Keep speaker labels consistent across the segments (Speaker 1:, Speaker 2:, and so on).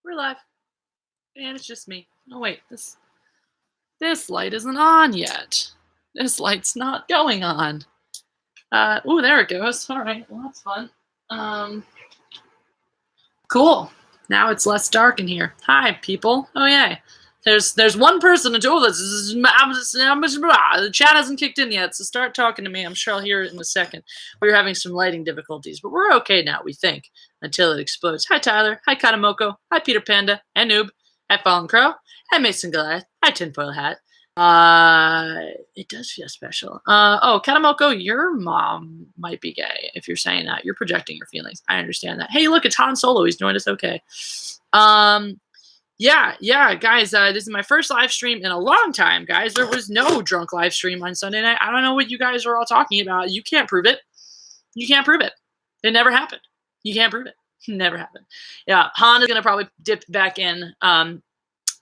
Speaker 1: We're live. And it's just me. Oh wait, this light isn't on yet. This light's not going on. Ooh, there it goes. All right, well that's fun. Cool. Now it's less dark in here. Hi, people. Oh yeah. There's one person to this. The chat hasn't kicked in yet, so start talking to me. I'm sure I'll hear it in a second. We were having some lighting difficulties, but we're okay now, we think, until it explodes. Hi, Tyler. Hi, Katamoko. Hi, Peter Panda. Hi, Noob. Hi, Fallen Crow. Hi, Mason Goliath. Hi, Tinfoil Hat. It does feel special. Oh, Katamoko, your mom might be gay if you're saying that. You're projecting your feelings. I understand that. Hey, look, it's Han Solo. He's joined us. Okay. Yeah, guys, this is my first live stream in a long time, guys. There was no drunk live stream on Sunday night. I don't know what you guys are all talking about. You can't prove it. You can't prove it. It never happened. You can't prove it. It never happened. Yeah, Han is going to probably dip back in.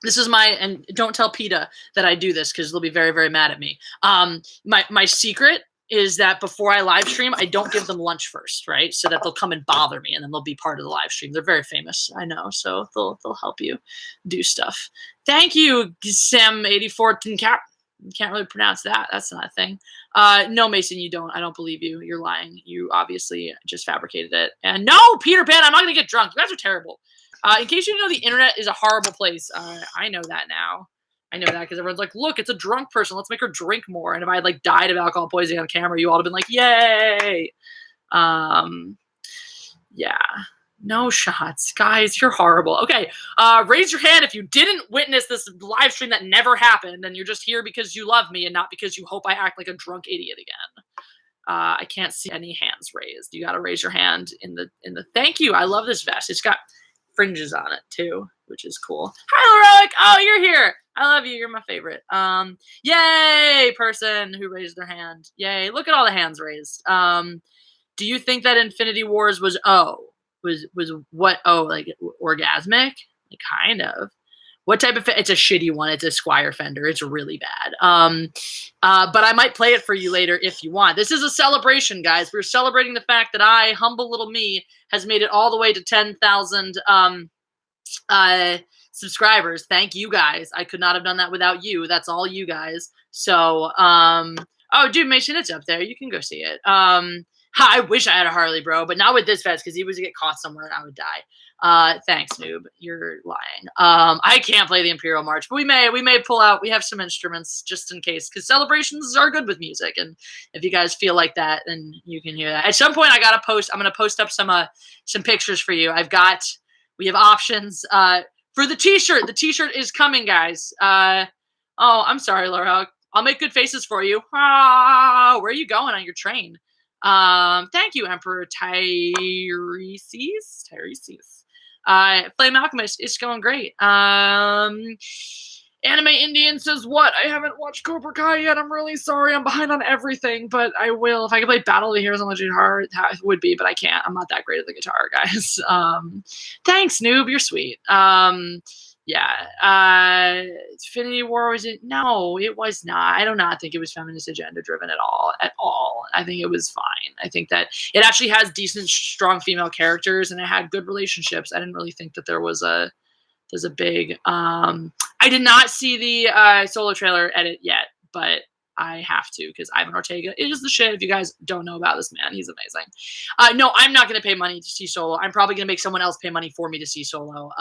Speaker 1: This is and don't tell PETA that I do this because they'll be very, very mad at me. My secret is that before I live stream, I don't give them lunch first, right? So that they'll come and bother me and then they'll be part of the live stream. They're very famous, I know, so they'll help you do stuff. Thank you, Sam84 Cap. You can't really pronounce that. That's not a thing. No, Mason, you don't. I don't believe you. You're lying. You obviously just fabricated it. And no, Peter Pan, I'm not going to get drunk. You guys are terrible. In case you didn't know, the internet is a horrible place. I know that now. I know that because everyone's like, look, it's a drunk person. Let's make her drink more. And if I had like died of alcohol poisoning on camera, you all have been like, yay. Yeah. No shots. Guys, you're horrible. Okay. Raise your hand if you didn't witness this live stream that never happened and you're just here because you love me and not because you hope I act like a drunk idiot again. I can't see any hands raised. You got to raise your hand in the thank you. I love this vest. It's got fringes on it too, which is cool. Hi, Leroic. Oh, you're here. I love you. You're my favorite. Yay, person who raised their hand. Yay. Look at all the hands raised. Do you think that Infinity Wars was what? Oh, like orgasmic? Like kind of. What type of? It's a shitty one. It's a Squire Fender. It's really bad. But I might play it for you later if you want. This is a celebration, guys. We're celebrating the fact that I, humble little me, has made it all the way to 10,000 subscribers. Thank you, guys. I could not have done that without you. That's all you guys. So, oh, dude, Mason, it's up there. You can go see it. I wish I had a Harley, bro, but not with this vest because he was to get caught somewhere and I would die. Thanks, noob. You're lying. I can't play the Imperial March, but we may pull out. We have some instruments just in case because celebrations are good with music, and if you guys feel like that, then you can hear that. At some point, I'm gonna post up some pictures for you. We have options for the T-shirt. The T-shirt is coming, guys. Oh, I'm sorry, Laura. I'll make good faces for you. Where are you going on your train? Thank you, Emperor Tyreses. Flame Alchemist, it's going great. Anime Indian says, what? I haven't watched Cobra Kai yet. I'm really sorry. I'm behind on everything, but I will. If I could play Battle of the Heroes on the guitar, it would be, but I can't. I'm not that great at the guitar, guys. Thanks, noob. You're sweet. Yeah. Infinity War, was it? No, it was not. I do not think it was feminist agenda driven at all. I think it was fine. I think that it actually has decent, strong female characters and it had good relationships. I didn't really think that there's a big, I did not see the solo trailer edit yet, but I have to because Ivan Ortega is the shit. If you guys don't know about this man, he's amazing. No, I'm not going to pay money to see Solo. I'm probably going to make someone else pay money for me to see Solo.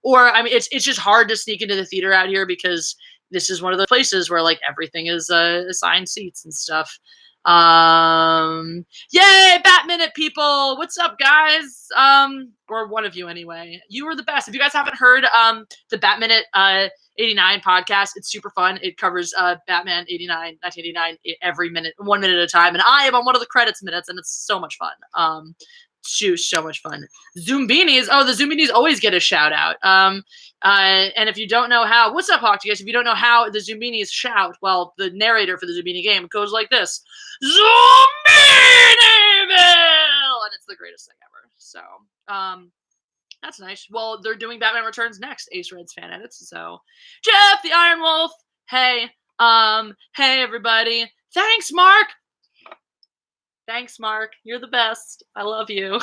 Speaker 1: Or I mean, it's just hard to sneak into the theater out here because this is one of the places where like everything is assigned seats and stuff. Yay, Batminute people! What's up, guys? Or one of you anyway. You are the best. If you guys haven't heard the Batminute 89 podcast, it's super fun. It covers Batman 1989 every minute, 1 minute at a time, and I am on one of the credits minutes, and it's so much fun. So much fun. Zoombinis. Oh, the Zoombinis always get a shout out. And if you don't know how, what's up, Octagus? If you don't know how the Zoombinis shout, well, the narrator for the Zoombini game goes like this: Zoombiniville, and it's the greatest thing ever. So, that's nice. Well, they're doing Batman Returns next. Ace Red's fan edits. So, Jeff the Iron Wolf. Hey, hey everybody. Thanks, Mark. Thanks, Mark. You're the best. I love you.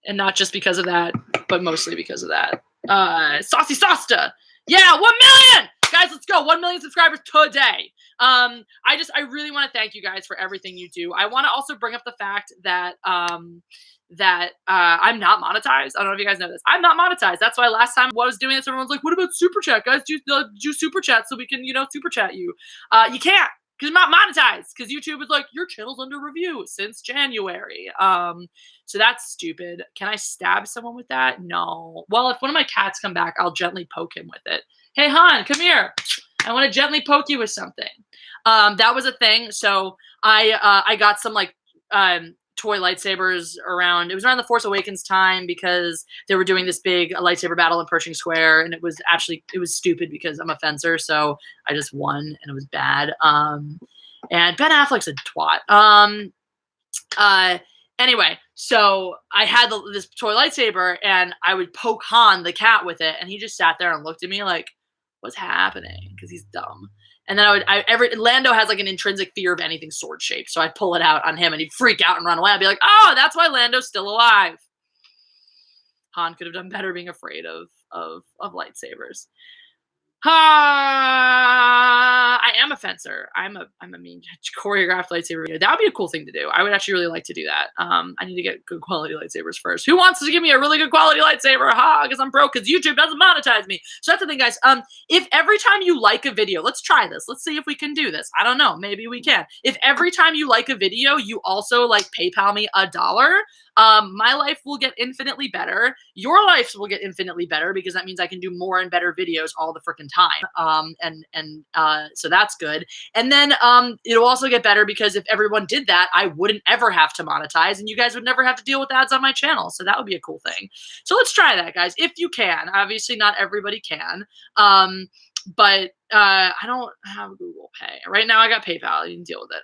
Speaker 1: And not just because of that, but mostly because of that. Saucy Sasta. Yeah, 1 million! Guys, let's go. 1 million subscribers today. I really want to thank you guys for everything you do. I want to also bring up the fact that I'm not monetized. I don't know if you guys know this. I'm not monetized. That's why last time I was doing this, everyone's like, what about super chat? Guys, do super chat so we can, super chat you. You can't, because I'm not monetized, because YouTube is like, your channel's under review since January. So that's stupid. Can I stab someone with that? No. Well, if one of my cats come back, I'll gently poke him with it. Hey, Han, come here. I want to gently poke you with something. That was a thing. So I got some toy lightsabers around. It was around the Force Awakens time, because they were doing this big lightsaber battle in Pershing Square, and it was stupid because I'm a fencer, so I just won, and it was bad. And Ben Affleck's a twat. Anyway, so I had this toy lightsaber, and I would poke Han the cat with it, and he just sat there and looked at me like, what's happening? Because he's dumb. And then Lando has like an intrinsic fear of anything sword shaped. So I'd pull it out on him and he'd freak out and run away. I'd be like, oh, that's why Lando's still alive. Han could have done better being afraid of lightsabers. I am a fencer. I'm a mean choreographed lightsaber video. That would be a cool thing to do. I would actually really like to do that. I need to get good quality lightsabers first. Who wants to give me a really good quality lightsaber? Because I'm broke, because YouTube doesn't monetize me. So that's the thing, guys. If every time you like a video, let's try this. Let's see if we can do this. I don't know. Maybe we can. If every time you like a video, you also PayPal me $1, my life will get infinitely better. Your life will get infinitely better, because that means I can do more and better videos all the freaking time. So that's good. And then it'll also get better, because if everyone did that, I wouldn't ever have to monetize, and you guys would never have to deal with ads on my channel. So that would be a cool thing. So let's try that, guys, if you can. Obviously, not everybody can. But I don't have Google Pay. Right now I got PayPal. You can deal with it.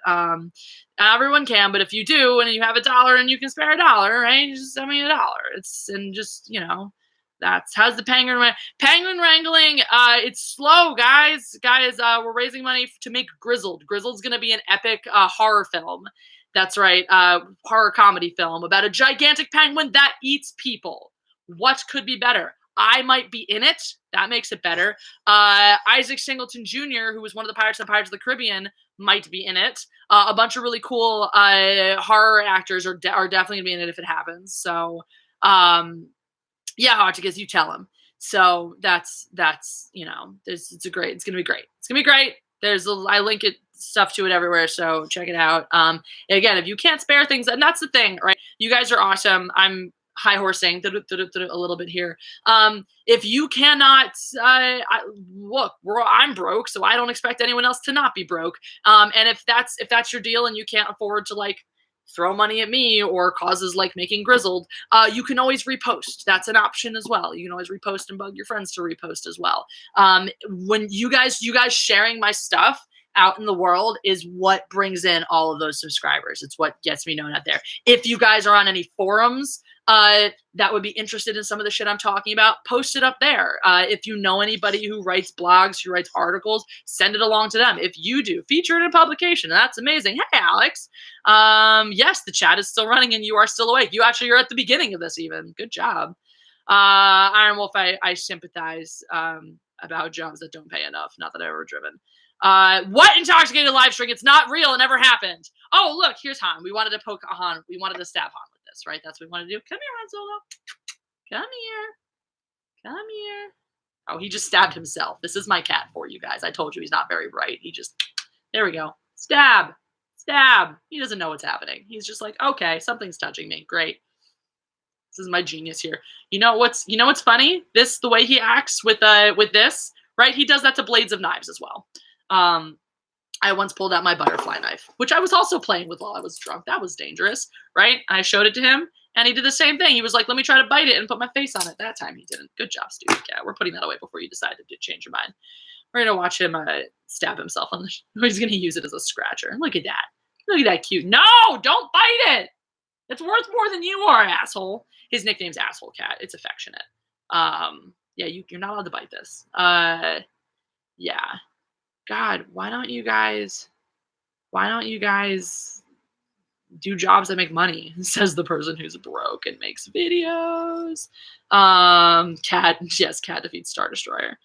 Speaker 1: Everyone can, but if you do and you have $1 and you can spare $1, right, just send me $1. That's how's the penguin wrangling. It's slow, guys. We're raising money to make Grizzled. Grizzled's gonna be an epic horror film. That's right, horror comedy film about a gigantic penguin that eats people. What could be better? I might be in it. That makes it better. Isaac Singleton Jr., who was one of the Pirates of the Caribbean, might be in it. A bunch of really cool horror actors are definitely gonna be in it if it happens. So, yeah, Hotchkiss, you tell him. So that's it's gonna be great. It's gonna be great. I link stuff to it everywhere, so check it out. Again, if you can't spare things, and that's the thing, right? You guys are awesome. I'm high horsing a little bit here. If you cannot, look, I'm broke, so I don't expect anyone else to not be broke. And if that's your deal and you can't afford to throw money at me or causes like making Grizzled, you can always repost. That's an option as well. You can always repost and bug your friends to repost as well. When you guys sharing my stuff out in the world is what brings in all of those subscribers. It's what gets me known out there. If you guys are on any forums that would be interested in some of the shit I'm talking about, post it up there. If you know anybody who writes blogs, who writes articles, send it along to them. If you do, feature it in publication. That's amazing. Hey, Alex. Yes, the chat is still running and you are still awake. You're at the beginning of this even. Good job. Iron Wolf, I sympathize about jobs that don't pay enough. Not that I've ever driven. What intoxicated live stream? It's not real. It never happened. Oh, look, here's Han. We wanted to poke Han. We wanted to stab Han with this, right? That's what we wanted to do. Come here, Han Solo. Come here. Oh, he just stabbed himself. This is my cat for you guys. I told you he's not very bright. There we go. Stab. He doesn't know what's happening. He's just like, okay, something's touching me. Great. This is my genius here. You know what's funny? The way he acts with this, right? He does that to blades of knives as well. I once pulled out my butterfly knife, which I was also playing with while I was drunk. That was dangerous, right? I showed it to him, and he did the same thing. He was like, let me try to bite it and put my face on it. That time he didn't. Good job, stupid cat. We're putting that away before you decide to change your mind. We're going to watch him stab himself on he's going to use it as a scratcher. Look at that. Look at that cute. No, don't bite it. It's worth more than you are, asshole. His nickname's Asshole Cat. It's affectionate. Yeah, you're not allowed to bite this. Yeah. God, why don't you guys do jobs that make money, says the person who's broke and makes videos. Cat, yes, cat defeats Star Destroyer.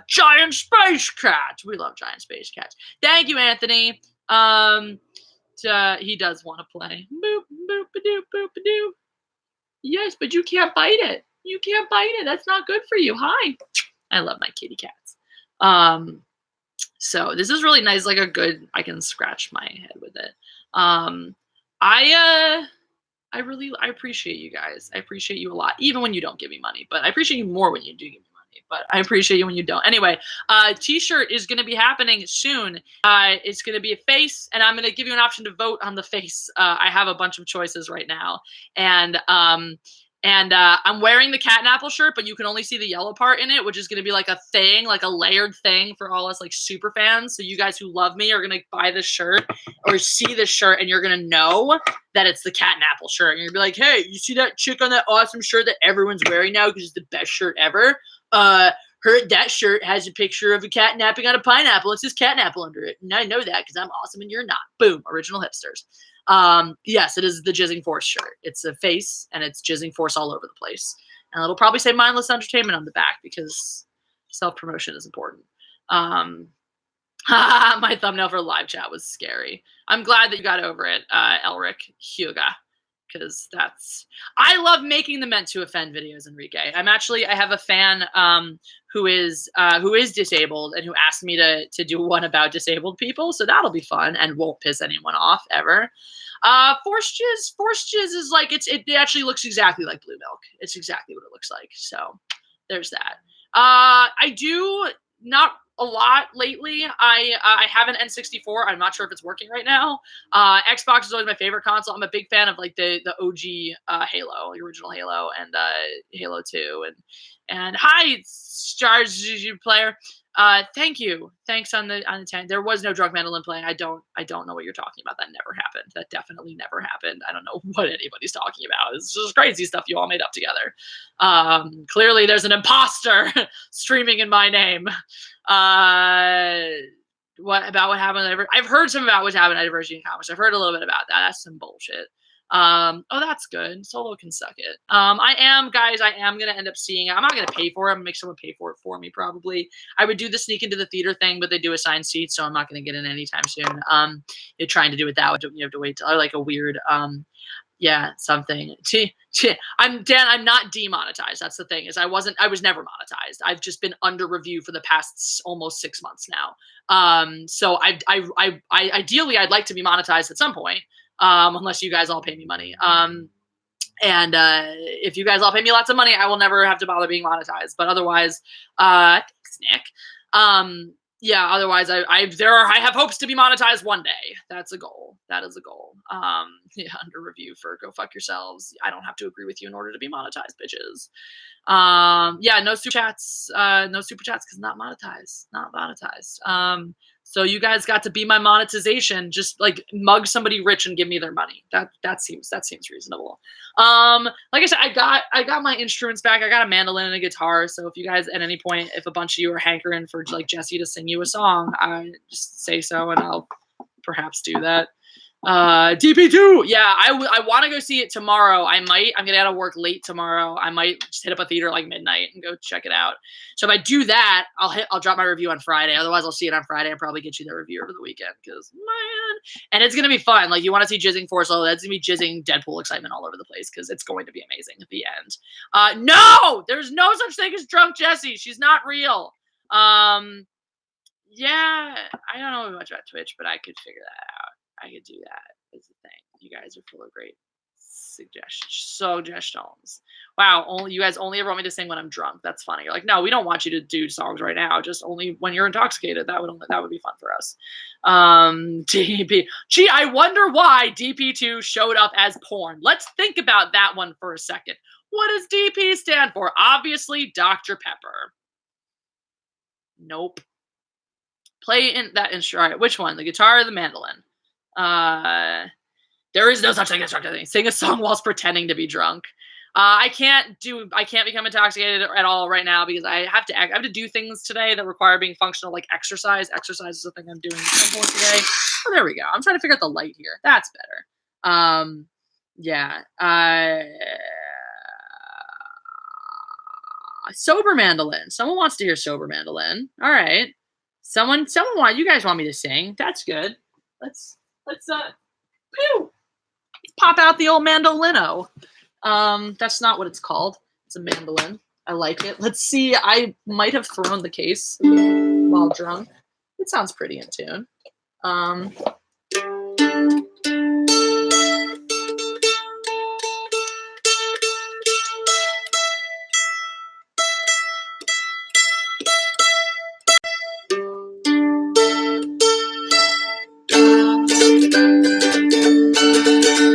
Speaker 1: Giant space cat. We love giant space cats. Thank you, Anthony. He does want to play. Boop, boop, a doop, boop, a doop. Yes, but you can't bite it. You can't bite it. That's not good for you. Hi. I love my kitty cats. So this is really nice. Like a good, I can scratch my head with it. I appreciate you guys. I appreciate you a lot, even when you don't give me money, but I appreciate you more when you do give me money, but I appreciate you when you don't. Anyway, t-shirt is going to be happening soon. It's going to be a face, and I'm going to give you an option to vote on the face. I have a bunch of choices right now, and I'm wearing the cat and apple shirt, but you can only see the yellow part in it, which is going to be like a thing, like a layered thing for all us like super fans. So you guys who love me are going to buy this shirt or see this shirt, and you're going to know that it's the cat and apple shirt. And you're going to be like, hey, you see that chick on that awesome shirt that everyone's wearing now because it's the best shirt ever? That shirt has a picture of a cat napping on a pineapple. It says cat and apple under it. And I know that because I'm awesome and you're not. Boom. Original hipsters. Yes, it is the Jizzing Force shirt. It's a face and it's Jizzing Force all over the place. And it'll probably say mindless entertainment on the back because self-promotion is important. My thumbnail for live chat was scary. I'm glad that you got over it, Elric Huga, because I love making the meant to offend videos, Enrique. I have a fan who is disabled and who asked me to do one about disabled people, so that'll be fun and won't piss anyone off ever. Force jizz is like it actually looks exactly like blue milk. It's exactly what it looks like. So there's that. I do not a lot lately. I have an N64. I'm not sure if it's working right now. Xbox is always my favorite console. I'm a big fan of like the OG Halo, the original Halo, and Halo 2. And hi, Stars player. Thank you. Thanks on the 10. There was no drunk mandolin playing. I don't know what you're talking about. That never happened. That definitely never happened. I don't know what anybody's talking about. It's just crazy stuff you all made up together. Clearly there's an imposter streaming in my name. What happened? I've heard some about what happened at Diversity in Comics. I've heard a little bit about that. That's some bullshit. Oh, that's good. Solo can suck it. I am going to end up seeing it. I'm not going to pay for it. I'm going to make someone pay for it for me, probably. I would do the sneak into the theater thing, but they do assign seats, so I'm not going to get in anytime soon. You're trying to do it that way. You have to wait till like a weird, something. I'm not demonetized. That's the thing, is I was never monetized. I've just been under review for the past almost 6 months now. So I ideally I'd like to be monetized at some point. Unless you guys all pay me money. If you guys all pay me lots of money, I will never have to bother being monetized. But otherwise, thanks, Nick. Otherwise I have hopes to be monetized one day. That's a goal. That is a goal. Under review for go fuck yourselves. I don't have to agree with you in order to be monetized, bitches. No super chats. No super chats because not monetized. So you guys got to be my monetization. Just like mug somebody rich and give me their money. That seems reasonable. Like I said, I got my instruments back. I got a mandolin and a guitar. So if you guys at any point, if a bunch of you are hankering for like Jesse to sing you a song, just say so and I'll perhaps do that. DP2. Yeah, I want to go see it tomorrow. I'm going to get out of work late tomorrow. I might just hit up a theater like midnight and go check it out. So if I do that, I'll drop my review on Friday. Otherwise, I'll see it on Friday and probably get you the review over the weekend because, man. And it's going to be fun. Like, you want to see Jizzing Force, that's going to be Jizzing Deadpool excitement all over the place because it's going to be amazing at the end. No! There's no such thing as Drunk Jessie. She's not real. Yeah, I don't know much about Twitch, but I could figure that out. I could do that. Is the thing. You guys are full of great suggestions. Wow, you guys only ever want me to sing when I'm drunk. That's funny. You're like, no, we don't want you to do songs right now. Just only when you're intoxicated. That would be fun for us. DP. Gee, I wonder why DP2 showed up as porn. Let's think about that one for a second. What does DP stand for? Obviously, Dr. Pepper. Nope. Play in that instrument. Right, which one? The guitar or the mandolin? There is no such thing as drunk. Sing a song whilst pretending to be drunk. I can't become intoxicated at all right now because I have to do things today that require being functional, like exercise. Exercise is the thing I'm doing at some point today. Oh, there we go. I'm trying to figure out the light here. That's better. Yeah. Sober mandolin. Someone wants to hear sober mandolin. All right. Someone you guys want me to sing. That's good. Let's pew, pop out the old mandolino. That's not what it's called. It's a mandolin. I like it. Let's see. I might have thrown the case while drunk. It sounds pretty in tune.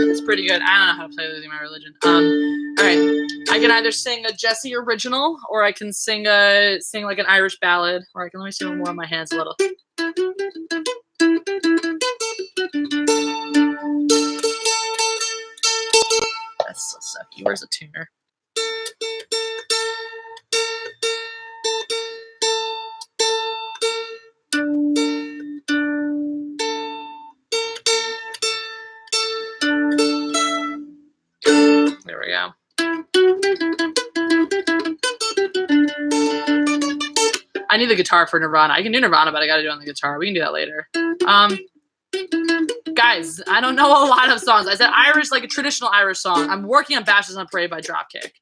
Speaker 1: It's pretty good. I don't know how to play Losing My Religion. All right. I can either sing a Jessie original, or I can sing like an Irish ballad, or I can let me see one more on my hands a little. That's so sucky. Where's a tuner? There we go. I need the guitar for Nirvana. I can do Nirvana, but I gotta do it on the guitar. We can do that later. Guys, I don't know a lot of songs. I said Irish, like a traditional Irish song. I'm working on Bashes on Parade by Dropkick,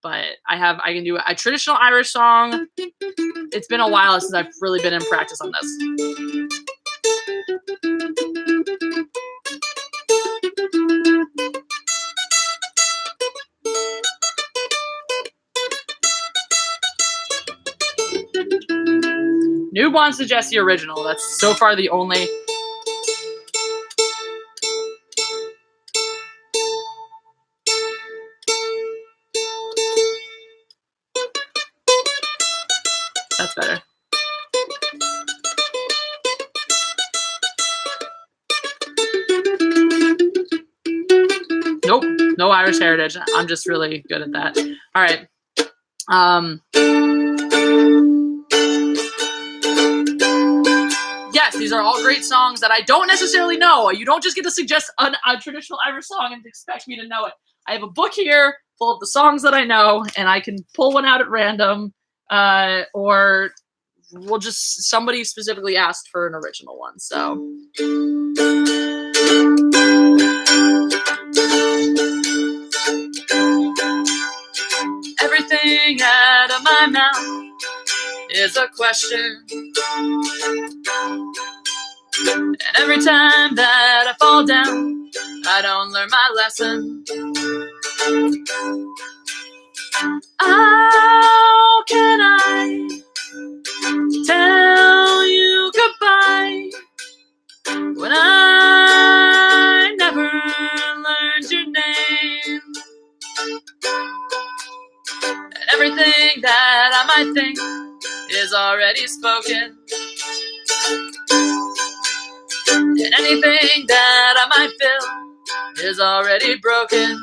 Speaker 1: but I can do a traditional Irish song. It's been a while since I've really been in practice on this. Noob wants the Jessie original. That's so far the only. That's better. Nope, no Irish heritage. I'm just really good at that. All right. Yes, these are all great songs that I don't necessarily know. You don't just get to suggest a traditional Irish song and expect me to know it. I have a book here full of the songs that I know, and I can pull one out at random, or we'll just, somebody specifically asked for an original one, so. Everything out of my mouth is a question. And every time that I fall down, I don't learn my lesson. How can I tell you goodbye when I never learned your name? And everything that I might think is already spoken. And anything that I might feel is already broken.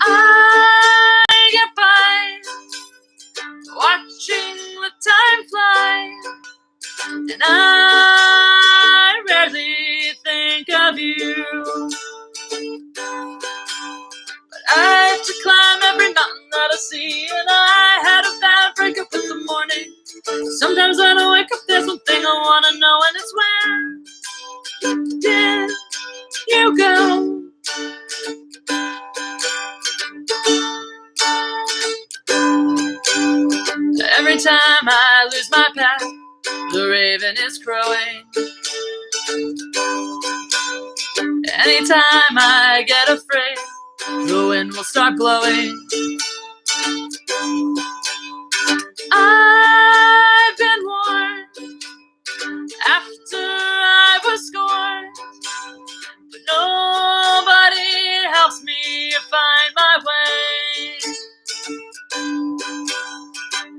Speaker 1: I get by watching the time fly, and I rarely think of you. But I have to climb every mountain that I see, and I had a bad breakup in the morning. Sometimes when I wake up, there's one thing I want to know, and it's where did you go? Every time I lose my path, the raven is crowing. Anytime I get afraid, the wind will start blowing. I've been warned after I was scorned, but nobody helps me find my way.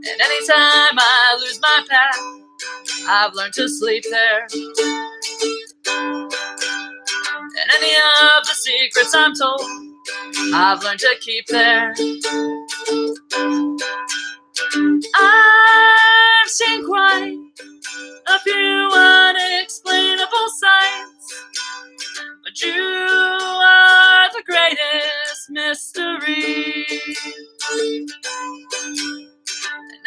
Speaker 1: And anytime I lose my path, I've learned to sleep there. And any of the secrets I'm told, I've learned to keep there. I've seen quite a few unexplainable sights, but you are the greatest mystery. And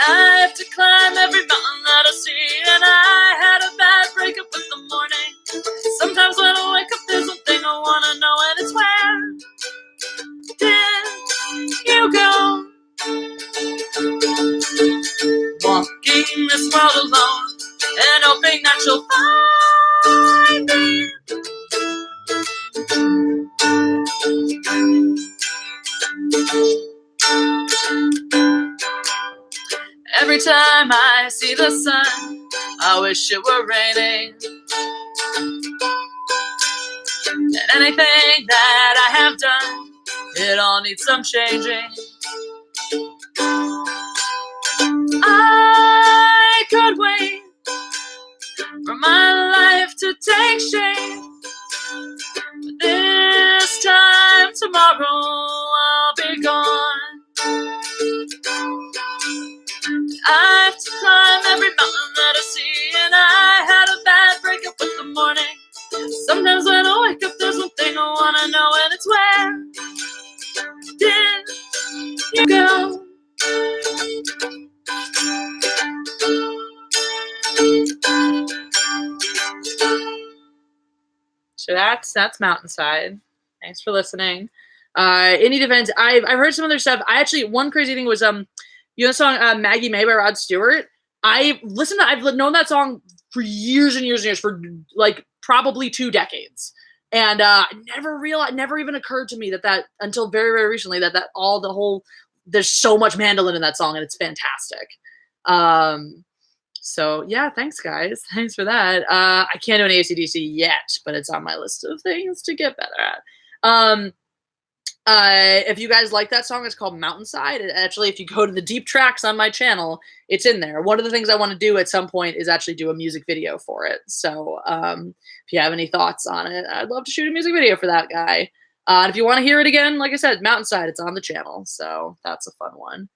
Speaker 1: I have to climb every mountain that I see, and I had a bad breakup in the morning. Sometimes when I wake up, there's one thing I want to know, and it's where did you go? Walking this world alone and hoping that you'll find me. Every time I see the sun, I wish it were raining. And anything that I have done, it all needs some changing. I could wait for my life to take shape, but this time tomorrow I'll be gone. I have to climb every mountain that I see, and I had a bad breakup in the morning. Sometimes when I wake up, there's one thing I want to know, and it's where did you go? So that's Mountainside. Thanks for listening. Any defense, I've heard some other stuff. One crazy thing was you know the song Maggie May by Rod Stewart. I've known that song for years and years and years, for like probably 2 decades. And never even occurred to me that until very, very recently there's so much mandolin in that song, and it's fantastic. So yeah, thanks guys. Thanks for that. I can't do an AC/DC yet, but it's on my list of things to get better at. If you guys like that song, it's called Mountainside. Actually, if you go to the deep tracks on my channel, it's in there. One of the things I want to do at some point is actually do a music video for it. So if you have any thoughts on it, I'd love to shoot a music video for that guy. And if you want to hear it again, like I said, Mountainside, it's on the channel. So that's a fun one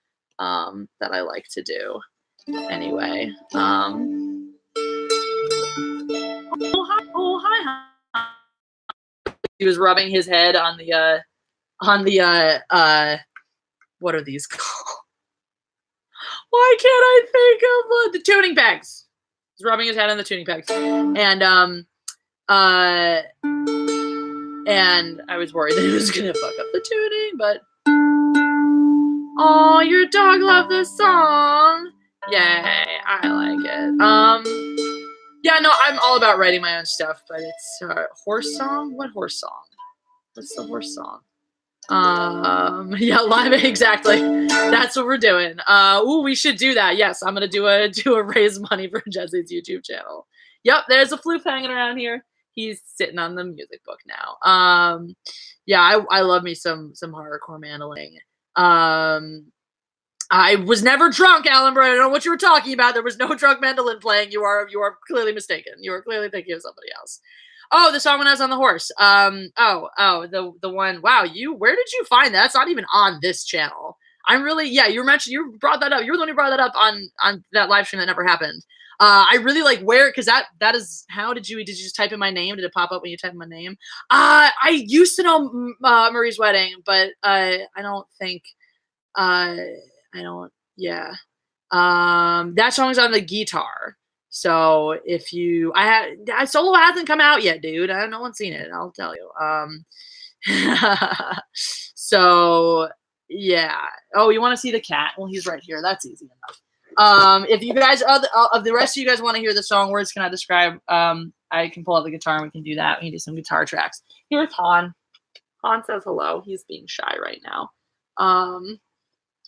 Speaker 1: that I like to do. Anyway. Oh, hi. He was rubbing his head on the what are these called? Why can't I think of the tuning pegs? He's rubbing his head on the tuning pegs. And I was worried that he was gonna fuck up the tuning, but oh, your dog loved this song. Yay, I like it. Yeah, no, I'm all about writing my own stuff, but it's horse song? What horse song? What's the horse song? Yeah, live, exactly. That's what we're doing. Ooh, we should do that. Yes, I'm gonna do a raise money for Jesse's YouTube channel. Yep, there's a floof hanging around here. He's sitting on the music book now. Yeah, I love me some hardcore mandolin. I was never drunk, Alan, but I don't know what you were talking about. There was no drunk mandolin playing. You are clearly mistaken. You are clearly thinking of somebody else. Oh, the song when I was on the horse. The one. Wow, where did you find that? That's not even on this channel. I'm really, yeah, you brought that up. You were the one who brought that up on that live stream that never happened. I really like where, because that is, how did you just type in my name? Did it pop up when you type in my name? I used to know Marie's Wedding, but I don't think, that song's on the guitar. So if solo hasn't come out yet, dude. No one's seen it. I'll tell you. So yeah. Oh, you want to see the cat? Well, he's right here. That's easy enough. If you guys, of the rest of you guys want to hear the song, words can I describe? I can pull out the guitar and we can do that. We can do some guitar tracks. Here's Han. Han says hello. He's being shy right now.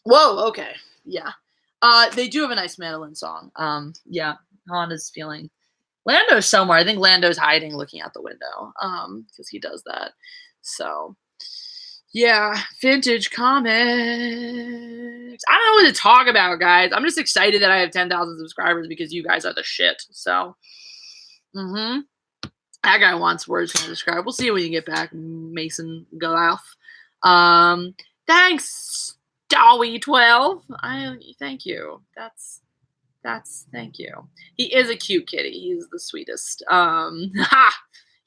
Speaker 1: Whoa. Okay. Yeah. They do have a nice mandolin song. Yeah. Han is feeling. Lando's somewhere. I think Lando's hiding, looking out the window. Because he does that. So. Yeah, vintage comics. I don't know what to talk about, guys. I'm just excited that I have 10,000 subscribers because you guys are the shit. So, that guy wants words to describe. We'll see when you get back, Mason Galauf. Thanks, Dowie12. Thank you. That's thank you. He is a cute kitty. He's the sweetest.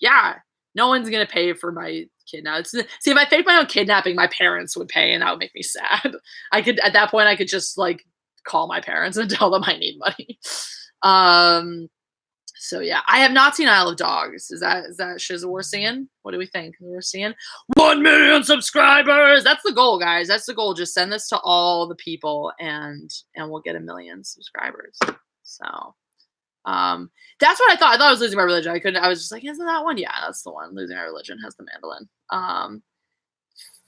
Speaker 1: Yeah. No one's gonna pay for my kidnapping. See, if I faked my own kidnapping, my parents would pay, and that would make me sad. I could at that point I could just like call my parents and tell them I need money. So yeah, I have not seen Isle of Dogs. Is that shiz we're seeing? What do we think? We're seeing 1 million subscribers. That's the goal, guys. That's the goal. Just send this to all the people, and we'll get 1 million subscribers. So, that's what I thought. I thought I was losing my religion. I was just like, isn't that one? Yeah, that's the one. Losing my religion has the mandolin.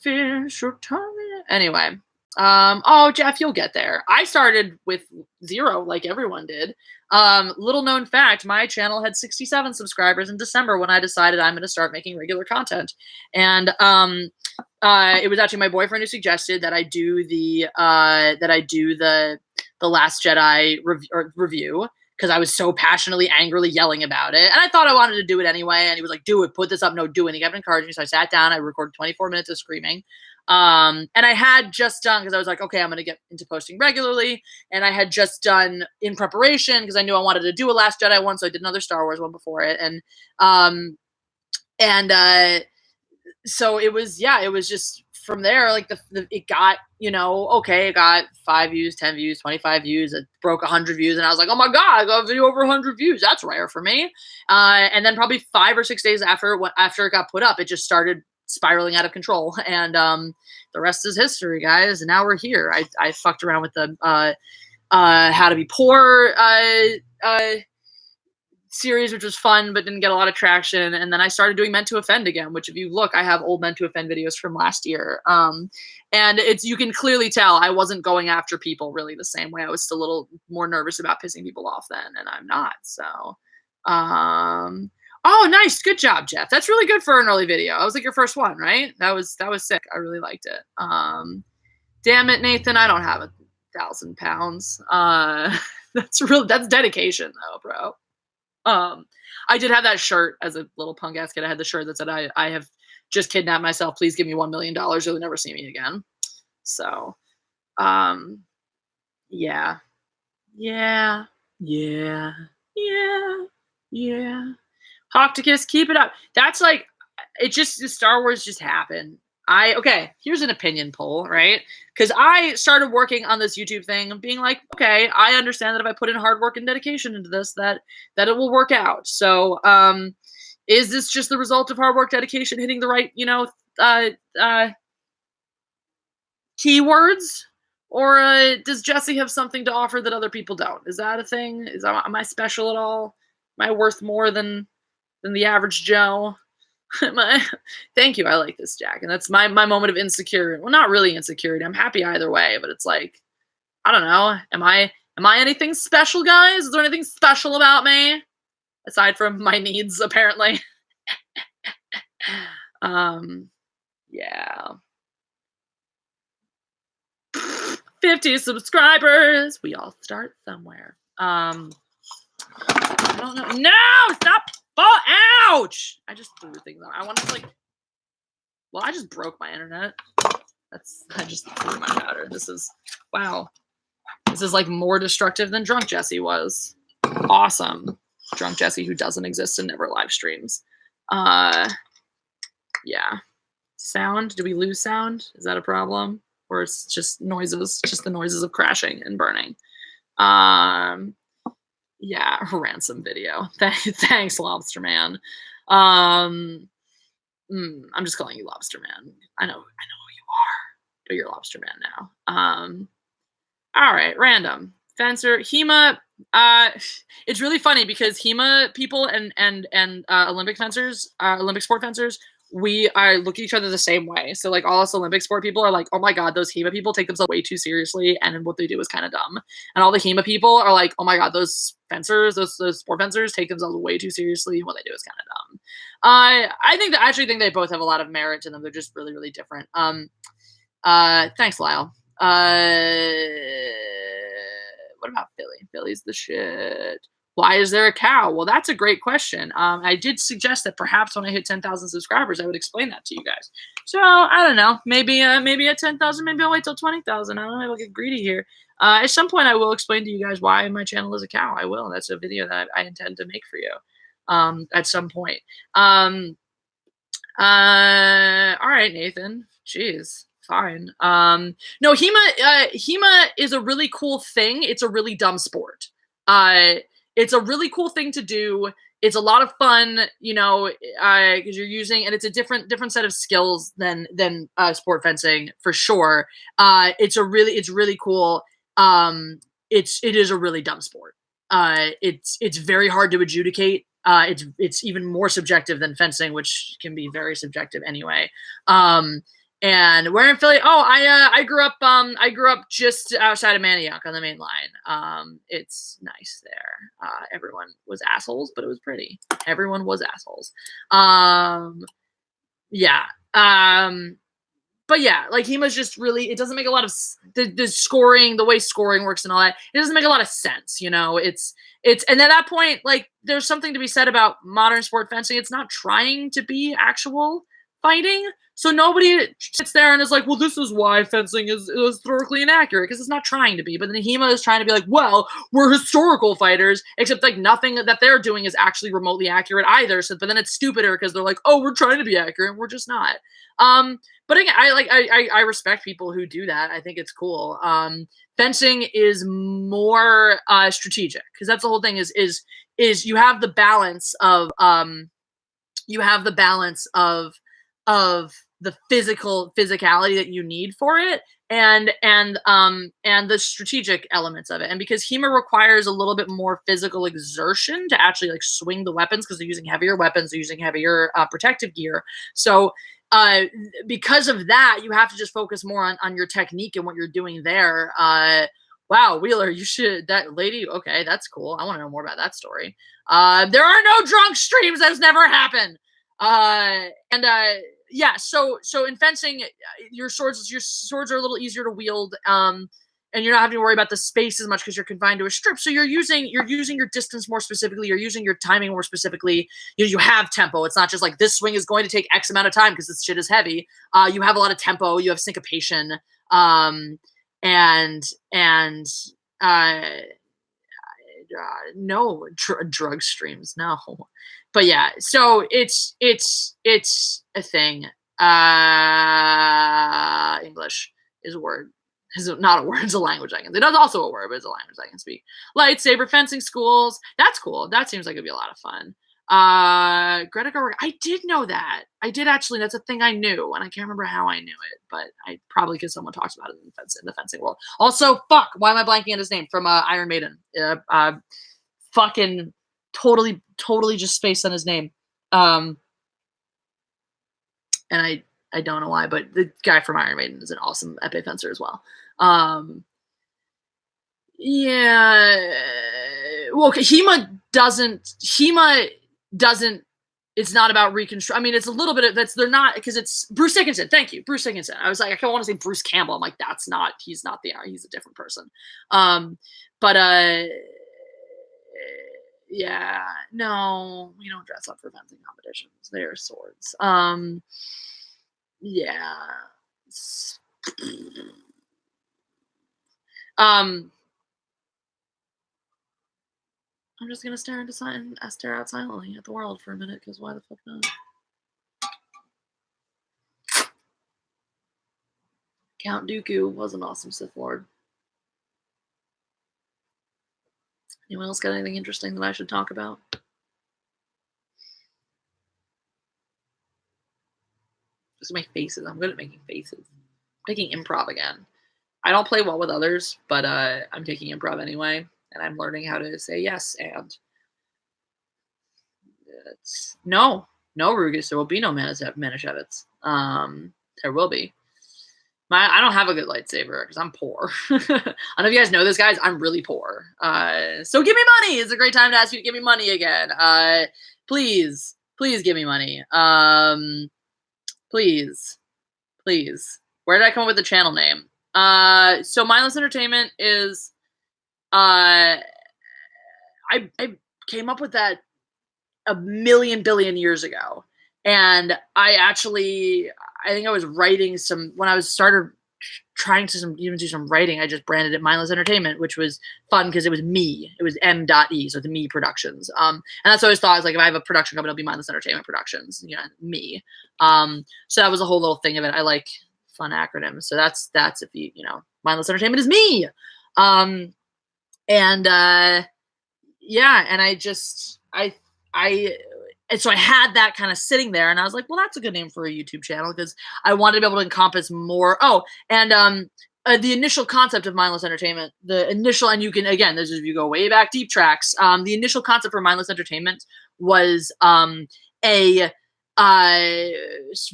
Speaker 1: Fish or time. Anyway. Oh, Jeff, you'll get there. I started with 0 like everyone did. Little known fact, my channel had 67 subscribers in December when I decided I'm going to start making regular content. And it was actually my boyfriend who suggested that I do the Last Jedi review, because I was so passionately, angrily yelling about it. And I thought I wanted to do it anyway. And he was like, do it, put this up. No, do it. And he kept encouraging me. So I sat down, I recorded 24 minutes of screaming. And I had just done, because I was like, okay, I'm going to get into posting regularly. And I had just done in preparation, because I knew I wanted to do a Last Jedi one. So I did another Star Wars one before it. So it was, yeah, it was just from there, like it got, okay, it got 5 views, 10 views, 25 views. It broke 100 views. And I was like, oh my God, I got a video over 100 views. That's rare for me. And then probably 5 or 6 days after it got put up, it just started spiraling out of control. And the rest is history, guys. And now we're here. I fucked around with the How to Be Poor series, which was fun, but didn't get a lot of traction. And then I started doing Meant to Offend again, which if you look, I have old Meant to Offend videos from last year. And you can clearly tell I wasn't going after people really the same way. I was still a little more nervous about pissing people off then, and I'm not. So, oh, nice. Good job, Jeff. That's really good for an early video. That was like your first one, right? That was sick. I really liked it. Damn it, Nathan. I don't have 1,000 pounds. That's dedication though, bro. I did have that shirt as a little punk ass kid. I had the shirt that said, I have just kidnapped myself. Please give me $1 million. You'll never see me again. So, yeah. Hocticus, keep it up. That's like, Star Wars just happened. Okay, here's an opinion poll, right? Because I started working on this YouTube thing and being like, okay, I understand that if I put in hard work and dedication into this, that it will work out. So, is this just the result of hard work, dedication, hitting the right, keywords? Or does Jesse have something to offer that other people don't? Is that a thing? Am I special at all? Am I worth more than the average Joe? Thank you. I like this, Jack. And that's my moment of insecurity. Well, not really insecurity. I'm happy either way, but it's like, I don't know. Am I anything special, guys? Is there anything special about me? Aside from my needs, apparently. Yeah. 50 subscribers. We all start somewhere. I don't know. No, stop. Oh, ouch! I just threw things on. I wanted to well, I just broke my internet. I just threw my router. Wow. This is like more destructive than Drunk Jesse was. Awesome. Drunk Jesse who doesn't exist and never live streams. Yeah. Sound? Do we lose sound? Is that a problem? Or it's just noises, just the noises of crashing and burning. Yeah, ransom video. Thanks, Lobster Man. I'm just calling you Lobster Man. I know who you are, but you're Lobster Man now. All right, random fencer HEMA. It's really funny because HEMA people and Olympic fencers, Olympic sport fencers, we are look at each other the same way. So like all us Olympic sport people are like, oh my God, those HEMA people take themselves way too seriously, and what they do is kind of dumb. And all the HEMA people are like, oh my God, those fencers, those sport fencers take themselves way too seriously, and what they do is kind of dumb. I actually think they both have a lot of merit to them. They're just really, really different. Thanks, Lyle. What about Philly? Philly's the shit. Why is there a cow? Well, that's a great question. I did suggest that perhaps when I hit 10,000 subscribers, I would explain that to you guys. So I don't know. Maybe at 10,000, maybe I'll wait till 20,000. I don't know. Maybe I'll get greedy here. At some point, I will explain to you guys why my channel is a cow. I will. That's a video that I intend to make for you at some point. All right, Nathan. Jeez. Fine. No, HEMA is a really cool thing. It's a really dumb sport. It's a really cool thing to do. It's a lot of fun, you know, because you're using, and it's a different set of skills than sport fencing for sure. It's really cool. It is a really dumb sport. It's very hard to adjudicate. It's even more subjective than fencing, which can be very subjective anyway. And we're in Philly. Oh, I grew up just outside of Manayunk on the main line. It's nice there. Everyone was assholes, but it was pretty. Everyone was assholes. Yeah. But yeah, like HEMA's just really, it doesn't make a lot of the scoring, the way scoring works and all that. It doesn't make a lot of sense, you know. It's and at that point, like there's something to be said about modern sport fencing. It's not trying to be actual fighting. So nobody sits there and is like, well, this is why fencing is historically inaccurate, because it's not trying to be. But then HEMA is trying to be like, well, we're historical fighters, except like nothing that they're doing is actually remotely accurate either. So, but then it's stupider because they're like, oh, we're trying to be accurate, and we're just not. But again, I respect people who do that. I think it's cool. Fencing is more strategic, because that's the whole thing. Is you have the balance of the physicality that you need for it, and the strategic elements of it. And because HEMA requires a little bit more physical exertion to actually like swing the weapons, because they're using heavier weapons, they're using heavier protective gear. So because of that, you have to just focus more on your technique and what you're doing there. Wow, Wheeler, you should, that lady, okay, that's cool. I want to know more about that story. There are no drunk streams. That's never happened. Yeah, so in fencing, your swords are a little easier to wield, and you're not having to worry about the space as much because you're confined to a strip. So you're using your distance more specifically. You're using your timing more specifically. You have tempo. It's not just like this swing is going to take X amount of time because this shit is heavy. You have a lot of tempo. You have syncopation, and no drug streams, no. But yeah, so it's a thing. English is a word. Is not a word. It's a language I can. It is also a word, but it's a language I can speak. Lightsaber fencing schools. That's cool. That seems like it'd be a lot of fun. Greta Gerwig. I did know that. I did actually. That's a thing I knew, and I can't remember how I knew it, but I probably because someone talks about it in the fencing world. Also, fuck. Why am I blanking on his name from Iron Maiden? Fucking totally just spaced on his name. And I don't know why, but the guy from Iron Maiden is an awesome epee fencer as well. Yeah. Well, okay, HEMA doesn't. It's not about reconstruct. I mean, it's a little bit of that's. They're not, because it's Bruce Dickinson. Thank you, Bruce Dickinson. I was like, I kind of want to say Bruce Campbell. I'm like, that's not. He's not the. He's a different person. But yeah, no, we don't dress up for fencing competitions. They're swords. Yeah. I'm just gonna stare out silently at the world for a minute, because why the fuck not? Count Dooku was an awesome Sith Lord. Anyone else got anything interesting that I should talk about? Just make faces. I'm good at making faces. I'm taking improv again. I don't play well with others, but I'm taking improv anyway, and I'm learning how to say yes and. No, Rugus. There will be no Manischewitz. There will be. I don't have a good lightsaber because I'm poor. I don't know if you guys know this, guys. I'm really poor. So give me money. It's a great time to ask you to give me money again. Please give me money. Please. Where did I come up with the channel name? So Mindless Entertainment is. I came up with that a million billion years ago, and I think I was writing when I was started trying to even do some writing. I just branded it Mindless Entertainment, which was fun because it was me. It was M.E, so the Me Productions. And that's what I always thought. I was like, if I have a production company, it'll be Mindless Entertainment Productions. You know, me. So that was a whole little thing of it. I like fun acronyms. So that's if you know, Mindless Entertainment is me. Yeah, and and so I had that kind of sitting there, and I was like, well, that's a good name for a YouTube channel because I wanted to be able to encompass more. Oh, and the initial concept of Mindless Entertainment, and you can, again, this is if you go way back deep tracks, the initial concept for Mindless Entertainment was a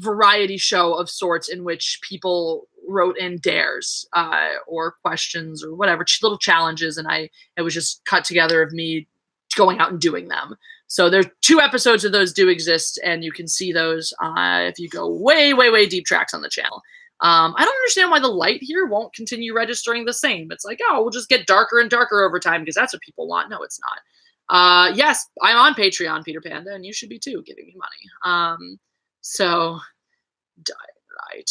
Speaker 1: variety show of sorts in which people wrote in dares or questions or whatever, little challenges, and it was just cut together of me going out and doing them. So there's 2 episodes of those do exist, and you can see those if you go way, way, way deep tracks on the channel. I don't understand why the light here won't continue registering the same. It's like, oh, we'll just get darker and darker over time because that's what people want. No, it's not. Yes, I'm on Patreon, Peter Panda, and you should be too, giving me money. So, right.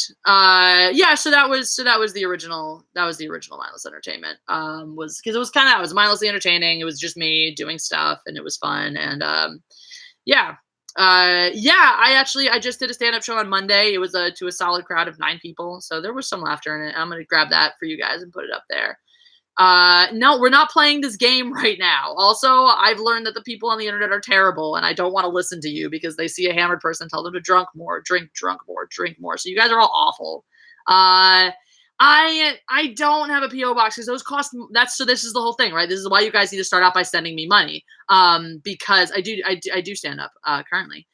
Speaker 1: Yeah, so that was the original Mindless Entertainment. Was because it was kind of, it was mindlessly entertaining. It was just me doing stuff, and it was fun. And yeah. I just did a stand-up show on Monday. It was to a solid crowd of 9 people, so there was some laughter in it. I'm gonna grab that for you guys and put it up there. No, we're not playing this game right now. Also, I've learned that the people on the internet are terrible, and I don't want to listen to you because they see a hammered person, tell them to drink more. So you guys are all awful. I don't have a PO box because those cost. So this is the whole thing, right? This is why you guys need to start out by sending me money. Because I do stand up currently.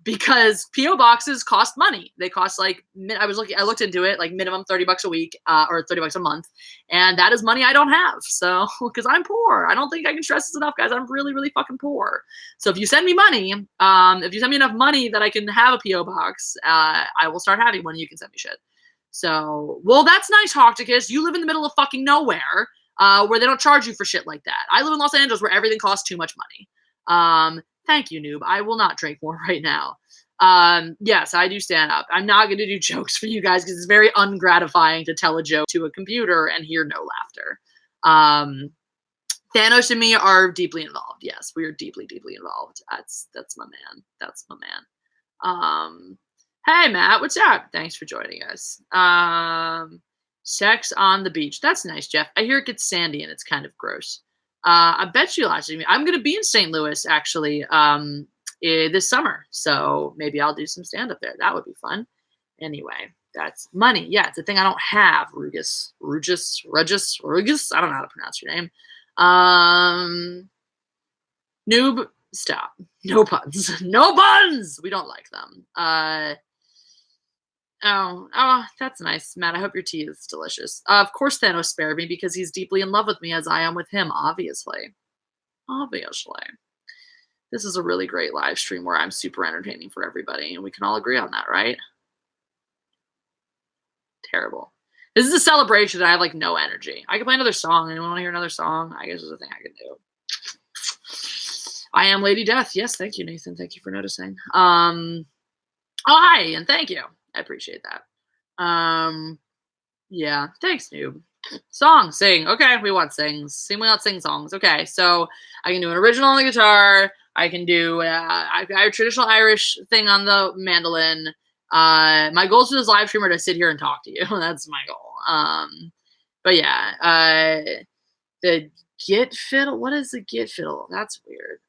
Speaker 1: Because PO boxes cost money. They cost like, I looked into it, like minimum $30 a week, or $30 a month. And that is money I don't have. So, cause I'm poor. I don't think I can stress this enough, guys. I'm really, really fucking poor. So if you send me money, if you send me enough money that I can have a PO box, I will start having one. You can send me shit. So, well, that's nice, Hocticus. You live in the middle of fucking nowhere, where they don't charge you for shit like that. I live in Los Angeles where everything costs too much money. Thank you, noob. I will not drink more right now. Yes, I do stand up. I'm not going to do jokes for you guys because it's very ungratifying to tell a joke to a computer and hear no laughter. Thanos and me are deeply involved. Yes, we are deeply, deeply involved. That's my man. That's my man. Hey, Matt, what's up? Thanks for joining us. Sex on the beach. That's nice, Jeff. I hear it gets sandy and it's kind of gross. I bet you last year. I'm going to be in St. Louis actually this summer, so maybe I'll do some stand up there. That would be fun. Anyway, that's money. Yeah, it's a thing I don't have. Rugus. I don't know how to pronounce your name. Noob, stop. No puns. No puns. We don't like them. Oh, that's nice, Matt. I hope your tea is delicious. Of course Thanos spared me because he's deeply in love with me as I am with him, obviously. This is a really great live stream where I'm super entertaining for everybody, and we can all agree on that, right? Terrible. This is a celebration. I have, like, no energy. I can play another song. Anyone want to hear another song? I guess there's a thing I can do. I am Lady Death. Yes, thank you, Nathan. Thank you for noticing. Oh, hi, and thank you. I appreciate that. Yeah, thanks, noob. Song, sing. Okay, we want sings. We want sing songs. Okay, so I can do an original on the guitar. I can do I have a traditional Irish thing on the mandolin. My goals for this live stream are to sit here and talk to you. That's my goal. But yeah, the git fiddle. What is the git fiddle? That's weird.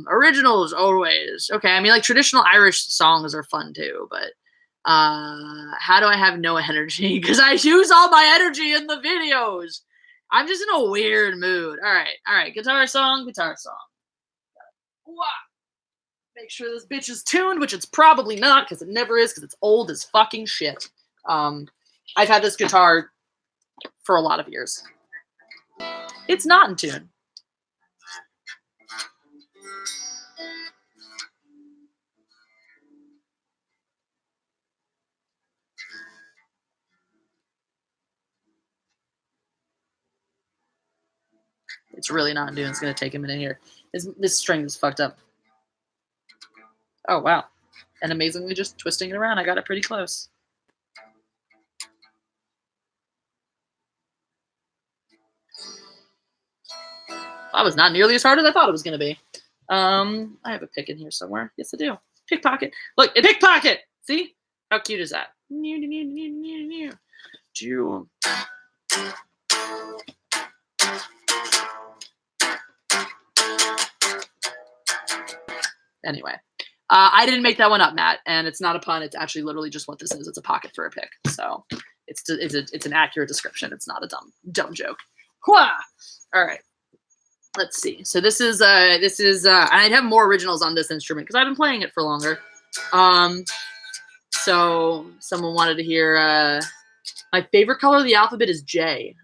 Speaker 1: Originals always. Okay, I mean, like, traditional Irish songs are fun too, but how do I have no energy? Because I use all my energy in the videos. I'm just in a weird mood. All right. Guitar song. Wow. Make sure this bitch is tuned, which it's probably not, because it never is, because it's old as fucking shit. I've had this guitar for a lot of years. It's not in tune. It's really not in tune. It's going to take a minute here. This string is fucked up. Oh, wow. And amazingly, just twisting it around, I got it pretty close. That was not nearly as hard as I thought it was going to be. I have a pick in here somewhere. Yes, I do. Pickpocket. Look, a pickpocket. See? How cute is that? Anyway, I didn't make that one up, Matt, and it's not a pun. It's actually literally just what this is. It's a pocket for a pick. So it's an accurate description. It's not a dumb joke. All right. Let's see. So this is I'd have more originals on this instrument because I've been playing it for longer. So someone wanted to hear my favorite color of the alphabet is J.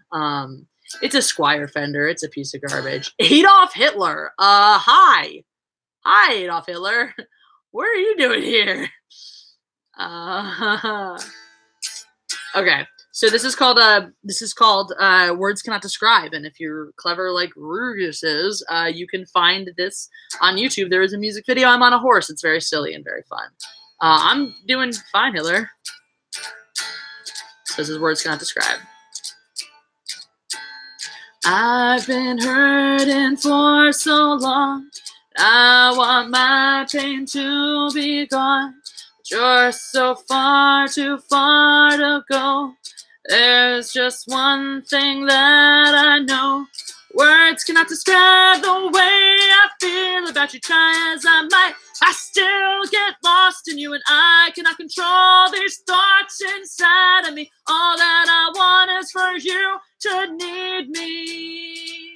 Speaker 1: It's a Squire Fender. It's a piece of garbage. Adolf Hitler. Hi, Adolf Hitler. What are you doing here? Okay. So this is called Words Cannot Describe, and if you're clever like Rugus is, you can find this on YouTube. There is a music video. I'm on a horse. It's very silly and very fun. I'm doing fine, Hitler. So this is Words Cannot Describe. I've been hurting for so long. I want my pain to be gone. But you're so far too far to go. There's just one thing that I know. Words cannot describe the way I feel about you. Try as I might, I still get lost in you, and I cannot control these thoughts inside of me. All that I want is for you to need me.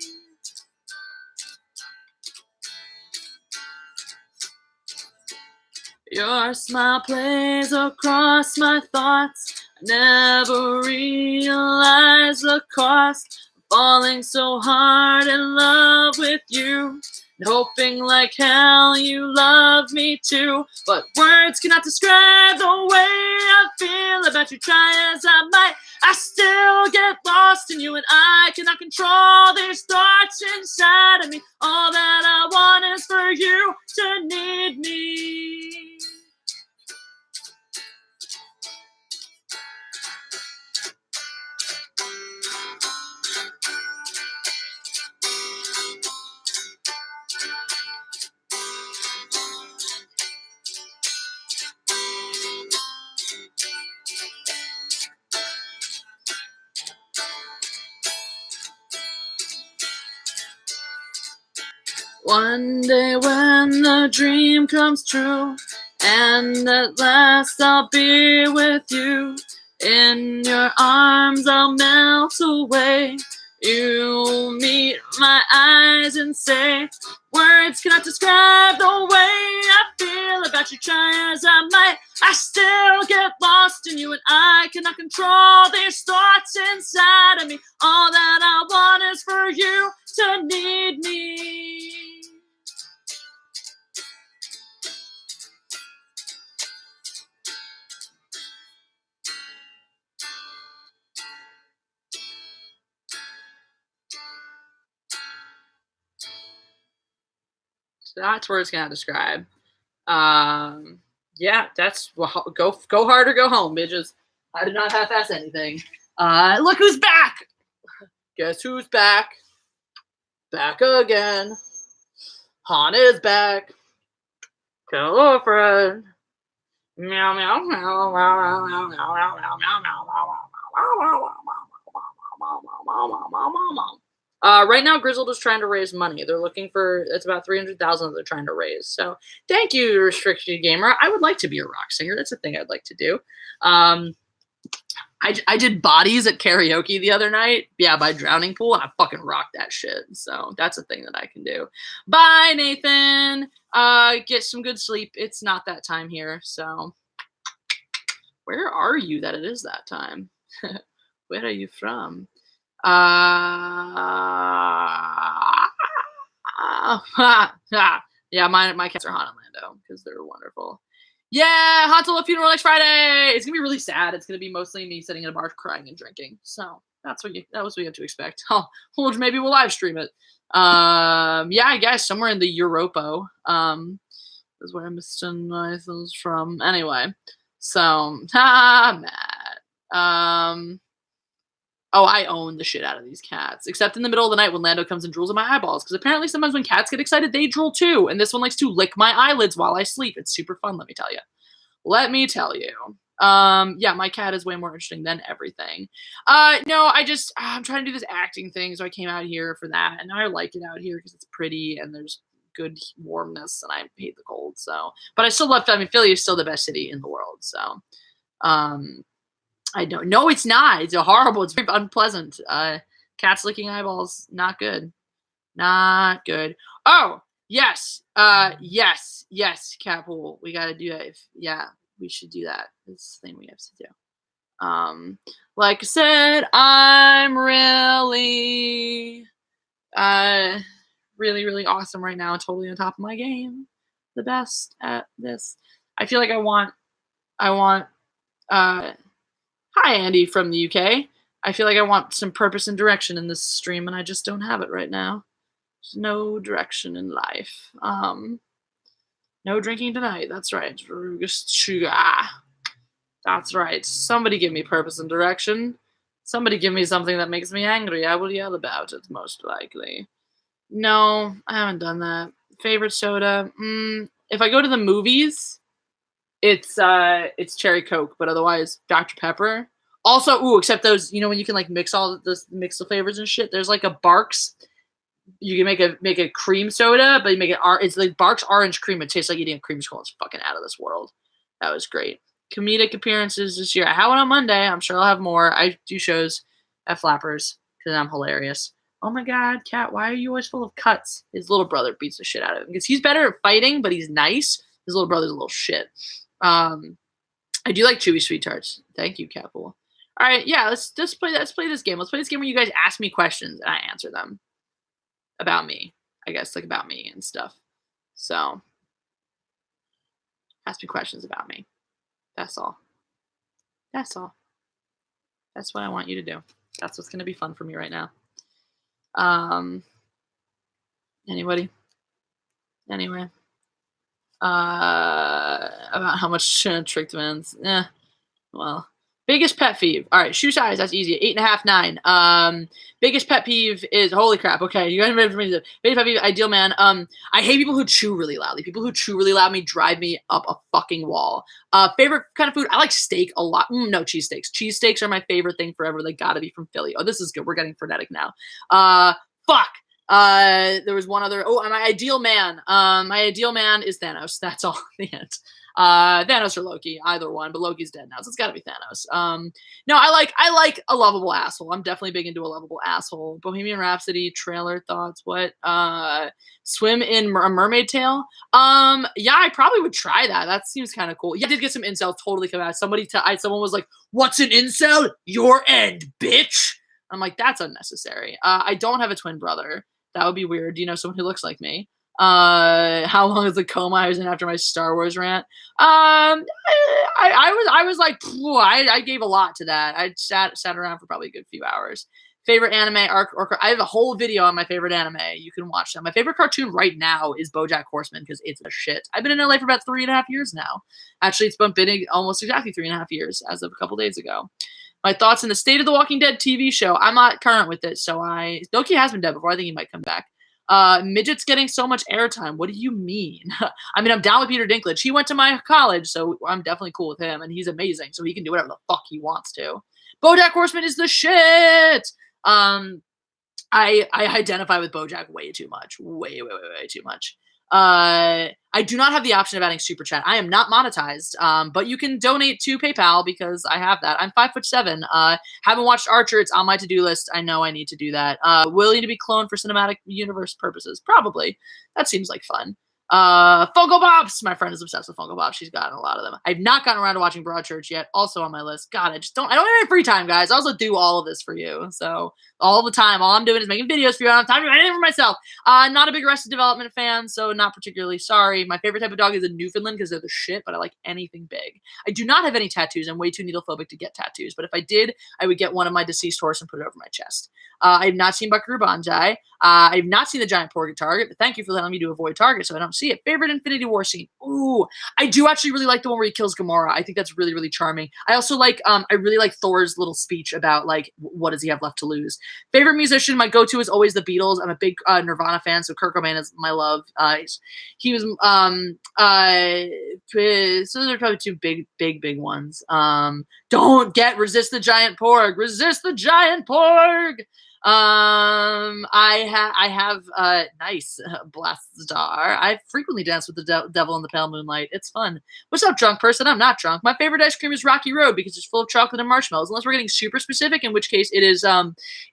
Speaker 1: Your smile plays across my thoughts. Never realize the cost of falling so hard in love with you, and hoping like hell you love me too. But words cannot describe the way I feel about you. Try as I might, I still get lost in you, and I cannot control these thoughts inside of me. All that I want is for you to need me. One day when the dream comes true, and at last I'll be with you, in your arms I'll melt away. You'll meet my eyes and say, words cannot describe the way I feel about you. Try as I might, I still get lost in you, and I cannot control these thoughts inside of me. All that I want is for you to need me. So that's Words Cannot Describe. Yeah, that's go hard or go home, bitches. I did not half-ass anything. Look who's back! Guess who's back? Back again. Han is back. Hello, friend. Meow meow meow meow meow meow meow meow meow meow. Right now, Grizzled is trying to raise money. They're looking for, it's about 300,000 they're trying to raise. So thank you, Restricted Gamer. I would like to be a rock singer. That's a thing I'd like to do. I did bodies at karaoke the other night. Yeah, by Drowning Pool, and I fucking rocked that shit. So that's a thing that I can do. Bye, Nathan. Get some good sleep. It's not that time here. So where are you that it is that time? Where are you from? Yeah, my cats are Han and Lando because they're wonderful. Yeah, Han Solo funeral next Friday. It's gonna be really sad. It's gonna be mostly me sitting in a bar crying and drinking. So that was what you have to expect. Oh, well, maybe we'll live stream it. Yeah, I guess somewhere in the Europa. Is where Mr. Nathan's from. Anyway, so Matt. Oh, I own the shit out of these cats. Except in the middle of the night when Lando comes and drools in my eyeballs. Because apparently sometimes when cats get excited, they drool too. And this one likes to lick my eyelids while I sleep. It's super fun, let me tell you. Let me tell you. Yeah, my cat is way more interesting than everything. No, I'm trying to do this acting thing, so I came out here for that. And I like it out here because it's pretty and there's good warmness and I hate the cold. So, but I still love, Philly is still the best city in the world. So, I don't. No, it's not. It's horrible. It's very unpleasant. Cats licking eyeballs. Not good. Not good. Oh, yes. Yes. Cat pool. We got to do that. Yeah, we should do that. It's the thing we have to do. Like I said, I'm really, really awesome right now. Totally on top of my game. The best at this. I feel like I want, hi, Andy from the UK. I feel like I want some purpose and direction in this stream, and I just don't have it right now. There's no direction in life. No drinking tonight. That's right. That's right. Somebody give me purpose and direction. Somebody give me something that makes me angry. I will yell about it, most likely. No, I haven't done that. Favorite soda? If I go to the movies, it's cherry Coke, but otherwise Dr. Pepper. Also, except those, when you can like mix the flavors and shit. There's like a Barks. You can make a cream soda, but you make it's like Barks orange cream. It tastes like eating a creamsicle. It's fucking out of this world. That was great. Comedic appearances this year. I had one on Monday. I'm sure I'll have more. I do shows at Flappers because I'm hilarious. Oh my God, Cat, why are you always full of cuts? His little brother beats the shit out of him because he's better at fighting, but he's nice. His little brother's a little shit. I do like chewy sweet tarts. Thank you, Catpool. All right, yeah, let's play this game. Let's play this game where you guys ask me questions and I answer them about me. I guess like about me and stuff. So ask me questions about me. That's all. That's all. That's what I want you to do. That's what's gonna be fun for me right now. Anybody? Anyway. About how much tricked man's. Well, biggest pet peeve. All right, shoe size. That's easy. 8.5, 9. Biggest pet peeve is holy crap. Okay, you guys ready for me? Biggest pet peeve, ideal man. I hate people who chew really loudly. People who chew really loud drive me up a fucking wall. Favorite kind of food. I like steak a lot. No, cheesesteaks. Cheesesteaks are my favorite thing forever. They gotta be from Philly. Oh, this is good. We're getting frenetic now. Fuck. There was one other. Oh, my ideal man. My ideal man is Thanos. That's all. The end. Thanos or Loki, either one, but Loki's dead now, so it's gotta be Thanos. No, I like a lovable asshole. I'm definitely big into a lovable asshole. Bohemian Rhapsody trailer thoughts. What? Swim in a mermaid tail. Yeah, I probably would try that. That seems kind of cool. Yeah, I did get some incels totally come out. Someone was like, "What's an incel? Your end, bitch." I'm like, that's unnecessary. I don't have a twin brother. That would be weird. Do you know someone who looks like me? How long is the coma I was in after my Star Wars rant? I was like, I gave a lot to that. I sat around for probably a good few hours. Favorite anime or I have a whole video on my favorite anime. You can watch that. My favorite cartoon right now is BoJack Horseman because it's a shit. I've been in LA for about 3.5 years now. Actually, it's been almost exactly 3.5 years as of a couple days ago. My thoughts on the State of the Walking Dead TV show. I'm not current with it, so Loki has been dead before. I think he might come back. Midget's getting so much airtime. What do you mean? I mean, I'm down with Peter Dinklage. He went to my college, so I'm definitely cool with him, and he's amazing, so he can do whatever the fuck he wants to. BoJack Horseman is the shit! I identify with BoJack way too much. Way too much. I do not have the option of adding super chat. I am not monetized, but you can donate to PayPal because I have that. I'm 5'7". Haven't watched Archer. It's on my to-do list. I know I need to do that. Willing to be cloned for cinematic universe purposes? Probably. That seems like fun. Funko Pops! My friend is obsessed with Funko Pops. She's gotten a lot of them. I've not gotten around to watching Broadchurch yet. Also on my list. God, I don't have any free time, guys. I also do all of this for you. So, all the time. All I'm doing is making videos for you. I don't have time to do anything for myself. Not a big Arrested Development fan, so not particularly sorry. My favorite type of dog is a Newfoundland because they're the shit, but I like anything big. I do not have any tattoos. I'm way too needlephobic to get tattoos, but if I did, I would get one of my deceased horse and put it over my chest. I have not seen Buckaroo Banzai. I've not seen the giant porg at Target, but thank you for letting me to avoid Target so I don't see it. Favorite Infinity War scene? Ooh, I do actually really like the one where he kills Gamora. I think that's really, really charming. I also like, I really like Thor's little speech about, like, what does he have left to lose. Favorite musician, my go-to is always the Beatles. I'm a big Nirvana fan, so Kurt Cobain is my love. He was, so those are probably two big ones. Don't get Resist the Giant Porg. Resist the Giant Porg. I have nice Blast Star. I frequently dance with the devil in the pale moonlight. It's fun. What's up, drunk person? I'm not drunk. My favorite ice cream is Rocky Road because it's full of chocolate and marshmallows. Unless we're getting super specific, in which case it is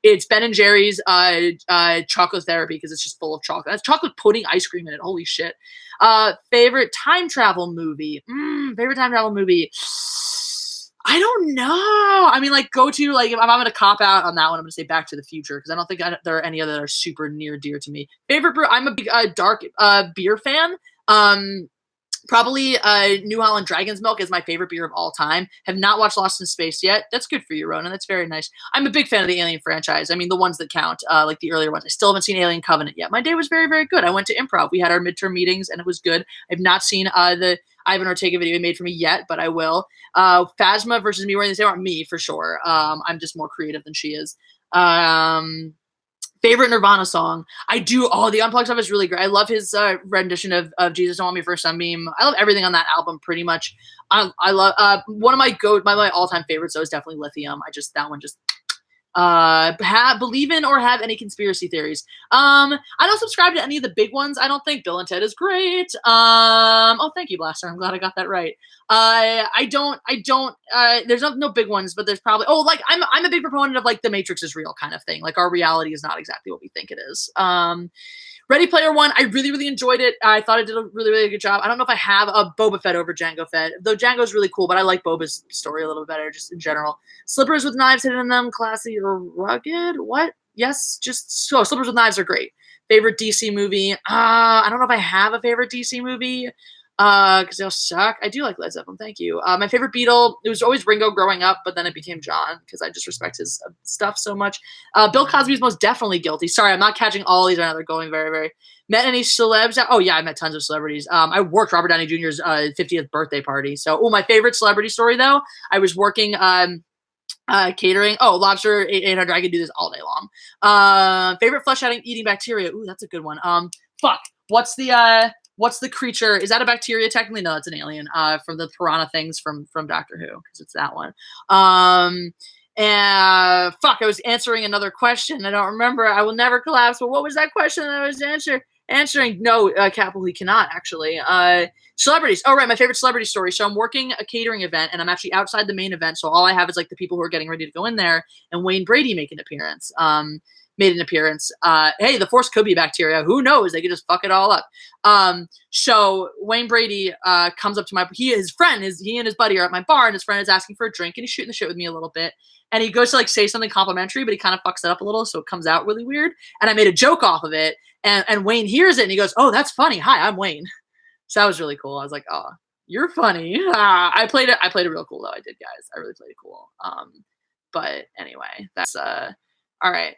Speaker 1: it's Ben and Jerry's chocolate therapy because it's just full of chocolate. That's chocolate pudding ice cream in it. Holy shit. Favorite time travel movie. Favorite time travel movie. I don't know. I mean, like, go to, like, if I'm going to cop out on that one, I'm going to say Back to the Future because I don't think there are any other that are super near dear to me. Favorite brew? I'm a big dark beer fan. Probably New Holland Dragon's Milk is my favorite beer of all time. Have not watched Lost in Space yet. That's good for you, Ronan. That's very nice. I'm a big fan of the Alien franchise. I mean, the ones that count, like the earlier ones. I still haven't seen Alien Covenant yet. My day was very, very good. I went to improv. We had our midterm meetings, and it was good. I've not seen the Ivan Ortega video he made for me yet, but I will. Phasma versus me wearing the same aren't me, for sure. I'm just more creative than she is. Favorite Nirvana song? I do. Oh, the Unplugged stuff is really great. I love his rendition of Jesus Don't Want Me for a Sunbeam. I love everything on that album pretty much. I love one of my all-time favorites though is definitely Lithium. That one just believe in or have any conspiracy theories. I don't subscribe to any of the big ones. I don't think Bill and Ted is great. Oh, thank you, Blaster. I'm glad I got that right. I don't, there's no big ones, but there's probably, like I'm a big proponent of like the Matrix is real kind of thing. Like our reality is not exactly what we think it is. Ready Player One, I really, really enjoyed it. I thought it did a really, really good job. I don't know if I have a Boba Fett over Jango Fett, though Jango's really cool, but I like Boba's story a little better just in general. Slippers with knives hidden in them, classy or rugged? What? Yes, Slippers with knives are great. Favorite DC movie? I don't know if I have a favorite DC movie. Because they'll suck. I do like Led Zeppelin, thank you. My favorite Beatle, it was always Ringo growing up, but then it became John, because I just respect his stuff so much. Bill Cosby's most definitely guilty. Sorry, I'm not catching all these right now. They're going very, very... Met any celebs? Oh, yeah, I met tons of celebrities. I worked Robert Downey Jr.'s 50th birthday party. So, my favorite celebrity story, though, I was working... catering. Oh, lobster 800. I could do this all day long. Favorite flesh-eating bacteria. Ooh, that's a good one. Fuck. What's the creature? Is that a bacteria? Technically, no, it's an alien. From the piranha things from Doctor Who, because it's that one. And fuck, I was answering another question. I don't remember. I will never collapse. But what was that question that I was answering? No, Capital, he cannot actually. Celebrities. Oh, right. My favorite celebrity story. So I'm working a catering event and I'm actually outside the main event. So all I have is like the people who are getting ready to go in there, and Wayne Brady made an appearance. Hey, the Force could be bacteria. Who knows? They could just fuck it all up. So Wayne Brady comes up to he and his buddy are at my bar, and his friend is asking for a drink, and he's shooting the shit with me a little bit. And he goes to like say something complimentary, but he kind of fucks it up a little, so it comes out really weird. And I made a joke off of it, and Wayne hears it, and he goes, "Oh, that's funny. Hi, I'm Wayne." So that was really cool. I was like, "Oh, you're funny." I played it real cool though. I did, guys. I really played it cool. But anyway, that's all right.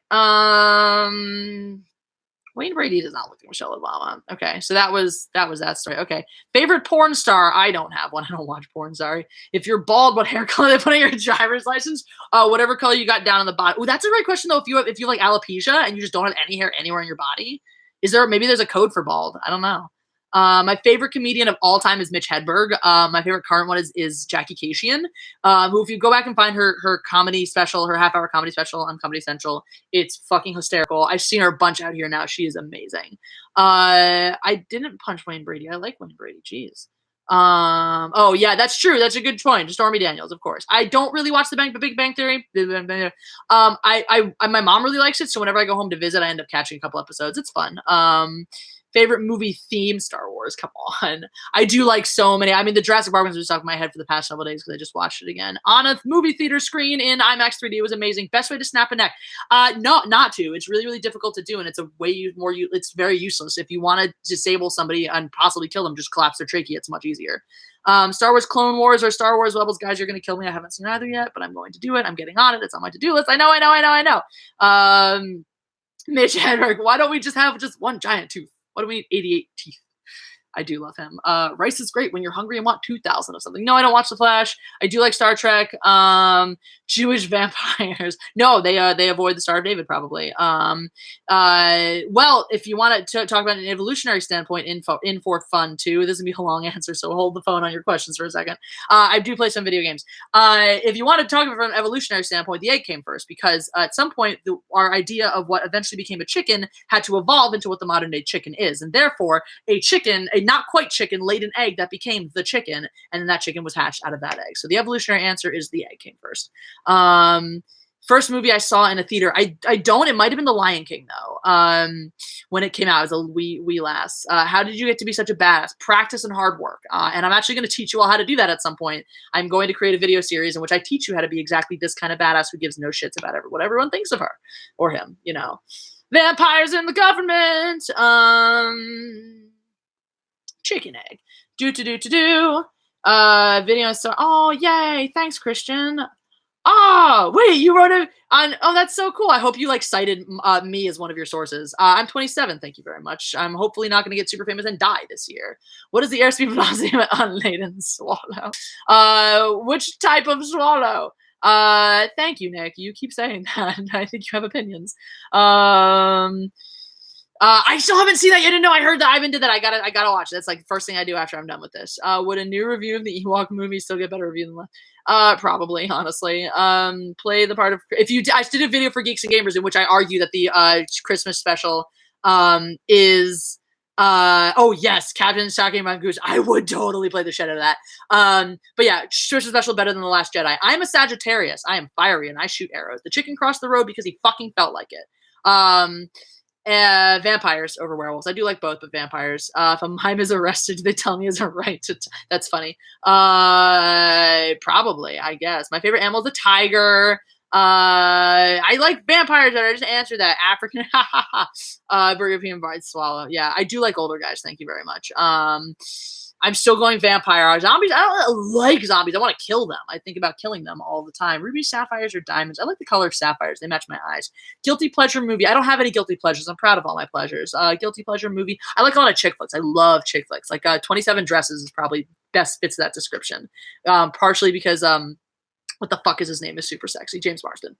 Speaker 1: Wayne Brady does not look like Michelle Obama. Okay, so that was that story. Okay, favorite porn star? I don't have one. I don't watch porn. Sorry. If you're bald, what hair color they put on your driver's license? Whatever color you got down on the bottom. Ooh, that's a great question though. If you have like alopecia and you just don't have any hair anywhere in your body, maybe there's a code for bald? I don't know. My favorite comedian of all time is Mitch Hedberg. My favorite current one is Jackie Kashian, who, if you go back and find her comedy special, her half-hour comedy special on Comedy Central, it's fucking hysterical. I've seen her a bunch out here now. She is amazing. I didn't punch Wayne Brady. I like Wayne Brady. Jeez. Oh yeah, that's true. That's a good point. Stormy Daniels, of course. I don't really watch the Big Bang Theory. My mom really likes it, so whenever I go home to visit, I end up catching a couple episodes. It's fun. Favorite movie theme? Star Wars. Come on. I do like so many. I mean, the Jurassic Park one's been stuck in my head for the past several days because I just watched it again on a movie theater screen in IMAX 3D. It was amazing. Best way to snap a neck? No, not to. It's really, really difficult to do, and it's a way more. It's very useless. If you want to disable somebody and possibly kill them, just collapse their trachea. It's much easier. Star Wars Clone Wars or Star Wars Rebels. Guys, you're going to kill me. I haven't seen either yet, but I'm going to do it. I'm getting on it. It's on my to-do list. I know. Mitch Hedberg, why don't we just have just one giant tooth? Why do we need 88 teeth? I do love him. Rice is great when you're hungry and want 2,000 of something. No, I don't watch The Flash. I do like Star Trek. Jewish vampires. No, they avoid the Star of David probably. Well, if you want to talk about an evolutionary standpoint in for fun too, this is gonna be a long answer, so hold the phone on your questions for a second. I do play some video games. If you want to talk about an evolutionary standpoint, the egg came first because at some point our idea of what eventually became a chicken had to evolve into what the modern day chicken is, and therefore a not quite chicken laid an egg that became the chicken, and then that chicken was hatched out of that egg. So the evolutionary answer is the egg came first. First movie I saw in a theater, it might have been The Lion King though. When it came out as a wee lass. How did you get to be such a badass? Practice and hard work. And I'm actually going to teach you all how to do that at some point. I'm going to create a video series in which I teach you how to be exactly this kind of badass who gives no shits about what everyone thinks of her or him, you know. Vampires in the government. Chicken egg. Video star. Oh, yay. Thanks, Christian. Oh, wait, you wrote it on. Oh, that's so cool. I hope you cited me as one of your sources. I'm 27. Thank you very much. I'm hopefully not going to get super famous and die this year. What is the airspeed velocity of an unladen swallow? Which type of swallow? Thank you, Nick. You keep saying that. I think you have opinions. I still haven't seen that. I didn't know. I heard that Ivan did that. I gotta watch it. That's the first thing I do after I'm done with this. Would a new review of the Ewok movie still get better review than last? Probably, honestly. Play the part of I did a video for Geeks and Gamers in which I argue that the Christmas special is oh yes, Captain Sake Goose. I would totally play the shit out of that. But yeah, Christmas special better than The Last Jedi. I'm a Sagittarius. I am fiery and I shoot arrows. The chicken crossed the road because he fucking felt like it. Vampires over werewolves. I do like both, but vampires. If a mime is arrested, do they tell me is a right? That's funny. Probably, I guess. My favorite animal is a tiger. I like vampires. I just answered that. African. European bride swallow. Yeah, I do like older guys. Thank you very much. I'm still going vampire. Zombies, I don't like zombies. I want to kill them. I think about killing them all the time. Ruby sapphires or diamonds. I like the color of sapphires. They match my eyes. Guilty pleasure movie. I don't have any guilty pleasures. I'm proud of all my pleasures. Guilty pleasure movie. I like a lot of chick flicks. I love chick flicks. 27 Dresses is probably best fits that description. Partially because what the fuck is his name? Is super sexy. James Marsden.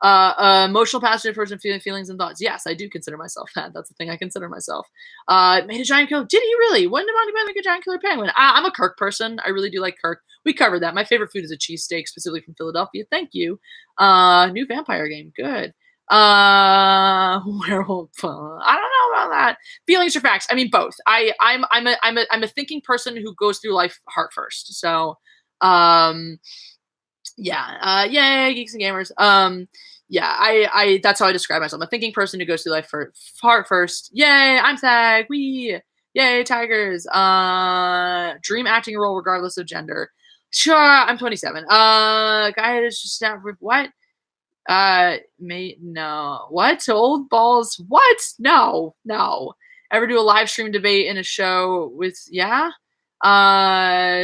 Speaker 1: Emotional, passionate person, feelings and thoughts. Yes, I do consider myself that. That's the thing I consider myself. Made a giant killer. Did he really? When did Monty Python make a giant killer penguin? I'm a Kirk person. I really do like Kirk. We covered that. My favorite food is a cheesesteak, specifically from Philadelphia. Thank you. New vampire game. Good. Werewolf. I don't know about that. Feelings or facts? I mean both. I'm a thinking person who goes through life heart first. So, yeah. Yay, Geeks and Gamers. Yeah, I that's how I describe myself. I'm a thinking person who goes through life heart first. Yay, I'm SAG. Wee. Yay, tigers. Dream acting role regardless of gender. Sure, I'm 27. Guy is just not what? No. What? Old balls? What? No. Ever do a live stream debate in a show with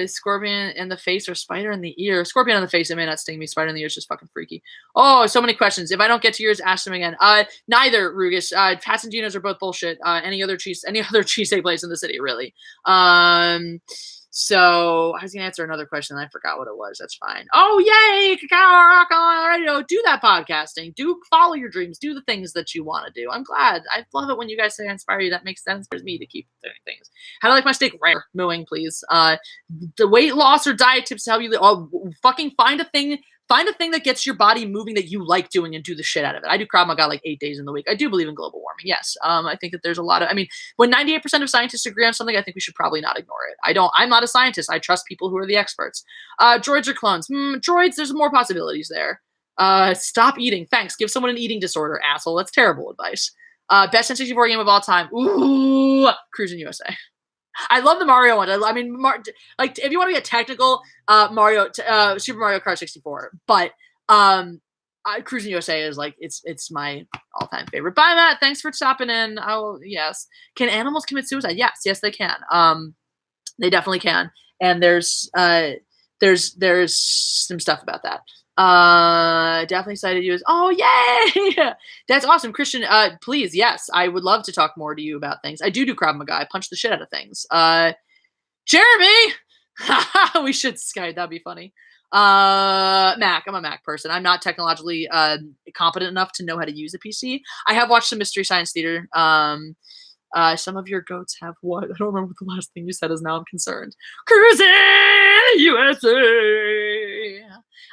Speaker 1: scorpion in the face or spider in the ear? Scorpion in the face, it may not sting me. Spider in the ear is just fucking freaky. Oh, so many questions. If I don't get to yours, ask them again. Neither, Rugus. Pats and Ginos are both bullshit. Any other cheesesteak place in the city, really. So I was gonna answer another question and I forgot what it was. That's fine. Oh yay, Cacao Rock on radio. Do that podcasting. Do follow your dreams. Do the things that you want to do. I'm glad. I love it when you guys say I inspire you. That makes sense for me to keep doing things. How to like my steak rare. Mooing, please. The weight loss or diet tips how you fucking find a thing that gets your body moving that you like doing and do the shit out of it. I do Krav Maga 8 days in the week. I do believe in global warming. Yes. I think that there's a lot of, when 98% of scientists agree on something, I think we should probably not ignore it. I'm not a scientist. I trust people who are the experts. Droids or clones? Droids, there's more possibilities there. Stop eating. Thanks. Give someone an eating disorder, asshole. That's terrible advice. Best N64 game of all time. Ooh, Cruising USA. I love the Mario one. If you want to get technical, Super Mario Kart 64. But Cruising USA is it's my all-time favorite. Bye, Matt. Thanks for stopping in. Yes. Can animals commit suicide? Yes, they can. They definitely can. And there's there's some stuff about that. Definitely excited you. Oh, yay! That's awesome, Christian. Please, yes, I would love to talk more to you about things. I do Krav Maga. I punch the shit out of things. Jeremy, we should Skype. That'd be funny. Mac. I'm a Mac person. I'm not technologically competent enough to know how to use a PC. I have watched some Mystery Science Theater. Some of your goats have what? I don't remember what the last thing you said is. Now I'm concerned. Cruising USA.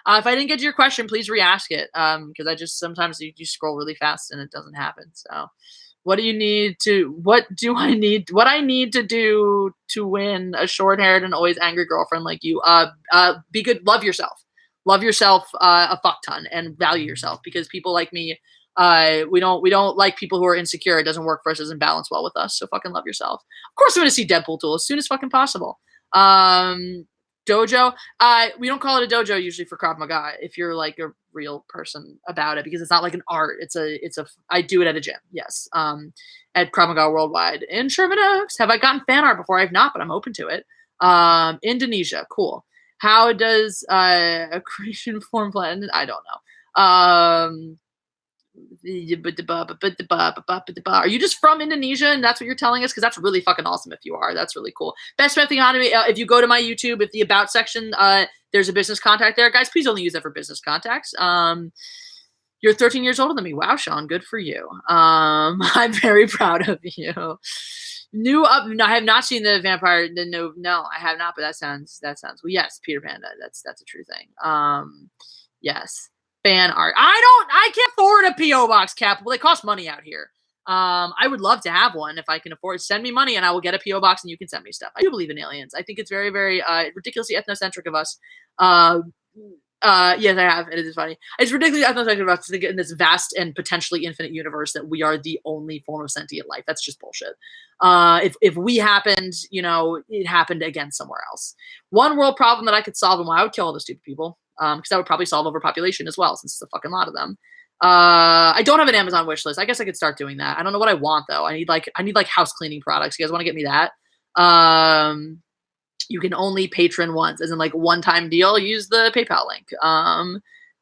Speaker 1: If I didn't get to your question, please re-ask it. Because I just sometimes you scroll really fast and it doesn't happen. So, what do I need to do to win a short-haired and always angry girlfriend like you? Be good. Love yourself a fuck ton, and value yourself, because people like me, we don't like people who are insecure. It doesn't work for us. It doesn't balance well with us. So fucking love yourself. Of course, I'm going to see Deadpool 2 as soon as fucking possible. Dojo. We don't call it a dojo usually for Krav Maga if you're like a real person about it, because it's not like an art. I do it at a gym. Yes. At Krav Maga Worldwide in Sherman Oaks. Have I gotten fan art before? I have not, but I'm open to it. Indonesia. Cool. How does a creation form plan? I don't know. Are you just from Indonesia and that's what you're telling us? Because that's really fucking awesome if you are. That's really cool. Best Meth Economy. If you go to my YouTube, if the About section, there's a business contact there. Guys, please only use that for business contacts. You're 13 years older than me. Wow, Sean, good for you. I'm very proud of you. No, I have not seen the vampire. No, I have not. But that sounds. Well, yes, Peter Panda. That's a true thing. Yes. Fan art. I can't afford a P.O. box, Cap. Well, they cost money out here. I would love to have one if I can afford it. Send me money and I will get a P.O. box and you can send me stuff. I do believe in aliens. I think it's very, very ridiculously ethnocentric of us. Yes, I have. It is funny. It's ridiculously ethnocentric of us to think in this vast and potentially infinite universe that we are the only form of sentient life. That's just bullshit. If we happened, it happened again somewhere else. One world problem that I could solve, and why I would kill all the stupid people. Because that would probably solve overpopulation as well, since it's a fucking lot of them. I don't have an Amazon wish list. I guess I could start doing that. I don't know what I want though. I need like house cleaning products. You guys want to get me that? You can only patron once, as in like one-time deal. Use the PayPal link.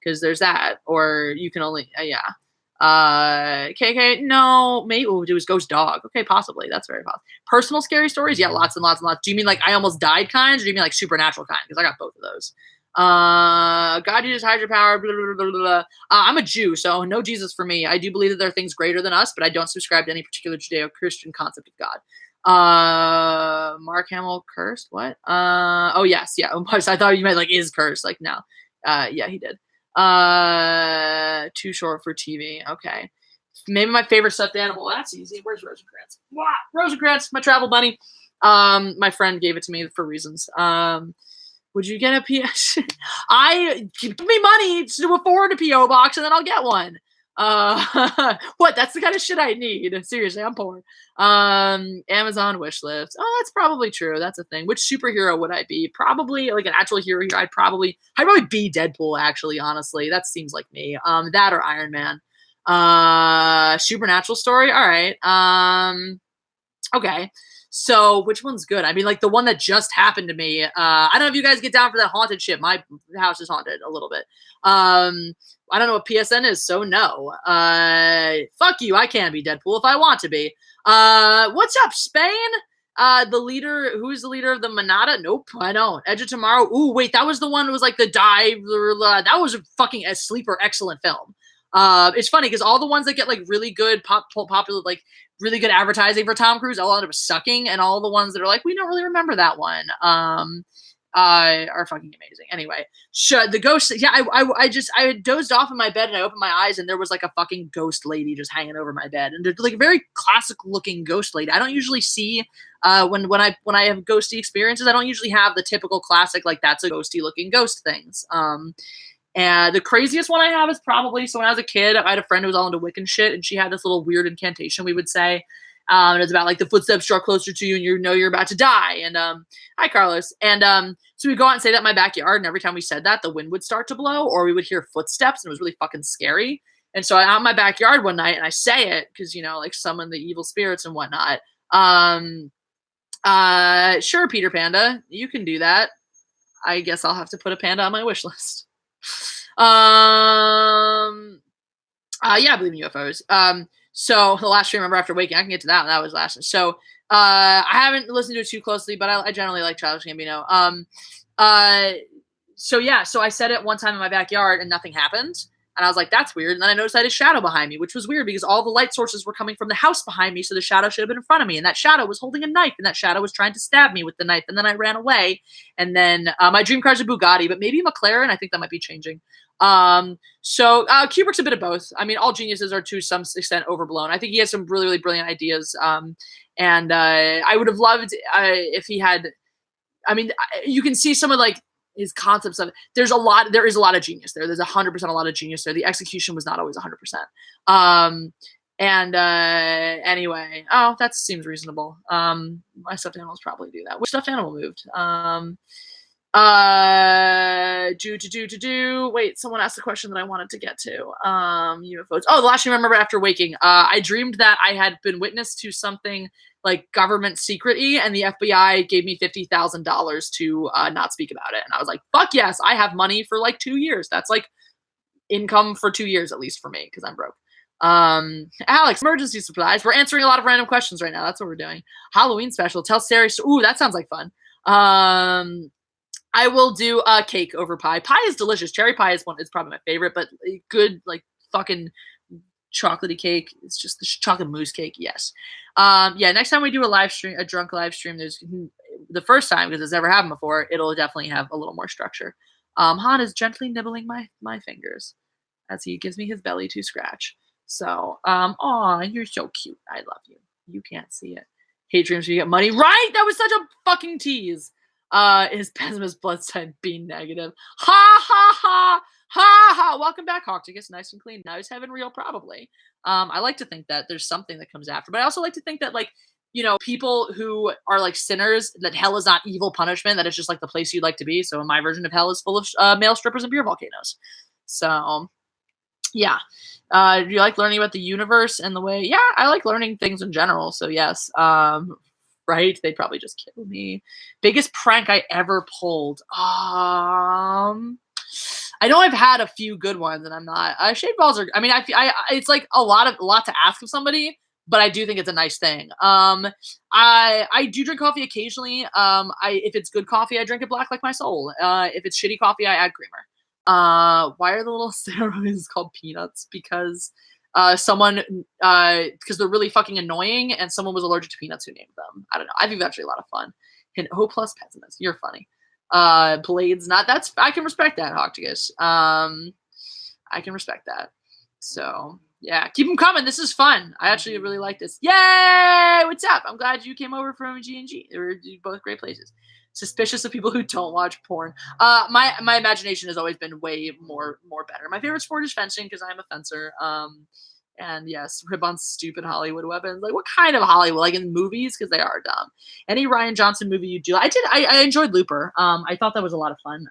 Speaker 1: Because there's that, or you can only KK, no, maybe we'll do is Ghost Dog. Okay, possibly. That's very possible. Personal scary stories, yeah, lots and lots and lots. Do you mean like I almost died kinds, or do you mean like supernatural kind? Because I got both of those. God uses hydropower, blah, blah, blah, blah, blah. I'm a Jew, so no Jesus for me. I do believe that there are things greater than us, but I don't subscribe to any particular Judeo-Christian concept of God. Mark Hamill cursed? What? Oh, yes, yeah. I thought you meant like is cursed. Like, no. Yeah, he did. Too short for TV. Okay. Maybe my favorite stuffed animal. That's easy. Where's Rosencrantz? Wow, Rosencrantz, my travel bunny. My friend gave it to me for reasons. Would you get a PS? Give me money to afford a PO box, and then I'll get one. What? That's the kind of shit I need. Seriously, I'm poor. Amazon wish list. Oh, that's probably true. That's a thing. Which superhero would I be? Probably like an actual hero. I'd probably be Deadpool. Actually, honestly, that seems like me. That or Iron Man. Supernatural story. All right. Okay. So which one's good? I mean, like the one that just happened to me. I don't know if you guys get down for that haunted shit. My house is haunted a little bit. I don't know what PSN is, so no. Fuck you. I can be Deadpool if I want to be. What's up, Spain? The leader, who's the leader of the Manada? Nope, I don't. Edge of Tomorrow. Ooh, wait, that was the one who was like the dive. That was a fucking sleeper excellent film. It's funny because all the ones that get like really good popular, like really good advertising for Tom Cruise, all end up sucking, and all the ones that are like, we don't really remember that one, are fucking amazing. Anyway, the ghost. Yeah, I dozed off in my bed and I opened my eyes and there was like a fucking ghost lady just hanging over my bed, and like a very classic looking ghost lady. I don't usually see when I have ghosty experiences. I don't usually have the typical classic like that's a ghosty looking ghost things. And the craziest one I have is probably, so when I was a kid, I had a friend who was all into Wiccan shit, and she had this little weird incantation we would say. And it's about like the footsteps draw closer to you and you know you're about to die. And hi, Carlos. And so we'd go out and say that in my backyard, and every time we said that, the wind would start to blow, or we would hear footsteps, and it was really fucking scary. And so I'm out in my backyard one night, and I say it because, like summon the evil spirits and whatnot. Sure, Peter Panda, you can do that. I guess I'll have to put a panda on my wish list. Yeah, I believe in UFOs. So the last stream, remember after waking, I can get to that. That was last. So I haven't listened to it too closely, but I generally like Childish Gambino. So yeah, so I said it one time in my backyard and nothing happened. And I was like, that's weird. And then I noticed I had a shadow behind me, which was weird because all the light sources were coming from the house behind me. So the shadow should have been in front of me. And that shadow was holding a knife. And that shadow was trying to stab me with the knife. And then I ran away. And then my dream car's a Bugatti, but maybe a McLaren. I think that might be changing. So Kubrick's a bit of both. I mean, all geniuses are to some extent overblown. I think he has some really, really brilliant ideas. And I would have loved if he had, I mean, you can see some of like his concepts of, there is a lot of genius there. There's 100% a lot of genius there. The execution was not always 100%. Anyway, that seems reasonable. My stuffed animals probably do that. Which stuffed animal moved? Wait, someone asked a question that I wanted to get to. UFOs. Oh, the last thing I remember after waking, I dreamed that I had been witness to something like government secret-y, and the FBI gave me $50,000 to not speak about it. And I was like, fuck yes, I have money for like 2 years. That's like income for 2 years, at least for me, because I'm broke. Alex, emergency supplies. We're answering a lot of random questions right now. That's what we're doing. Halloween special. Tell Sari. Ooh, that sounds like fun. I will do cake over pie. Pie is delicious. Cherry pie is probably my favorite, but good, like fucking chocolatey cake. It's just the chocolate mousse cake. Yes. Yeah. Next time we do a drunk live stream, there's the first time, because it's never happened before, it'll definitely have a little more structure. Han is gently nibbling my fingers as he gives me his belly to scratch. So, aw, you're so cute. I love you. You can't see it. Hate dreams where you get money. Right? That was such a fucking tease. Is pessimist blood sign B negative? Ha ha ha ha ha! Welcome back, Hocticus. Nice and clean. Now he's heaven real, probably. I like to think that there's something that comes after, but I also like to think that, like, you know, people who are like sinners, that hell is not evil punishment, that it's just like the place you'd like to be. So my version of hell is full of male strippers and beer volcanoes. So yeah. Do you like learning about the universe and the way? Yeah, I like learning things in general. So yes. Right? They'd probably just kill me. Biggest prank I ever pulled. I know I've had a few good ones, and I'm not. Shaved balls are. I mean, it's like a lot to ask of somebody, but I do think it's a nice thing. I do drink coffee occasionally. If it's good coffee, I drink it black like my soul. If it's shitty coffee, I add creamer. Why are the little steroids called peanuts? Because because they're really fucking annoying, and someone was allergic to peanuts who named them. I don't know. I think that's actually a lot of fun. And plus pessimist, you're funny. Blades, I can respect that, Hocticus. I can respect that. So yeah, keep them coming. This is fun. I actually really like this. Yay! What's up? I'm glad you came over from G&G. They were both great places. Suspicious of people who don't watch porn. My imagination has always been way more better. My favorite sport is fencing because I'm a fencer. And yes, rip on stupid Hollywood weapons. Like, what kind of Hollywood? Like in movies? Because they are dumb. Any Rian Johnson movie you do? I enjoyed Looper. I thought that was a lot of fun.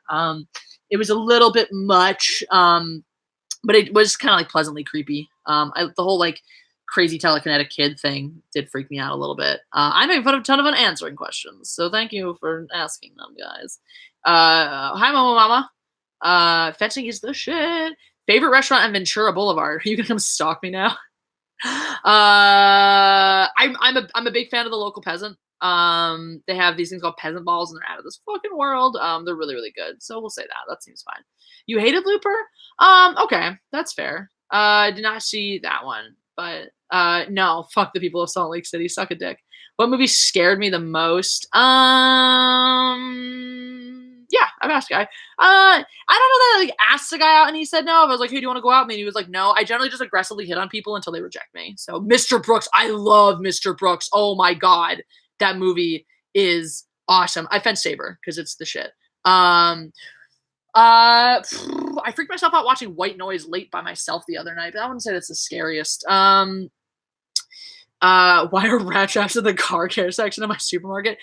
Speaker 1: It was a little bit much, but it was kind of like pleasantly creepy. The whole like crazy telekinetic kid thing did freak me out a little bit. I make a ton of unanswering questions, so thank you for asking them, guys. Hi, Mama. Fencing is the shit. Favorite restaurant on Ventura Boulevard. Are you gonna come stalk me now? I'm a big fan of the local peasant. They have these things called peasant balls, and they're out of this fucking world. They're really, really good. So we'll say that. That seems fine. You hated Looper? Okay, that's fair. Did not see that one, but no, fuck the people of Salt Lake City. Suck a dick. What movie scared me the most? Yeah, I've asked a guy. I don't know that I like asked a guy out and he said no. I was like, hey, do you want to go out with me? And he was like, no. I generally just aggressively hit on people until they reject me. So Mr. Brooks, I love Mr. Brooks. Oh my God. That movie is awesome. I fence saber because it's the shit. I freaked myself out watching White Noise late by myself the other night, but I wouldn't say that's the scariest. Why are rat traps in the car care section of my supermarket?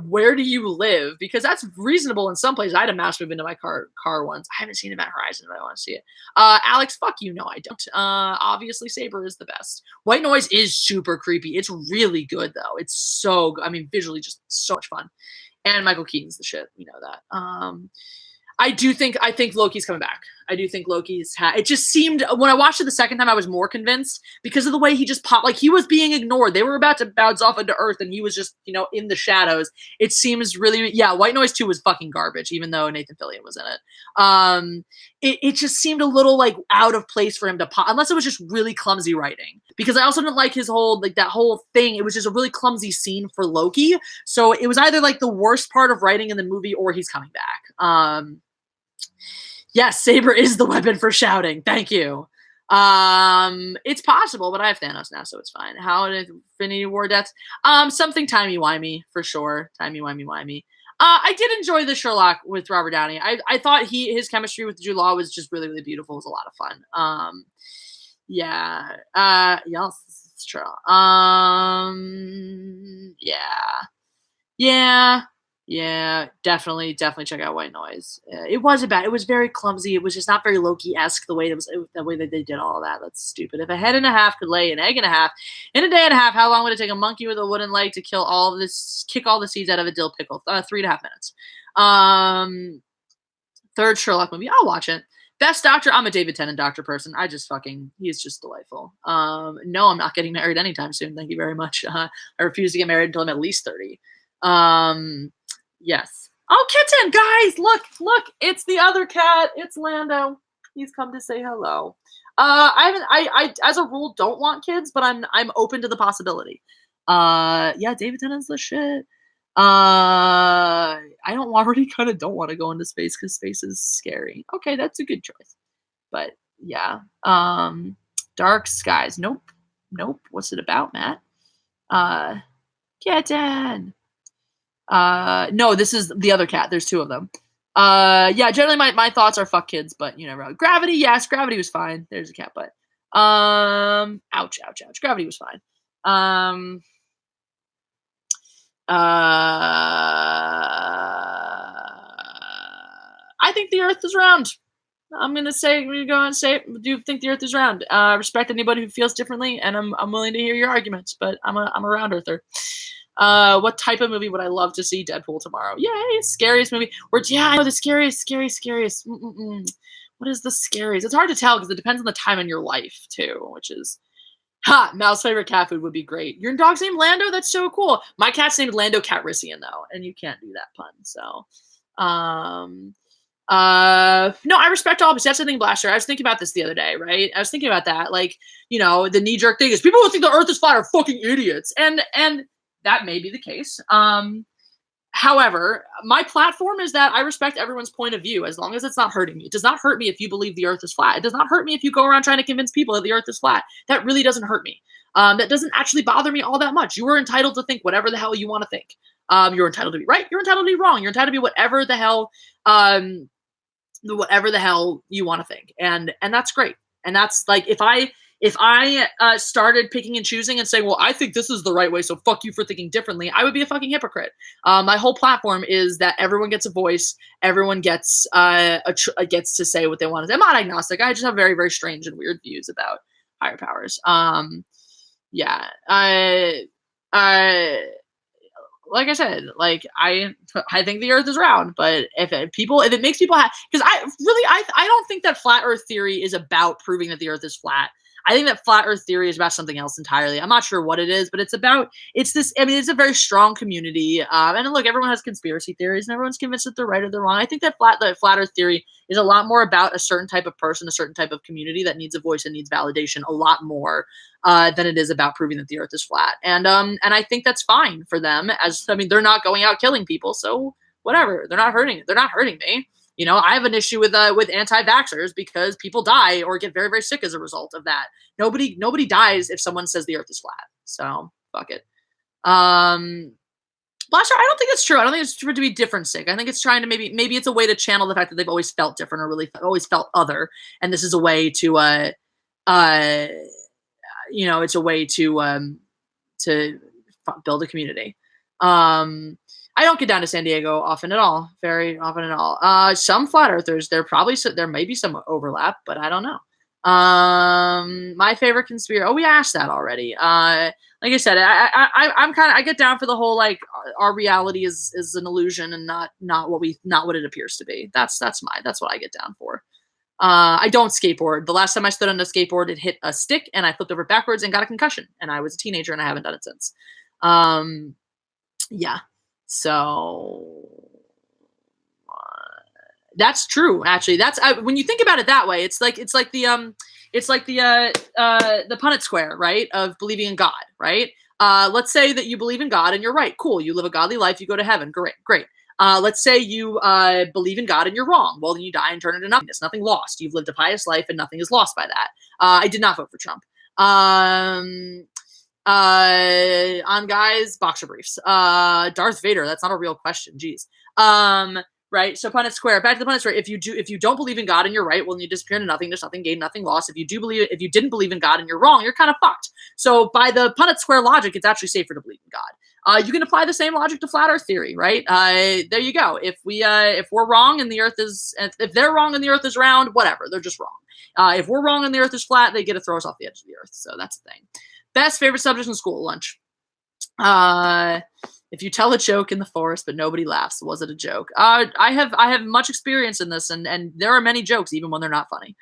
Speaker 1: Where do you live? Because that's reasonable in some places. I had a mouse move into my car once. I haven't seen Event Horizon, but I want to see it. Alex, fuck you. No, I don't. Obviously Saber is the best. White Noise is super creepy. It's really good though. It's so good. I mean, visually just so much fun. And Michael Keaton's the shit. We know that. I think Loki's coming back. I do think it just seemed, when I watched it the second time, I was more convinced because of the way he just popped, like he was being ignored. They were about to bounce off into Earth and he was just, in the shadows. It seems really, White Noise 2 was fucking garbage, even though Nathan Fillion was in it. It just seemed a little like out of place for him to pop, unless it was just really clumsy writing. Because I also didn't like his whole, like that whole thing. It was just a really clumsy scene for Loki. So it was either like the worst part of writing in the movie or he's coming back. Yes, Saber is the weapon for shouting. Thank you. It's possible, but I have Thanos now, so it's fine. How did Infinity War deaths? Something timey-wimey, for sure. Timey-wimey-wimey. I did enjoy the Sherlock with Robert Downey. I thought his chemistry with Jude Law was just really, really beautiful. It was a lot of fun. Yes, it's true. Yeah, definitely check out White Noise. It was very clumsy. It was just not very Loki-esque the way that they did all of that. That's stupid. If a head and a half could lay an egg and a half in a day and a half, how long would it take a monkey with a wooden leg to kick all the seeds out of a dill pickle? 3.5 minutes. Third Sherlock movie. I'll watch it. Best Doctor. I'm a David Tennant Doctor person. He's just delightful. No, I'm not getting married anytime soon. Thank you very much. I refuse to get married until I'm at least 30. Yes. Oh, kitten, guys, look, it's the other cat. It's Lando. He's come to say hello. I as a rule don't want kids, but I'm open to the possibility. David Tennant's the shit. I don't want to go into space because space is scary. Okay, that's a good choice. But yeah. Dark Skies. Nope. What's it about, Matt? Kitten. No, this is the other cat. There's 2 of them. Generally my thoughts are fuck kids, but you never know. Gravity, yes, Gravity was fine. There's a cat butt. Ouch. Gravity was fine. I think the Earth is round. I'm gonna go and say, do you think the Earth is round? Respect anybody who feels differently, and I'm willing to hear your arguments, but I'm a round earther. What type of movie would I love to see? Deadpool tomorrow. Yay, scariest movie. I know the scariest. What is the scariest? It's hard to tell because it depends on the time in your life too, which is Mal's favorite cat food would be great. Your dog's named Lando? That's so cool. My cat's named Lando Calrissian though, and you can't do that pun. So no, I respect all, but that's the thing, Blaster. I was thinking about this the other day, right? I was thinking about that. Like, the knee-jerk thing is people who think the Earth is flat are fucking idiots. And that may be the case. However, my platform is that I respect everyone's point of view as long as it's not hurting me. It does not hurt me if you believe the Earth is flat. It does not hurt me if you go around trying to convince people that the Earth is flat. That really doesn't hurt me. That doesn't actually bother me all that much. You are entitled to think whatever the hell you want to think. You're entitled to be right. You're entitled to be wrong. You're entitled to be whatever the hell you want to think. And that's great. And that's like, if I started picking and choosing and saying, well, I think this is the right way, so fuck you for thinking differently, I would be a fucking hypocrite. My whole platform is that everyone gets a voice. Everyone gets gets to say what they want to say. I'm not agnostic. I just have very, very strange and weird views about higher powers. Like I said, like I think the Earth is round, but if it makes people happy, because I don't think that flat Earth theory is about proving that the Earth is flat. I think that flat Earth theory is about something else entirely. I'm not sure what it is, but it's a very strong community. And look, everyone has conspiracy theories and everyone's convinced that they're right or they're wrong. I think that flat Earth theory is a lot more about a certain type of person, a certain type of community that needs a voice and needs validation a lot more than it is about proving that the Earth is flat. And I think that's fine for them, they're not going out killing people, so whatever. They're not hurting me. I have an issue with anti-vaxxers because people die or get very, very sick as a result of that. Nobody dies if someone says the Earth is flat. So fuck it. Blaster, I don't think it's true. I don't think it's true to be different sick. I think it's trying to maybe it's a way to channel the fact that they've always felt different or really always felt other, and this is a way to it's a way to build a community. I don't get down to San Diego often at all, very often at all. Some flat earthers, there may be some overlap, but I don't know. My favorite conspiracy. Oh, we asked that already. Like I said, I get down for the whole like our reality is an illusion and not what it appears to be. That's what I get down for. I don't skateboard. The last time I stood on a skateboard, it hit a stick and I flipped over backwards and got a concussion. And I was a teenager and I haven't done it since. Yeah. So that's true. Actually, when you think about it that way, it's like the Punnett Square, right? Of believing in God, right? Let's say that you believe in God and you're right. Cool. You live a godly life. You go to heaven. Great. Let's say you believe in God and you're wrong. Well, then you die and turn into nothingness. Nothing lost. You've lived a pious life and nothing is lost by that. I did not vote for Trump. On guys, boxer briefs. Darth Vader. That's not a real question. Jeez. Right. So Punnett Square. Back to the Punnett Square. If you don't believe in God and you're right, well, then you disappear into nothing. There's nothing gained, nothing lost. If you didn't believe in God and you're wrong, you're kind of fucked. So by the Punnett Square logic, it's actually safer to believe in God. You can apply the same logic to flat Earth theory, right? There you go. If we're wrong and the Earth is, if they're wrong and the Earth is round, whatever, they're just wrong. If we're wrong and the Earth is flat, they get to throw us off the edge of the Earth. So that's the thing. Best favorite subject in school, lunch. If you tell a joke in the forest but nobody laughs, was it a joke? I have much experience in this, and there are many jokes even when they're not funny.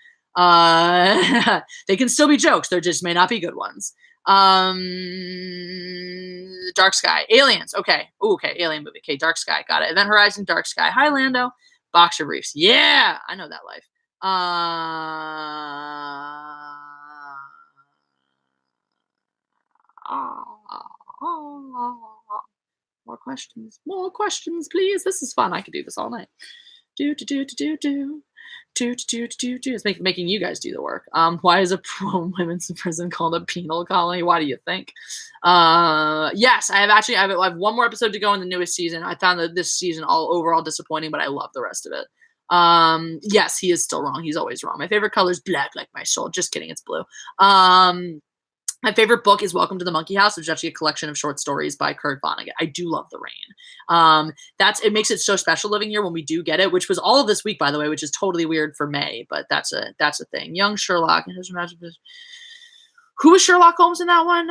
Speaker 1: They can still be jokes. There just may not be good ones. Dark Sky. Aliens. Okay. Ooh, okay. Alien movie. Okay. Dark Sky. Got it. Event Horizon. Dark Sky. Hi, Lando. Boxer briefs. Yeah. I know that life. More questions. More questions, please. This is fun. I could do this all night. It's making you guys do the work. Why is a women's prison called a penal colony? Why do you think? Yes, I have one more episode to go in the newest season. I found that this season overall disappointing, but I love the rest of it. Yes, he is still wrong. He's always wrong. My favorite color is black, like my soul. Just kidding, it's blue. My favorite book is Welcome to the Monkey House, which is actually a collection of short stories by Kurt Vonnegut. I do love The Rain. It makes it so special living here when we do get it, which was all of this week, by the way, which is totally weird for May, but that's a thing. Young Sherlock. Who was Sherlock Holmes in that one?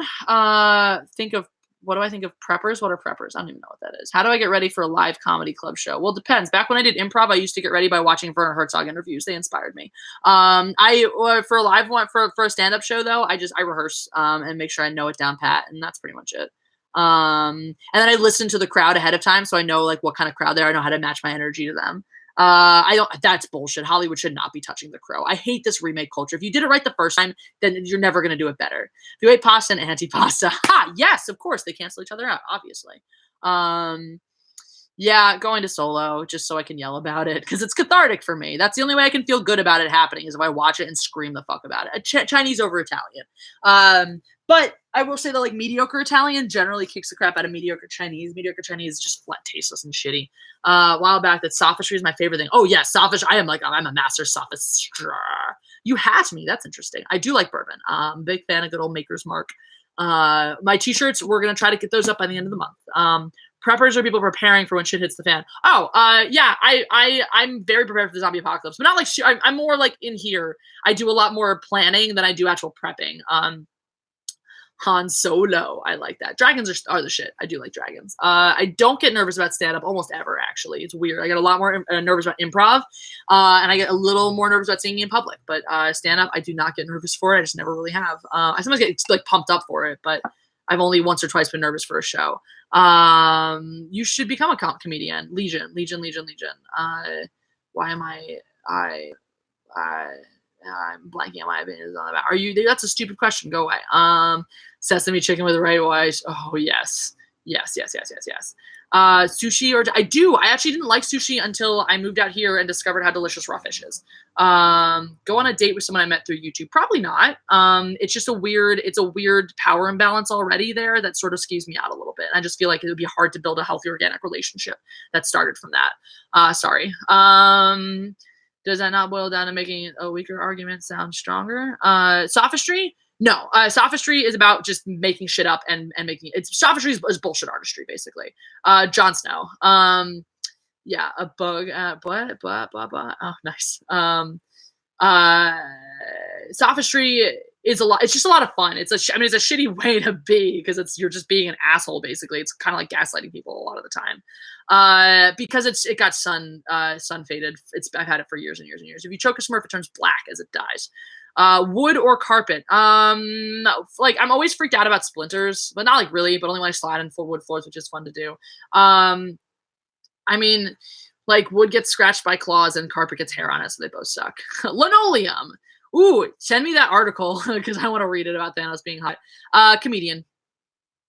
Speaker 1: What do I think of preppers? What are preppers? I don't even know what that is. How do I get ready for a live comedy club show? Well, it depends. Back when I did improv, I used to get ready by watching Werner Herzog interviews. They inspired me. For a live one, for a stand-up show though, I rehearse and make sure I know it down pat, and that's pretty much it. And then I listen to the crowd ahead of time, so I know like what kind of crowd they are. I know how to match my energy to them. That's bullshit. Hollywood should not be touching The Crow. I hate this remake culture. If you did it right the first time, then you're never going to do it better. If you ate pasta and antipasta, yes, of course, they cancel each other out, obviously. Yeah, going to Solo just so I can yell about it because it's cathartic for me. That's the only way I can feel good about it happening is if I watch it and scream the fuck about it. Chinese over Italian. But I will say that like mediocre Italian generally kicks the crap out of mediocre Chinese. Mediocre Chinese is just flat tasteless and shitty. A while back that sophistry is my favorite thing. Oh yeah, sophistry. I'm a master sophist. You hat me. That's interesting. I do like bourbon. Big fan of good old Maker's Mark. My t-shirts, we're gonna try to get those up by the end of the month. Preppers are people preparing for when shit hits the fan. Yeah, I'm very prepared for the zombie apocalypse, but not like I'm more like in here. I do a lot more planning than I do actual prepping. Han Solo, I like that. Dragons are the shit. I do like dragons. I don't get nervous about stand-up almost ever, actually. It's weird. I get a lot more nervous about improv, and I get a little more nervous about singing in public. But stand-up, I do not get nervous for it. I just never really have. I sometimes get like pumped up for it, but I've only once or twice been nervous for a show. You should become a comedian. Legion. Why am I'm blanking on my opinions on that. Are you? That's a stupid question. Go away. Sesame chicken with the right rice. Oh yes. Sushi or I do. I actually didn't like sushi until I moved out here and discovered how delicious raw fish is. Go on a date with someone I met through YouTube. Probably not. It's just a weird power imbalance already there that sort of skews me out a little bit. I just feel like it would be hard to build a healthy organic relationship that started from that. Sorry. Does that not boil down to making a weaker argument sound stronger? Sophistry? No. Sophistry is about just making shit up and making it. Sophistry is bullshit artistry, basically. Jon Snow. Yeah, a bug. Blah. Oh, nice. Sophistry is a lot. It's just a lot of fun. It's a it's a shitty way to be because you're just being an asshole basically. It's kind of like gaslighting people a lot of the time. Because it got sun faded. I've had it for years and years and years. If you choke a Smurf, it turns black as it dies. Wood or carpet? Like I'm always freaked out about splinters, but not like really, but only when I slide on full wood floors, which is fun to do. I mean, like wood gets scratched by claws and carpet gets hair on it, so they both suck. Linoleum. Ooh, send me that article because I want to read it about Thanos being hot. Comedian.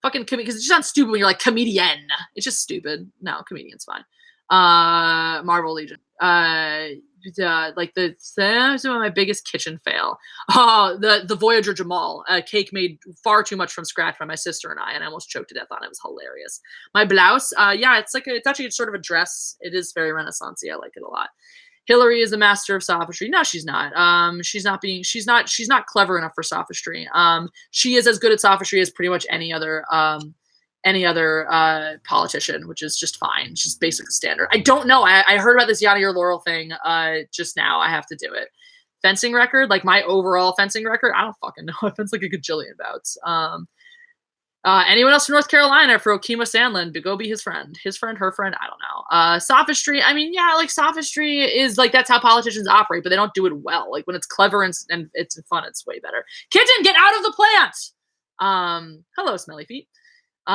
Speaker 1: Fucking comedian, because it just sounds stupid when you're like comedian. It's just stupid. No, comedian's fine. Marvel Legion. Like that's one of my biggest kitchen fail. Oh, the Voyager Jamal cake made far too much from scratch by my sister and I almost choked to death on it. It was hilarious. My blouse, yeah, it's actually sort of a dress. It is very Renaissance-y. I like it a lot. Hillary is the master of sophistry. No, she's not. She's not clever enough for sophistry. She is as good at sophistry as pretty much any other politician, which is just fine. It's just basic standard. I don't know. I heard about this Yada Your Laurel thing just now. I have to do it. Fencing record, like my overall fencing record, I don't fucking know. I fence like a gajillion bouts. Anyone else from North Carolina for Okima Sandlin? Go be his friend, her friend. I don't know. Sophistry. I mean, yeah, like sophistry is like that's how politicians operate, but they don't do it well. Like when it's clever and it's fun, it's way better. Kitten, get out of the plant. Hello, smelly feet. Yay.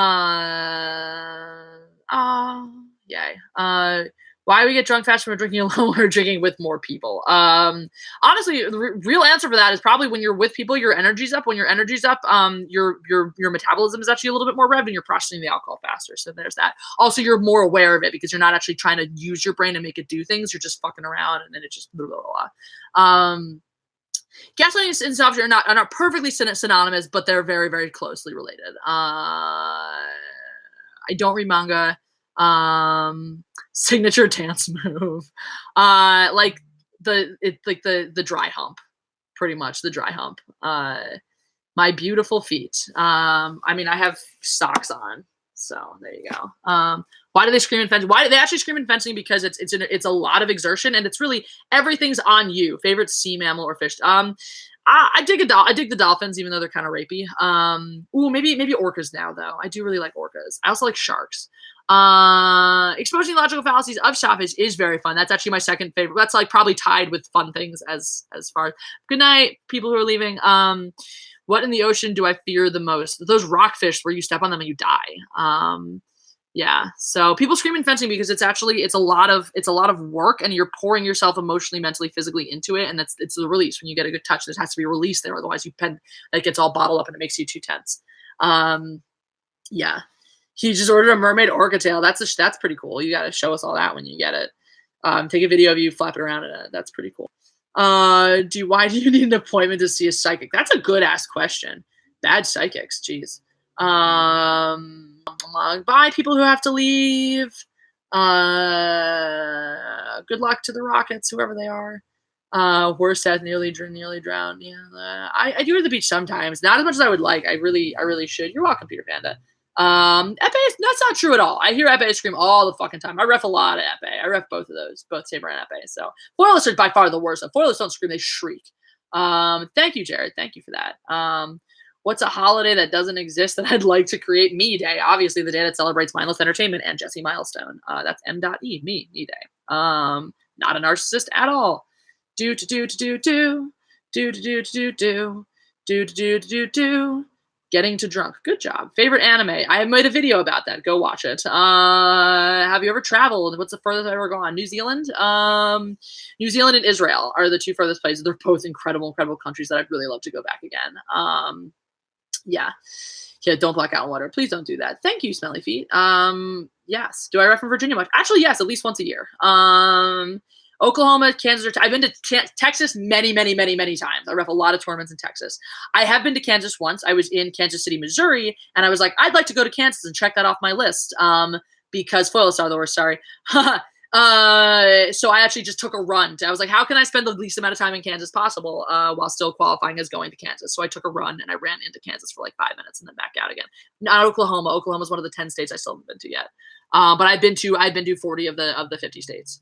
Speaker 1: Why we get drunk faster when we're drinking alone or drinking with more people? Honestly, the real answer for that is probably when you're with people, your energy's up. When your energy's up, your metabolism is actually a little bit more revved and you're processing the alcohol faster. So there's that. Also, you're more aware of it because you're not actually trying to use your brain to make it do things. You're just fucking around and then it just blah, blah, blah. Gasoline and sophistry are not perfectly synonymous, but they're very, very closely related. I don't read manga. Signature dance move. Like the dry hump, pretty much the dry hump. My beautiful feet. I mean, I have socks on, so there you go. Why do they scream in fencing? Why do they actually scream in fencing? Because it's a lot of exertion and it's really everything's on you. Favorite sea mammal or fish? I dig the dolphins, even though they're kind of rapey. Ooh, maybe orcas now though. I do really like orcas. I also like sharks. Exposing logical fallacies of sophistry is very fun. That's actually my second favorite. That's like probably tied with fun things as far. Good night, people who are leaving. What in the ocean do I fear the most? Those rockfish where you step on them and you die. Yeah. So people scream in fencing because it's a lot of work and you're pouring yourself emotionally, mentally, physically into it. And it's the release. When you get a good touch, there has to be a release there. Otherwise that gets all bottled up and it makes you too tense. Yeah. He just ordered a mermaid orca tail. That's pretty cool. You got to show us all that when you get it. Take a video of you flapping around in it. That's pretty cool. Why do you need an appointment to see a psychic? That's a good ass question. Bad psychics. Jeez. Bye, people who have to leave. Good luck to the Rockets, whoever they are. Worst at nearly drowned. Yeah, I do at the beach sometimes. Not as much as I would like. I really should. You're welcome, Peter Panda. Epee, that's not true at all. I hear Epee scream all the fucking time. I ref a lot of Epee. I ref both of those, both Saber and Epee. So foilers are by far the worst. Foilers don't scream, they shriek. Thank you, Jared. Thank you for that. What's a holiday that doesn't exist that I'd like to create? Me Day. Obviously, the day that celebrates mindless entertainment and Jesse Milestone. That's M.E. Me Day. Not a narcissist at all. Do. Getting to drunk. Good job. Favorite anime. I have made a video about that. Go watch it. Have you ever traveled? What's the furthest I've ever gone? New Zealand? New Zealand and Israel are the two furthest places. They're both incredible countries that I'd really love to go back again. Yeah, don't black out in water. Please don't do that. Thank you, Smelly Feet. Yes. Do I ref in Virginia much? Actually, yes, at least once a year. Oklahoma, Kansas, I've been to Texas many times. I ref a lot of tournaments in Texas. I have been to Kansas once. I was in Kansas City, Missouri, and I was like, I'd like to go to Kansas and check that off my list because foils are the worst, sorry. So I actually just took a run. I was like, how can I spend the least amount of time in Kansas possible while still qualifying as going to Kansas? So I took a run and I ran into Kansas for like 5 minutes and then back out again. Not Oklahoma. Oklahoma's one of the 10 states I still haven't been to yet. But I've been to 40 of the 50 states.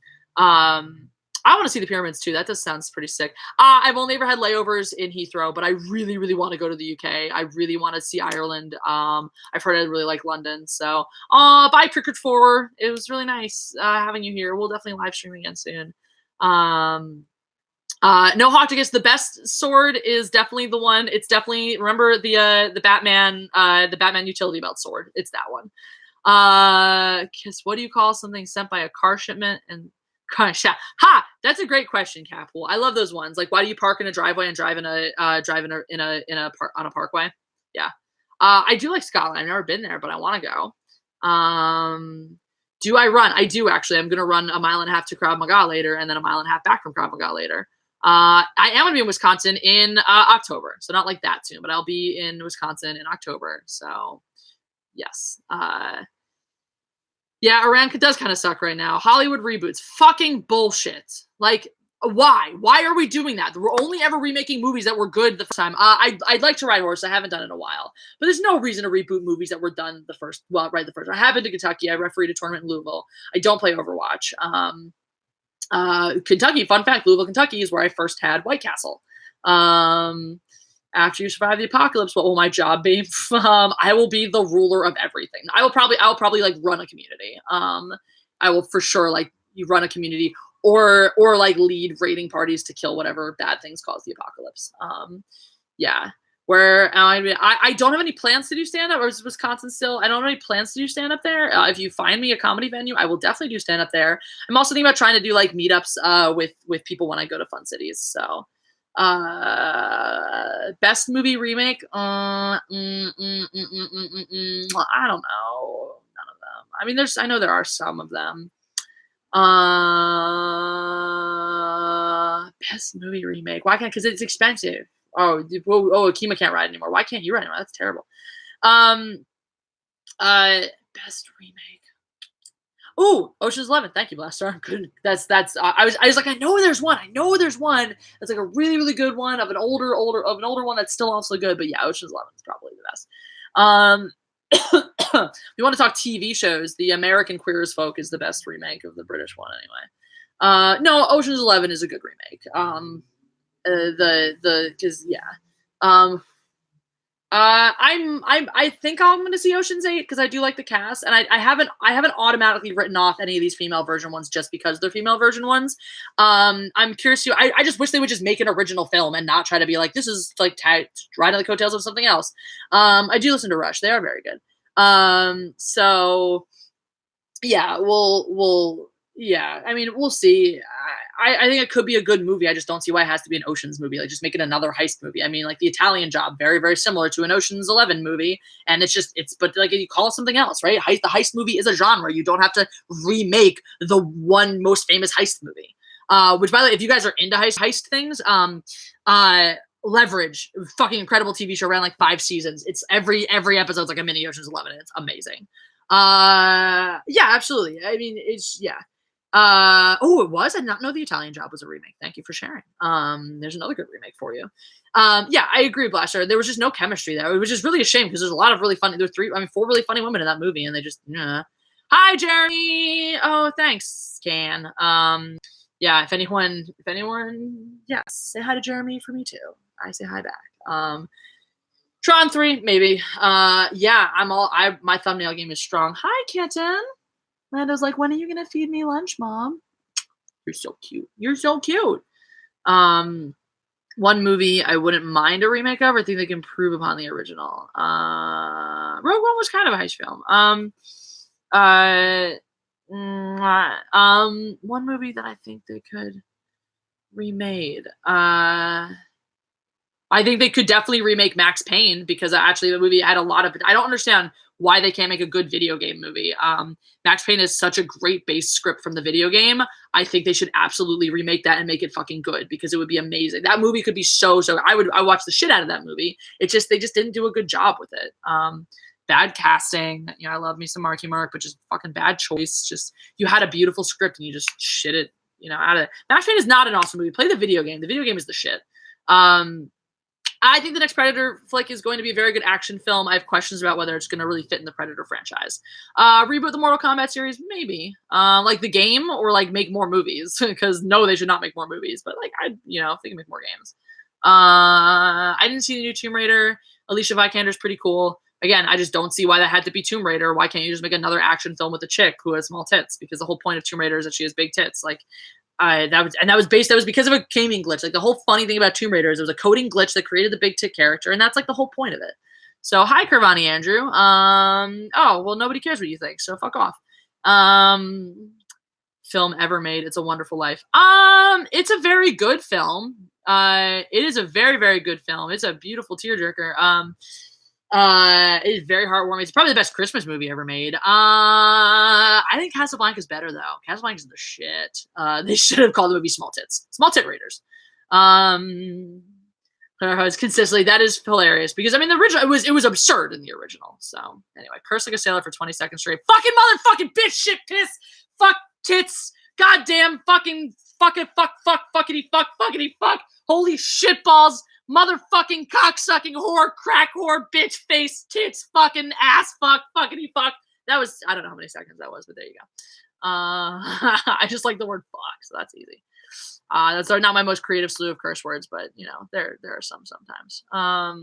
Speaker 1: I want to see the pyramids too. That just sounds pretty sick. I've only ever had layovers in Heathrow, but I really, really want to go to the UK. I really want to see Ireland. I've heard I really like London. So, bye Cricket 4. It was really nice having you here. We'll definitely live stream again soon. No hot guess. The best sword is definitely the one. It's definitely, remember the Batman utility belt sword. It's that one. Kiss, what do you call something sent by a car shipment and ha, that's a great question, Capel. I love those ones. Like, why do you park in a driveway and drive in a on a parkway? Yeah. I do like Scotland. I've never been there, but I want to go. Do I run? I do actually. I'm gonna run a mile and a half to Krav Maga later, and then a mile and a half back from Krav Maga later. I am gonna be in Wisconsin in October, so not like that soon, but I'll be in Wisconsin in October. So yes. Yeah, Iran does kind of suck right now. Hollywood reboots. Fucking bullshit. Like, why? Why are we doing that? We're only ever remaking movies that were good the first time. I'd like to ride horse. I haven't done it in a while. But there's no reason to reboot movies that were done the first time. I have been to Kentucky. I refereed a tournament in Louisville. I don't play Overwatch. Kentucky, fun fact, Louisville, Kentucky is where I first had White Castle. After you survive the apocalypse, what will my job be? I will be the ruler of everything. I'll probably like run a community. I will for sure like you run a community or like lead raiding parties to kill whatever bad things cause the apocalypse. Yeah. Where I don't have any plans to do stand up, or is Wisconsin still? I don't have any plans to do stand up there. If you find me a comedy venue, I will definitely do stand up there. I'm also thinking about trying to do like meetups with people when I go to fun cities. So. Best movie remake? I don't know. None of them. I mean, I know there are some of them. Best movie remake. Why can't? Because it's expensive. HEMA can't ride anymore. Why can't you ride anymore? That's terrible. Best remake. Ooh, Ocean's 11. Thank you, Blaster. Good. That's. I was like, I know there's one. That's like a really, really good one of an older one that's still also good. But yeah, Ocean's 11 is probably the best. We want to talk TV shows. The American Queer as Folk is the best remake of the British one, anyway. No, Ocean's 11 is a good remake. I think I'm going to see Ocean's 8 because I do like the cast, and I haven't automatically written off any of these female version ones just because they're female version ones. I'm curious to. I just wish they would just make an original film and not try to be like this is like right on the coattails of something else. I do listen to Rush; they are very good. So yeah, yeah. I mean, we'll see. I think it could be a good movie. I just don't see why it has to be an Ocean's movie. Like, just make it another heist movie. I mean, like The Italian Job, very, very similar to an Ocean's 11 movie. And but like you call it something else, right? The heist movie is a genre. You don't have to remake the one most famous heist movie. Which, by the way, if you guys are into heist things, Leverage, fucking incredible TV show, ran like 5 seasons. It's every episode's like a mini Ocean's 11. And it's amazing. Yeah, absolutely. I mean, yeah. It was. I did not know The Italian Job was a remake. Thank you for sharing. There's another good remake for you. Yeah, I agree, Blaster. There was just no chemistry there. It was just really a shame because there's a lot of really funny. There were 4 really funny women in that movie, and they just. Hi, Jeremy. Oh, thanks, Can. Yeah. If anyone, yes, say hi to Jeremy for me too. I say hi back. Tron 3, maybe. Yeah, my thumbnail game is strong. Hi, kitten. Lando's like, when are you gonna feed me lunch, Mom? You're so cute. You're so cute. One movie I wouldn't mind a remake of, or think they can improve upon the original. Rogue One was kind of a heist film. One movie that I think they could remade. I think they could definitely remake Max Payne because actually the movie had a lot of. I don't understand why they can't make a good video game movie. Max Payne is such a great base script from the video game. I think they should absolutely remake that and make it fucking good because it would be amazing. That movie could be so. I watch the shit out of that movie. They just didn't do a good job with it. Bad casting. You know, I love me some Marky Mark, but just fucking bad choice. Just you had a beautiful script and you just shit it. You know, out of it. Max Payne is not an awesome movie. Play the video game. The video game is the shit. I think the next Predator flick is going to be a very good action film. I have questions about whether it's going to really fit in the Predator franchise. Reboot the Mortal Kombat series, maybe. Like the game, or like make more movies, because no, they should not make more movies. But like if they can make more games. I didn't see the new Tomb Raider. Alicia Vikander's pretty cool. Again, I just don't see why that had to be Tomb Raider. Why can't you just make another action film with a chick who has small tits? Because the whole point of Tomb Raider is that she has big tits. Like, that was because of a gaming glitch. Like, the whole funny thing about Tomb Raider is there was a coding glitch that created the big tit character, and that's like the whole point of it. So, hi, Curvani Andrew. Oh, well, nobody cares what you think, so fuck off. Film ever made. It's a Wonderful Life. It's a very good film. It is a very, very good film. It's a beautiful tearjerker. It is very heartwarming. It's probably the best Christmas movie ever made. I think Casablanca's better though. Casablanca's the shit. They should have called the movie Small Tits. Small Tit Raiders. It's consistently, that is hilarious because I mean the original it was absurd in the original. So anyway, curse like a sailor for 20 seconds straight. Fucking motherfucking bitch, shit, piss, fuck, tits, goddamn, fucking, fuck it, fuck, fuckity, fuckity, fuck. Holy shit balls, motherfucking cocksucking whore, crack whore, bitch face, tits, fucking ass fuck, fuckity fuck. That was, I don't know how many seconds that was, but there you go. I just like the word fuck, so that's easy. That's not my most creative slew of curse words, but there are some sometimes. Wow.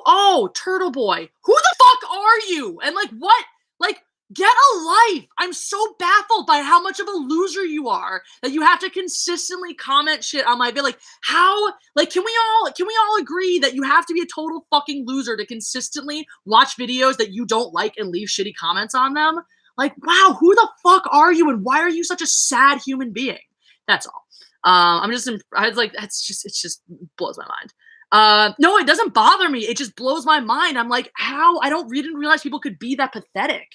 Speaker 1: Oh, Turtle Boy. Who the fuck are you? And like what? Like, get a life. I'm so baffled by how much of a loser you are that you have to consistently comment shit on my video. Like, how, like, can we all agree that you have to be a total fucking loser to consistently watch videos that you don't like and leave shitty comments on them? Like, wow, who the fuck are you and why are you such a sad human being? That's all. I was like, it just blows my mind. No, it doesn't bother me. It just blows my mind. I'm like, how? Didn't realize people could be that pathetic.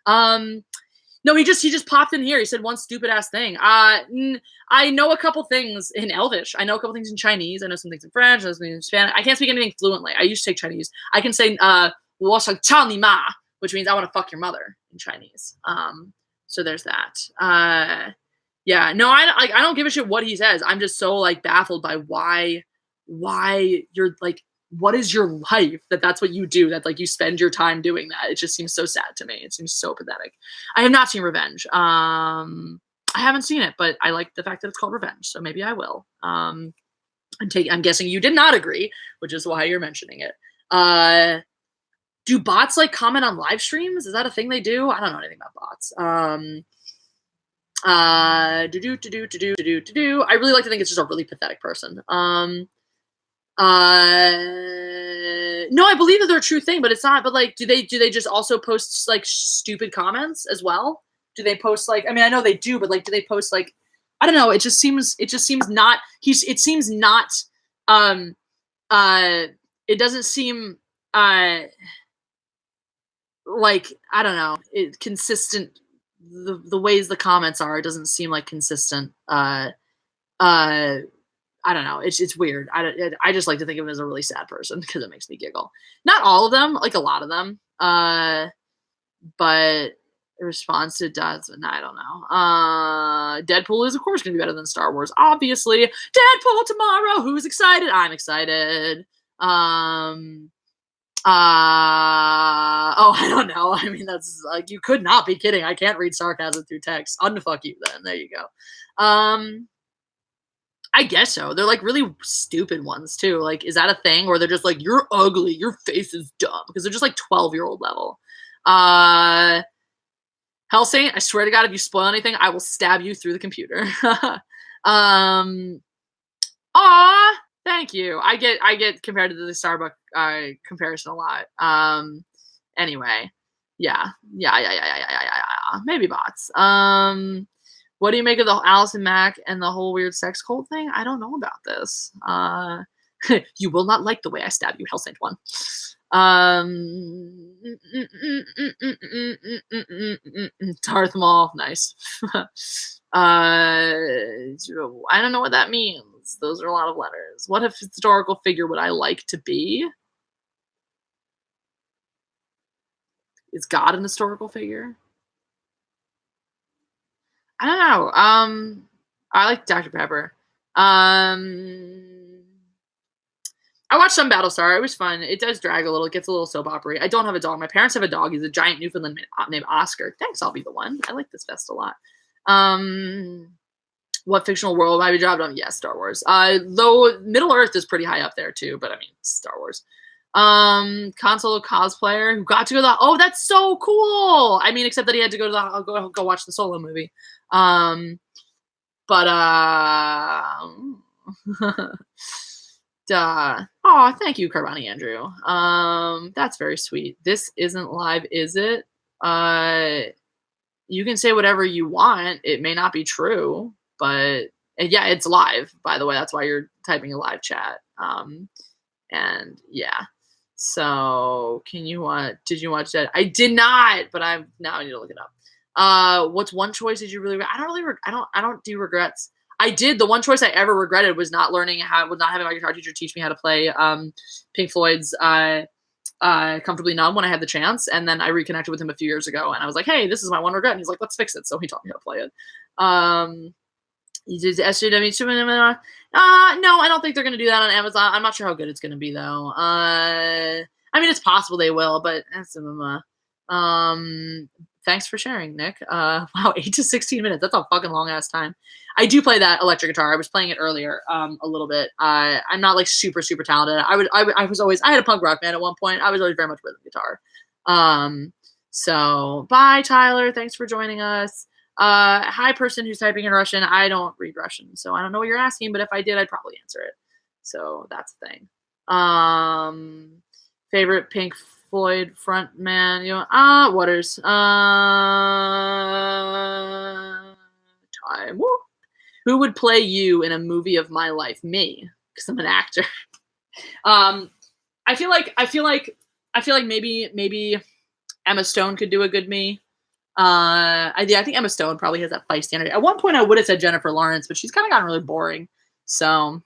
Speaker 1: No, he just popped in here. He said one stupid ass thing. I know a couple things in Elvish. I know a couple things in Chinese. I know some things in French. I know some things in Spanish. I can't speak anything fluently. I used to take Chinese. I can say, 我想操你妈, which means I want to fuck your mother in Chinese. So there's that. Yeah, no, I don't give a shit what he says. I'm just so like baffled by why you're like, what is your life that's what you do, that like you spend your time doing that. It just seems so sad to me. It seems so pathetic. I have not seen Revenge. I haven't seen it, but I like the fact that it's called Revenge, so maybe I will. I'm guessing you did not agree, which is why you're mentioning it. Do bots like comment on live streams? Is that a thing they do? I don't know anything about bots. I really like to think it's just a really pathetic person. No, I believe that they're a true thing, but it's not. But like, do they just also post like stupid comments as well? Do they post like? I mean, I know they do, but like, do they post like? I don't know. It just seems not. It seems not. It doesn't seem. Like, I don't know, consistent. The ways the comments are, it doesn't seem like consistent. I don't know. It's weird. I just like to think of him as a really sad person because it makes me giggle. Not all of them, like a lot of them. But the response to does, and I don't know. Deadpool is of course going to be better than Star Wars, obviously. Deadpool tomorrow. Who's excited? I'm excited. I don't know. I mean, that's like, you could not be kidding. I can't read sarcasm through text. Unfuck you then. There you go. I guess so. They're like really stupid ones too. Like, is that a thing? Or they're just like, you're ugly, your face is dumb, because they're just like 12-year-old level. Hellsaint, I swear to God, if you spoil anything, I will stab you through the computer. Aw, thank you. I get compared to the Starbucks comparison a lot. Anyway, yeah. Maybe bots. What do you make of the Allison Mack and the whole weird sex cult thing? I don't know about this. You will not like the way I stab you, Hellsaint 1. Darth Maul, nice. I don't know what that means. Those are a lot of letters. What historical figure would I like to be? Is God an historical figure? I don't know. I like Dr. Pepper. I watched some Battlestar. It was fun. It does drag a little. It gets a little soap opera. I don't have a dog. My parents have a dog. He's a giant Newfoundland named Oscar. Thanks, I'll be the one. I like this fest a lot. What fictional world have I dropped on? Yes, Star Wars. Though Middle Earth is pretty high up there too, but I mean, Star Wars. Console cosplayer who got to go to the, oh, that's so cool. I mean, except that he had to go to the, go watch the Solo movie. Oh, thank you, Carboni Andrew. That's very sweet. This isn't live, is it? You can say whatever you want. It may not be true, but yeah, it's live, by the way. That's why you're typing a live chat. And yeah. So did you watch that? I did not, but now I need to look it up. What's one choice did you really, I don't do regrets. I did. The one choice I ever regretted was not having my guitar teacher teach me how to play Pink Floyd's Comfortably Numb when I had the chance. And then I reconnected with him a few years ago and I was like, hey, this is my one regret. And he's like, let's fix it. So he taught me how to play it. You did SJW? No, I don't think they're going to do that on Amazon. I'm not sure how good it's going to be though. I mean, it's possible they will, but thanks for sharing, Nick. Wow, 8 to 16 minutes. That's a fucking long ass time. I do play that electric guitar. I was playing it earlier, a little bit. I'm not like super talented. I had a punk rock band at one point. I was always very much rhythm guitar. So bye, Tyler. Thanks for joining us. Hi, person who's typing in Russian. I don't read Russian, so I don't know what you're asking, but if I did, I'd probably answer it. So that's the thing. Favorite Pink Floyd frontman, Waters. Time. Woo. Who would play you in a movie of my life? Me, because I'm an actor. I feel like maybe Emma Stone could do a good me. I think Emma Stone probably has that feisty energy. At one point, I would have said Jennifer Lawrence, but she's kind of gotten really boring. So,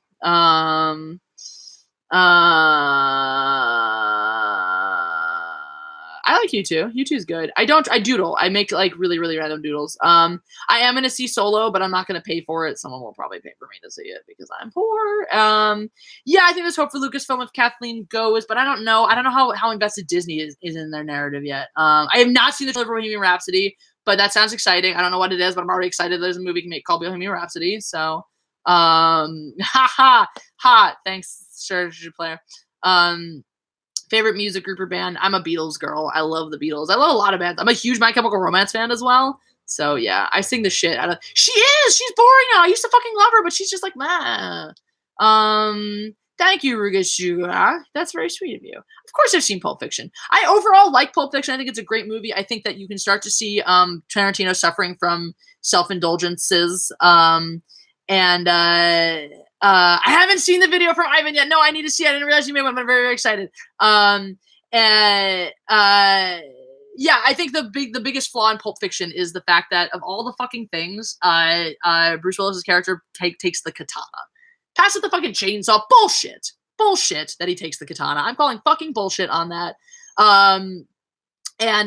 Speaker 1: I like U2. U2's good. I doodle. I make like really random doodles. I am going to see Solo, but I'm not going to pay for it. Someone will probably pay for me to see it because I'm poor. Yeah, I think there's hope for Lucasfilm if Kathleen goes, but I don't know. I don't know how invested Disney is in their narrative yet. I have not seen the trailer for Bohemian Rhapsody, but that sounds exciting. I don't know what it is, but I'm already excited there's a movie called Bohemian Rhapsody. So, thanks, strategy player. Favorite music group or band? I'm a Beatles girl. I love the Beatles. I love a lot of bands. I'm a huge My Chemical Romance fan as well. So yeah, I sing the shit out of. She's boring now. I used to fucking love her, but she's just like, meh. Thank you, Rugashuga. That's very sweet of you. Of course, I've seen Pulp Fiction. I overall like Pulp Fiction. I think it's a great movie. I think that you can start to see Tarantino suffering from self-indulgences. I haven't seen the video from Ivan yet. No, I need to see it. I didn't realize you made one. I'm very, very excited. Yeah, I think the biggest flaw in Pulp Fiction is the fact that of all the fucking things, Bruce Willis's character takes the katana. Pass it the fucking chainsaw. Bullshit that he takes the katana. I'm calling fucking bullshit on that. And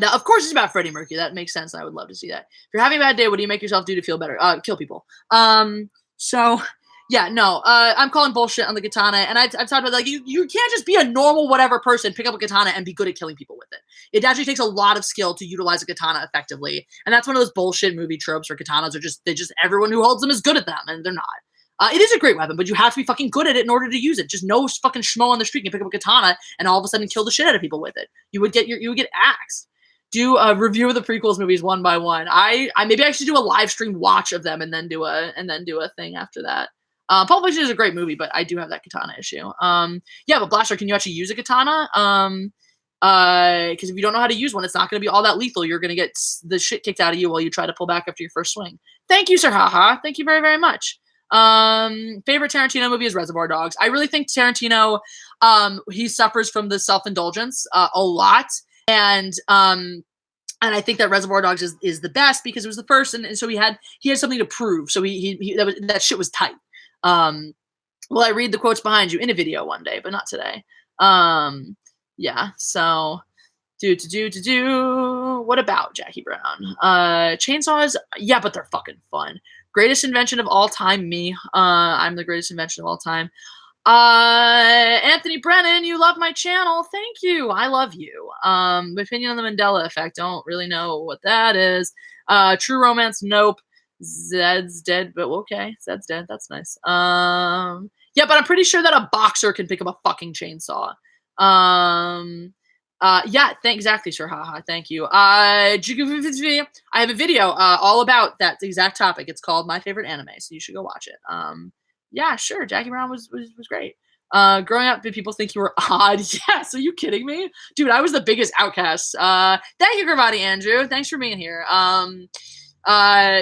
Speaker 1: of course it's about Freddie Mercury. That makes sense. I would love to see that. If you're having a bad day, what do you make yourself do to feel better? Kill people. So yeah, no, I'm calling bullshit on the katana, and I've talked about like you can't just be a normal whatever person, pick up a katana, and be good at killing people with it. It actually takes a lot of skill to utilize a katana effectively, and that's one of those bullshit movie tropes where katanas are everyone who holds them is good at them, and they're not. It is a great weapon, but you have to be fucking good at it in order to use it. Just no fucking schmo on the street can pick up a katana and all of a sudden kill the shit out of people with it. You would get axed. Do a review of the prequels movies one by one. I maybe I should do a live stream watch of them and then do a thing after that. Pulp Fiction is a great movie, but I do have that katana issue. Yeah, but Blaster, can you actually use a katana? Because if you don't know how to use one, it's not going to be all that lethal. You're going to get the shit kicked out of you while you try to pull back after your first swing. Thank you, Sir Haha. Thank you very, very much. Favorite Tarantino movie is Reservoir Dogs. I really think Tarantino, he suffers from the self-indulgence a lot. And I think that Reservoir Dogs is the best because it was the first, and so he had something to prove. So that shit was tight. Will I read the quotes behind you in a video one day, but not today. Yeah, so what about Jackie Brown? Chainsaws, yeah, but they're fucking fun. Greatest invention of all time, me. I'm the greatest invention of all time. Anthony Brennan, you love my channel. Thank you. I love you. Opinion on the Mandela effect. Don't really know what that is. True romance. Nope. Zed's dead, but okay. Zed's dead. That's nice. Yeah, but I'm pretty sure that a boxer can pick up a fucking chainsaw. Yeah, exactly, sure. Haha, thank you. I have a video all about that exact topic. It's called My Favorite Anime, so you should go watch it. Yeah, sure. Jackie Brown was great. Growing up, did people think you were odd? Yes. Are you kidding me? Dude, I was the biggest outcast. Thank you, Gravati Andrew. Thanks for being here.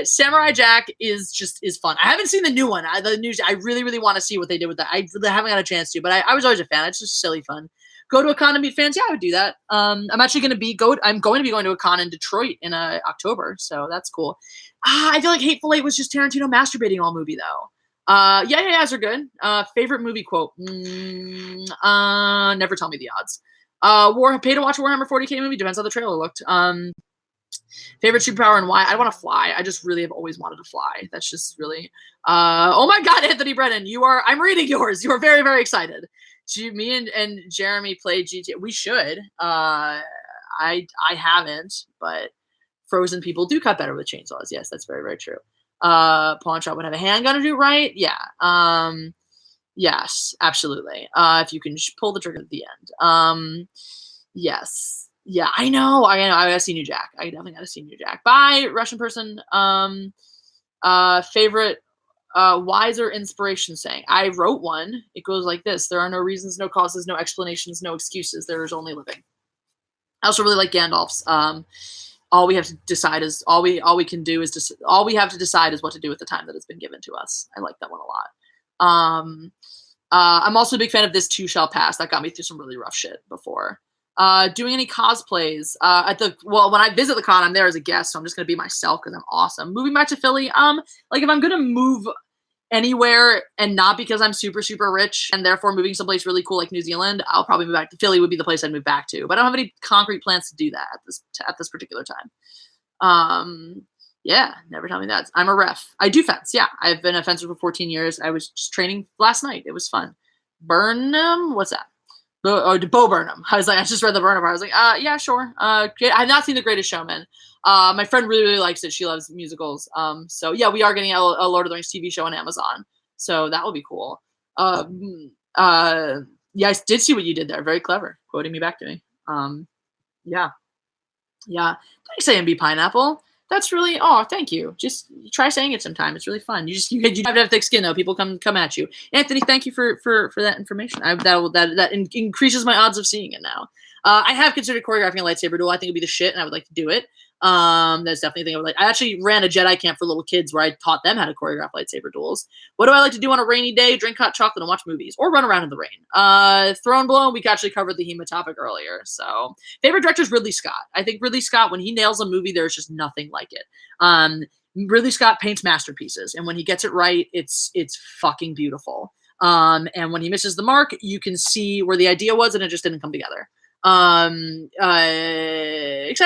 Speaker 1: Samurai Jack is fun. I haven't seen the new one. I really want to see what they did with that. I haven't got a chance to, but I was always a fan. It's just silly fun. Go to a con and meet fans. Yeah, I would do that. I'm actually going to be going to a con in Detroit in October, so that's cool. I feel like Hateful Eight was just Tarantino masturbating all movie though. Yeahs are good. Favorite movie quote? Never tell me the odds. Pay to watch a Warhammer 40K movie. Depends how the trailer looked. Favorite superpower and why? I want to fly. I just really have always wanted to fly. That's just really. Oh my God, Anthony Brennan, I'm reading yours. You are very, very excited. Me and Jeremy played GTA. We should. I haven't, but frozen people do cut better with chainsaws. Yes, that's very, very true. Pawn shop would have a handgun to do right. Yeah. Yes, absolutely. If you can pull the trigger at the end. Yes. Yeah, I know. I gotta see New Jack. I definitely gotta see New Jack. Bye, Russian person. Favorite wiser inspiration saying. I wrote one. It goes like this: there are no reasons, no causes, no explanations, no excuses. There is only living. I also really like Gandalf's. All we have to decide is all we have to decide is what to do with the time that has been given to us. I like that one a lot. I'm also a big fan of This Too Shall Pass. That got me through some really rough shit before. Doing any cosplays when I visit the con, I'm there as a guest, so I'm just gonna be myself because I'm awesome. Moving back to Philly, like if I'm gonna move anywhere and not because I'm super, super rich and therefore moving someplace really cool like New Zealand, I'll probably move back to Philly. Would be the place I'd move back to, but I don't have any concrete plans to do that at this particular time. Yeah, never tell me that. I'm a ref. I do fence. Yeah, I've been a fencer for 14 years. I was just training last night. It was fun. Burnham, what's that? Bo Burnham. I just read the Burnham. I was like, yeah, sure. I have not seen The Greatest Showman. My friend really, really likes it. She loves musicals. So yeah, we are getting a Lord of the Rings TV show on Amazon. So that will be cool. Yeah, I did see what you did there. Very clever. Quoting me back to me. Yeah. Thanks, AMB Pineapple. That's really, thank you. Just try saying it sometime. It's really fun. You have to have thick skin though. People come at you. Anthony, thank you for that information. That increases my odds of seeing it now. I have considered choreographing a lightsaber duel. I think it'd be the shit, and I would like to do it. That's definitely a thing I would like. I actually ran a Jedi camp for little kids where I taught them how to choreograph lightsaber duels. What do I like to do on a rainy day? Drink hot chocolate and watch movies, or run around in the rain. Throne blown. We actually covered the HEMA topic earlier. So favorite director is Ridley Scott. I think Ridley Scott, when he nails a movie, there's just nothing like it. Ridley Scott paints masterpieces, and when he gets it right, it's fucking beautiful. And when he misses the mark, you can see where the idea was, and it just didn't come together. Excited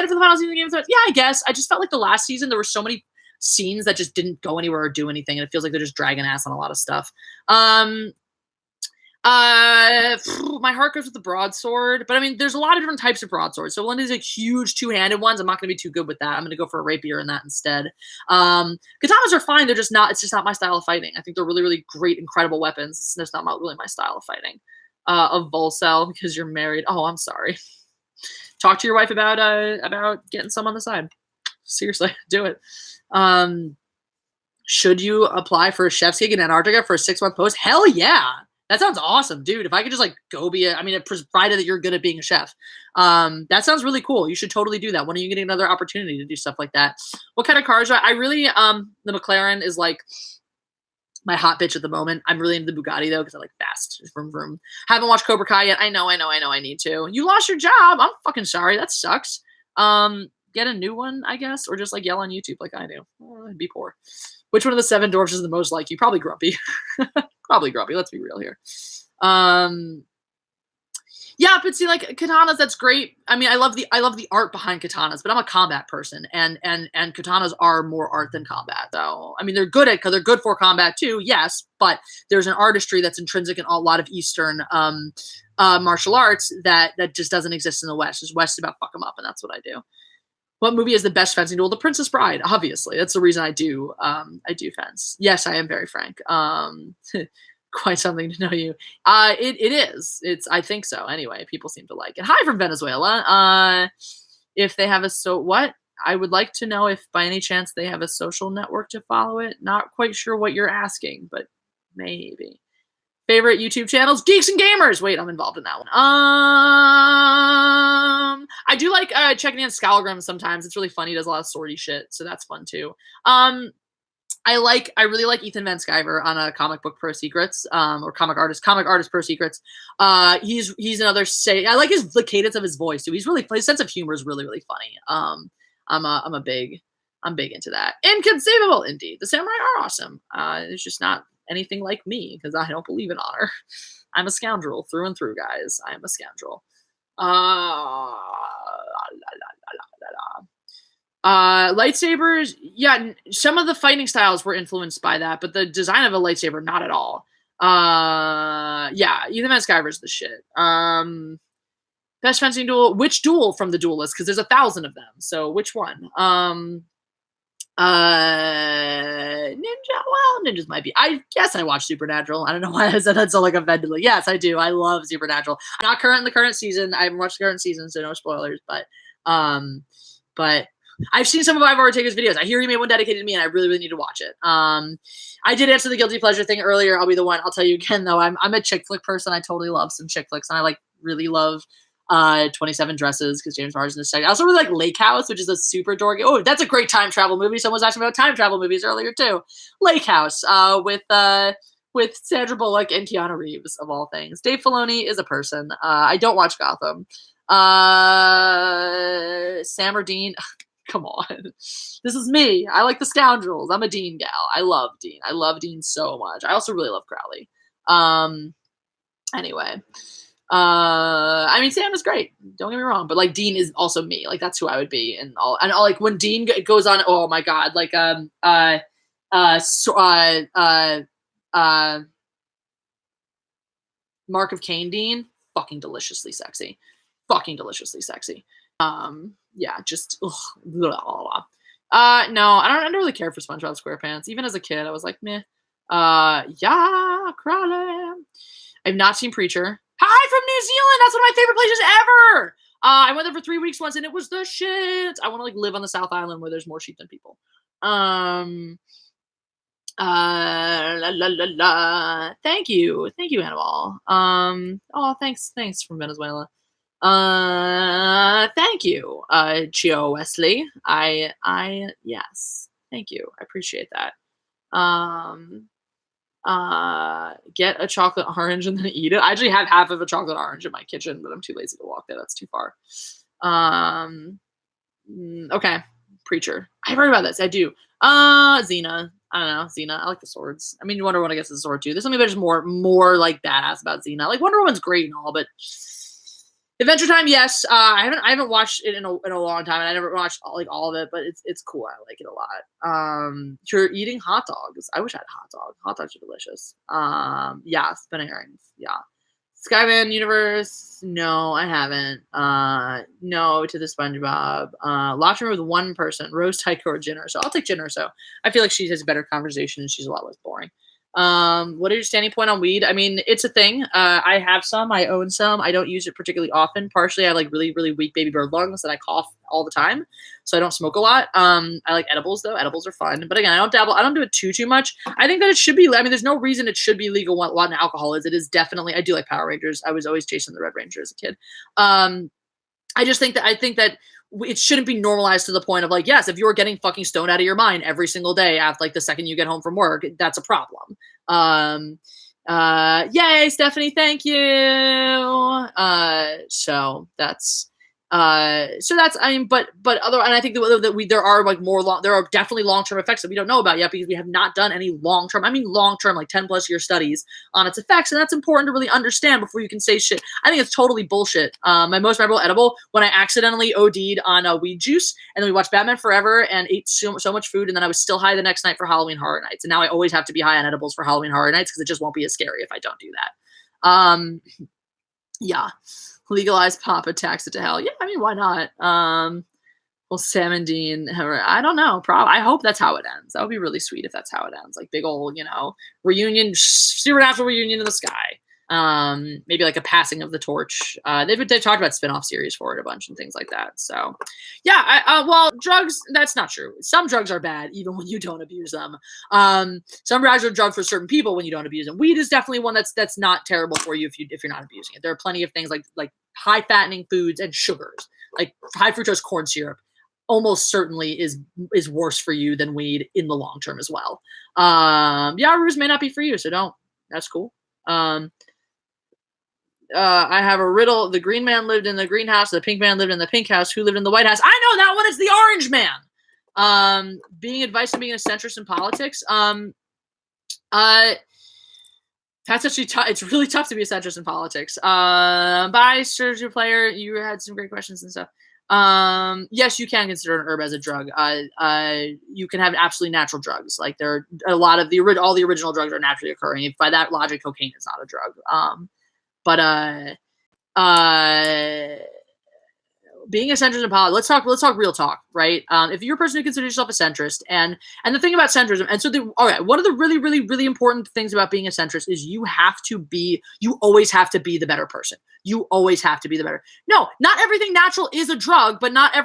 Speaker 1: for the final season of Game of Thrones? Yeah, I guess. I just felt like the last season there were so many scenes that just didn't go anywhere or do anything, and it feels like they're just dragging ass on a lot of stuff. My heart goes with the broadsword, but I mean, there's a lot of different types of broadswords. So one is like huge two-handed ones. I'm not going to be too good with that. I'm going to go for a rapier in that instead. Katanas are fine. It's just not my style of fighting. I think they're really, really great, incredible weapons. It's just not really my style of fighting. A Volcel because you're married. Oh, I'm sorry. Talk to your wife about getting some on the side. Seriously, do it. Should you apply for a chef's gig in Antarctica for a 6-month post? Hell yeah. That sounds awesome, dude. If I could just like go provided that you're good at being a chef. That sounds really cool. You should totally do that. When are you getting another opportunity to do stuff like that? What kind of cars are I really, the McLaren is like my hot bitch at the moment. I'm really into the Bugatti though, because I like fast. Vroom vroom. Haven't watched Cobra Kai yet. I know. I need to. You lost your job. I'm fucking sorry. That sucks. Get a new one, I guess, or just like yell on YouTube like I do. I'd be poor. Which one of the 7 dwarfs is the most like you? Probably Grumpy. Probably Grumpy. Let's be real here. Yeah, Yeah, but see, like katanas, that's great. I mean, I love the art behind katanas, but I'm a combat person, and katanas are more art than combat. So, I mean, they're good for combat too, yes, but there's an artistry that's intrinsic in a lot of Eastern martial arts that just doesn't exist in the West. Just West is about fuck 'em up, and that's what I do. What movie is the best fencing duel? The Princess Bride, obviously. That's the reason I do fence. Yes, I am very frank. Quite something to know you. It is. I think so. Anyway, people seem to like it. Hi from Venezuela. If they have what? I would like to know if by any chance they have a social network to follow it. Not quite sure what you're asking, but maybe. Favorite YouTube channels? Geeks and Gamers. Wait, I'm involved in that one. I do like checking in Scalgrim sometimes. It's really funny. He does a lot of swordy shit, so that's fun too. I really like Ethan Van Sciver on a Comic Book Pro Secrets, or Comic Artist Pro Secrets. He's another I like the cadence of his voice too. His sense of humor is really, really funny. I'm big into that. Inconceivable, indeed. The samurai are awesome. It's just not anything like me because I don't believe in honor. I'm a scoundrel through and through, guys. I am a scoundrel. Lightsabers, yeah, some of the fighting styles were influenced by that, but the design of a lightsaber, not at all. Yeah, Ethan Van Sciver's the shit. Best fencing duel, which duel from the duel list? Because there's 1,000 of them, so which one? Ninja, well, ninjas might be. I guess I watch Supernatural. I don't know why I said that so like offendedly. Yes, I do. I love Supernatural. I'm not current in the current season. I haven't watched the current season, so no spoilers, but I've seen some of Ivor Ortega's videos. I hear he made one dedicated to me, and I really, really need to watch it. I did answer the guilty pleasure thing earlier. I'll be the one. I'll tell you again, though. I'm a chick flick person. I totally love some chick flicks, and I really love 27 Dresses because James Marsden is second. I also really like Lake House, which is a super dorky. Oh, that's a great time travel movie. Someone was asking about time travel movies earlier too. Lake House with Sandra Bullock and Keanu Reeves of all things. Dave Filoni is a person. I don't watch Gotham. Sam or Dean. Come on. This is me. I like the Scoundrels. I'm a Dean gal. I love Dean. I love Dean so much. I also really love Crowley. Anyway. I mean, Sam is great. Don't get me wrong. But Dean is also me. That's who I would be. And all when Dean goes on, oh my God. Mark of Cain Dean. Fucking deliciously sexy. Yeah, just ugh, blah, blah, blah. No, I don't really care for SpongeBob SquarePants. Even as a kid, I was like, meh. Yeah, Crowley. I've not seen Preacher. Hi from New Zealand. That's one of my favorite places ever. I went there for 3 weeks once, and it was the shit. I want to live on the South Island where there's more sheep than people. La la la la. Thank you, Annabelle. Oh, thanks from Venezuela. Thank you, Gio Wesley. Yes, thank you. I appreciate that. Get a chocolate orange and then eat it. I actually have half of a chocolate orange in my kitchen, but I'm too lazy to walk there. That's too far. Okay. Preacher. I've heard about this. I do. Xena. I don't know. Xena. I like the swords. I mean, Wonder Woman gets the sword too. There's something that's more badass about Xena. Wonder Woman's great and all, but Adventure Time, yes. I haven't watched it in a long time, and I never watched all of it, but it's cool. I like it a lot. You're eating hot dogs. I wish I had a hot dog. Hot dogs are delicious. Yeah, spinning herrings. Yeah. Skyman Universe. No, I haven't. No to the SpongeBob. Locked room with one person. Rose, Tycho, or Jin Urso. I'll take Jin Urso. I feel like she has a better conversation and she's a lot less boring. What is your standing point on weed? I mean, it's a thing. I have some. I own some. I don't use it particularly often. Partially, I like really, really weak baby bird lungs and I cough all the time, so I don't smoke a lot. I like edibles though. Edibles are fun, but again, I don't dabble. I don't do it too much. I think that it should be. I mean, there's no reason it should be legal. What alcohol is? It is definitely. I do like Power Rangers. I was always chasing the Red Ranger as a kid. I think that it shouldn't be normalized to the point of yes, if you're getting fucking stoned out of your mind every single day after the second you get home from work, that's a problem. Yay, Stephanie, thank you. So that's So that's, I mean, but other, and I think that there are like there are definitely long-term effects that we don't know about yet because we have not done any long-term, long-term, like 10+ year studies on its effects. And that's important to really understand before you can say shit. I think it's totally bullshit. My most memorable edible, when I accidentally OD'd on weed juice and then we watched Batman Forever and ate so much food. And then I was still high the next night for Halloween Horror Nights. And now I always have to be high on edibles for Halloween Horror Nights because it just won't be as scary if I don't do that. Yeah. Legalize Papa, tax it to hell. Yeah, I mean, why not? Well, Sam and Dean, I don't know. I hope that's how it ends. That would be really sweet if that's how it ends. Like big old, reunion, supernatural reunion in the sky. Maybe like a passing of the torch. They've talked about spin-off series for it a bunch and things like that. So, yeah. Well, drugs, that's not true. Some drugs are bad even when you don't abuse them. Some drugs are drugs for certain people when you don't abuse them. Weed is definitely one that's not terrible for you if you're not abusing it. There are plenty of things like high fattening foods and sugars, like high fructose corn syrup. Almost certainly is worse for you than weed in the long term as well. Yeah, ruse may not be for you, so don't. That's cool. I have a riddle. The green man lived in the greenhouse. The pink man lived in the pink house. Who lived in the White House? I know that one. It's the orange man. Being advice on being a centrist in politics. That's actually tough. It's really tough to be a centrist in politics. Bye, Sergio Player. You had some great questions and stuff. Yes, you can consider an herb as a drug. You can have absolutely natural drugs. Like there are a lot of all the original drugs are naturally occurring. If by that logic, cocaine is not a drug. Being a centrist in politics, let's talk real talk, right? If you're a person who considers yourself a centrist, and the thing about centrism, and so one of the really, really, really important things about being a centrist is you always have to be the better person. You always have to be the better. No, not everything natural is a drug, but not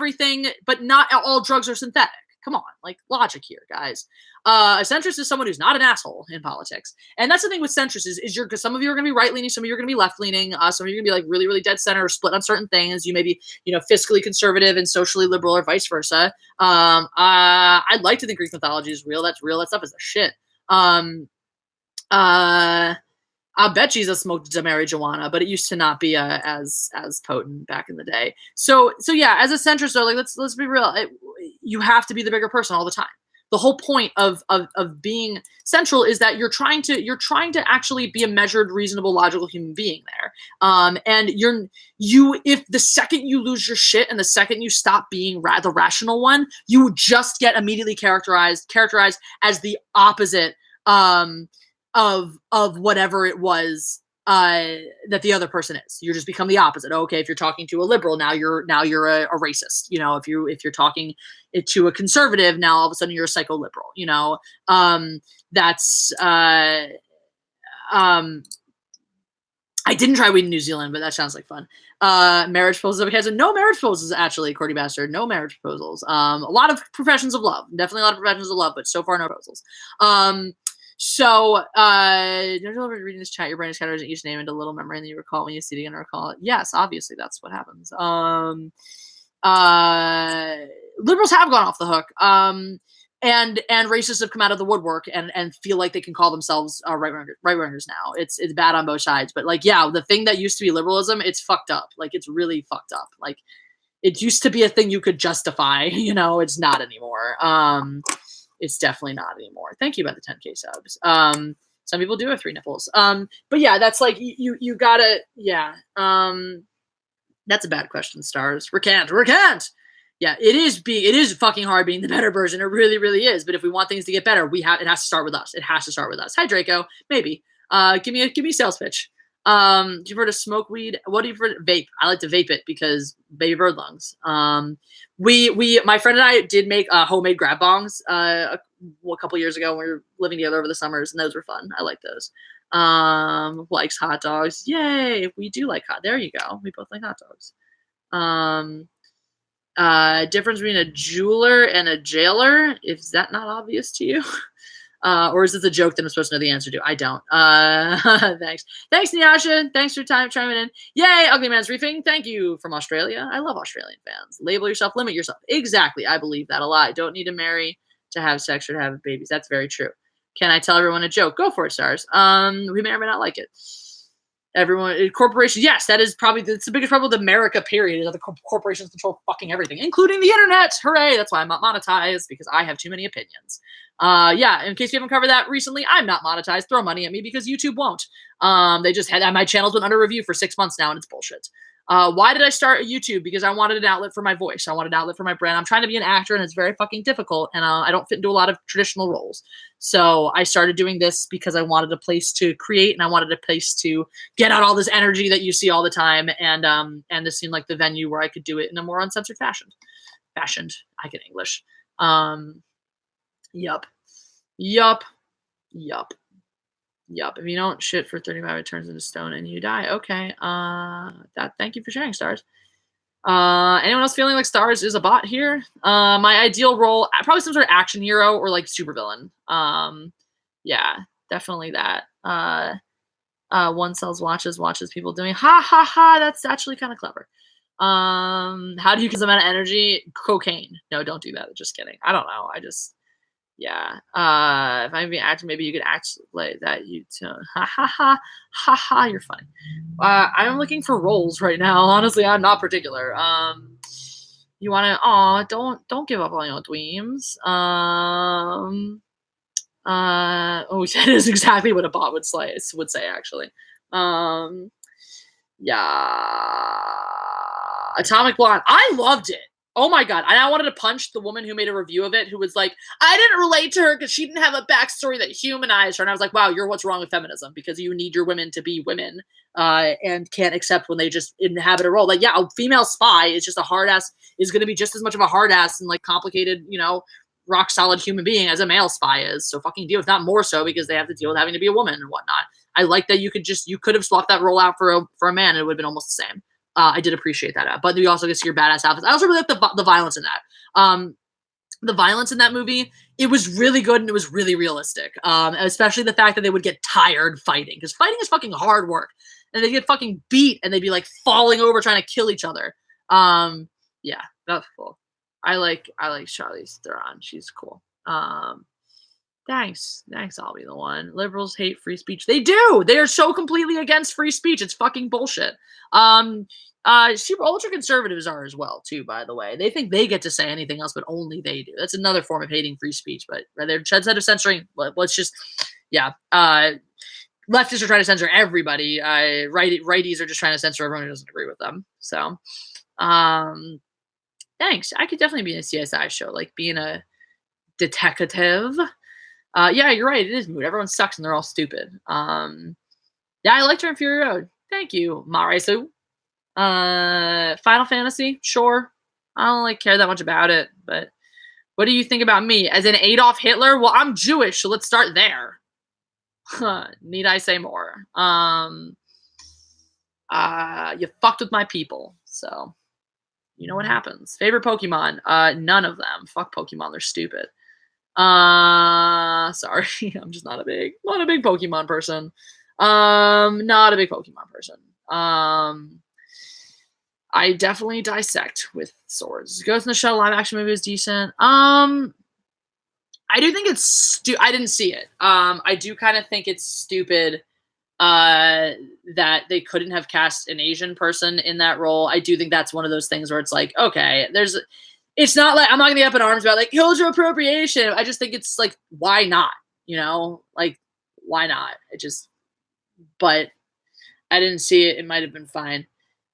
Speaker 1: all drugs are synthetic. Come on, like logic here, guys. A centrist is someone who's not an asshole in politics. And that's the thing with centrists is because some of you are going to be right-leaning, some of you are going to be left-leaning, some of you are going to be like really, really dead center or split on certain things. You may be, fiscally conservative and socially liberal or vice versa. I'd like to think Greek mythology is real. That's real. That stuff is a shit. I bet Jesus smoked marijuana, but it used to not be as potent back in the day. So yeah, as a centrist, though, like let's be real. You have to be the bigger person all the time. The whole point of being central is that you're trying to actually be a measured, reasonable, logical human being there. And if the second you lose your shit and the second you stop being the rational one, you just get immediately characterized as the opposite of whatever it was that the other person is. You just become the opposite. Okay, if you're talking to a liberal, now you're a racist. If you're talking to a conservative, now all of a sudden you're a psycho-liberal. I didn't try weed in New Zealand, but that sounds like fun. Marriage proposals. Okay, so no marriage proposals, actually, Cordy Bastard. No marriage proposals. A lot of professions of love. Definitely a lot of professions of love, but so far no proposals. Reading this chat, your brain is categorizing each name into a little memory, and then you recall when you see it again, recall it. Yes, obviously that's what happens. Liberals have gone off the hook. And racists have come out of the woodwork and feel like they can call themselves right-wingers now. It's bad on both sides. But the thing that used to be liberalism, it's fucked up. Like it's really fucked up. Like it used to be a thing you could justify, it's not anymore. It's definitely not anymore. Thank you about the 10K subs. Some people do have 3 nipples. But yeah, that's like you gotta, yeah. That's a bad question, Stars. Recant. Yeah, it is fucking hard being the better version. It really, really is. But if we want things to get better, it has to start with us. It has to start with us. Hi, Draco. Maybe. Give me a sales pitch. Do you prefer to smoke weed? What do you prefer to vape? I like to vape it because baby bird lungs. My friend and I did make homemade grab bongs a couple years ago when we were living together over the summers, and those were fun. I like those. Likes hot dogs. Yay! We do like there you go. We both like hot dogs. Difference between a jeweler and a jailer. Is that not obvious to you? Or is this a joke that I'm supposed to know the answer to? I don't. Thanks. Thanks, Nyasha. Thanks for your time chiming in. Yay, Ugly Man's Reefing. Thank you from Australia. I love Australian fans. Label yourself, limit yourself. Exactly. I believe that a lot. Don't need to marry to have sex or to have babies. That's very true. Can I tell everyone a joke? Go for it, Stars. We may or may not like it. Everyone, corporations, yes, that is probably that's the biggest problem with America, period, is that the corporations control fucking everything, including the internet. Hooray! That's why I'm not monetized, because I have too many opinions. Yeah, in case you haven't covered that recently, I'm not monetized. Throw money at me because YouTube won't. They just had my channel's been under review for 6 months now, and it's bullshit. Why did I start YouTube? Because I wanted an outlet for my voice. I wanted an outlet for my brand. I'm trying to be an actor, and it's very fucking difficult, and I don't fit into a lot of traditional roles. So I started doing this because I wanted a place to create, and I wanted a place to get out all this energy that you see all the time, and this seemed like the venue where I could do it in a more uncensored fashion. I get English. Yup. If you don't shit for 35, it turns into stone and you die. Okay. Thank you for sharing, Stars. Anyone else feeling like Stars is a bot here? My ideal role, probably some sort of action hero or like supervillain. Yeah, definitely that. One sells watches people doing ha ha ha. That's actually kind of clever. How do you get some amount of energy? Cocaine. No, don't do that. Just kidding. I don't know. Yeah. If I'm being actor, maybe you could act like that. You too. Ha ha ha ha ha. You're funny. I'm looking for roles right now. Honestly, I'm not particular. You want to? Don't give up on your dreams. That is exactly what a bot would say actually. Yeah. Atomic Blonde. I loved it. Oh my god. I wanted to punch the woman who made a review of it, who was like, I didn't relate to her because she didn't have a backstory that humanized her. And I was like, wow, you're what's wrong with feminism, because you need your women to be women and can't accept when they just inhabit a role. Like, yeah, a female spy is just a hard ass, is going to be just as much of a hard ass and like complicated, rock solid human being as a male spy is. So fucking deal with, not more so, because they have to deal with having to be a woman and whatnot. I like that you could have swapped that role out for a man and it would have been almost the same. I did appreciate that. But we also get to see your badass outfits. I also really like the violence in that. The violence in that movie, it was really good and it was really realistic. Especially the fact that they would get tired fighting, because fighting is fucking hard work. And they get fucking beat and they'd be like falling over trying to kill each other. Yeah, that's cool. I like Charlize Theron. She's cool. Thanks, I'll be the one. Liberals hate free speech. They do. They are so completely against free speech. It's fucking bullshit. Super ultra conservatives are as well too, by the way. They think they get to say anything else, but only they do. That's another form of hating free speech. But they're instead of censoring, let's just, yeah. Leftists are trying to censor everybody. Righties are just trying to censor everyone who doesn't agree with them. So, thanks. I could definitely be in a CSI show, like being a detective. Yeah, you're right. It is mood. Everyone sucks and they're all stupid. Yeah, I liked her in Fury Road. Thank you, Marisu. Final Fantasy, sure. I don't like care that much about it, but what do you think about me? As in Adolf Hitler? Well, I'm Jewish, so let's start there. Need I say more? You fucked with my people, so you know what happens. Favorite Pokemon? None of them. Fuck Pokemon, they're stupid. Sorry, I'm just not a big Pokemon person. Not a big Pokemon person. I definitely dissect with swords. Ghost in the Shell live action movie is decent. I do think it's I didn't see it. I do kind of think it's stupid that they couldn't have cast an Asian person in that role. I do think that's one of those things where it's like, okay, it's not like I'm not gonna get up in arms about like cultural appropriation. I just think it's like, why not? Like, why not? But I didn't see it. It might have been fine.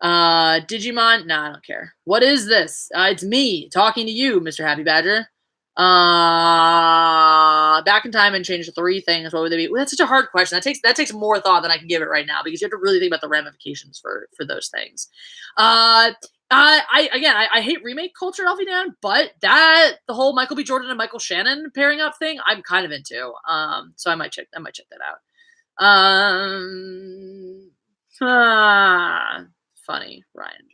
Speaker 1: Digimon? Nah, I don't care. What is this? It's me talking to you, Mr. Happy Badger. Back in time and change 3 things. What would they be? Well, that's such a hard question. That takes more thought than I can give it right now, because you have to really think about the ramifications for those things. I hate remake culture, I'll be down, but the whole Michael B. Jordan and Michael Shannon pairing up thing, I'm kind of into. So I might check that out. Funny, Ryan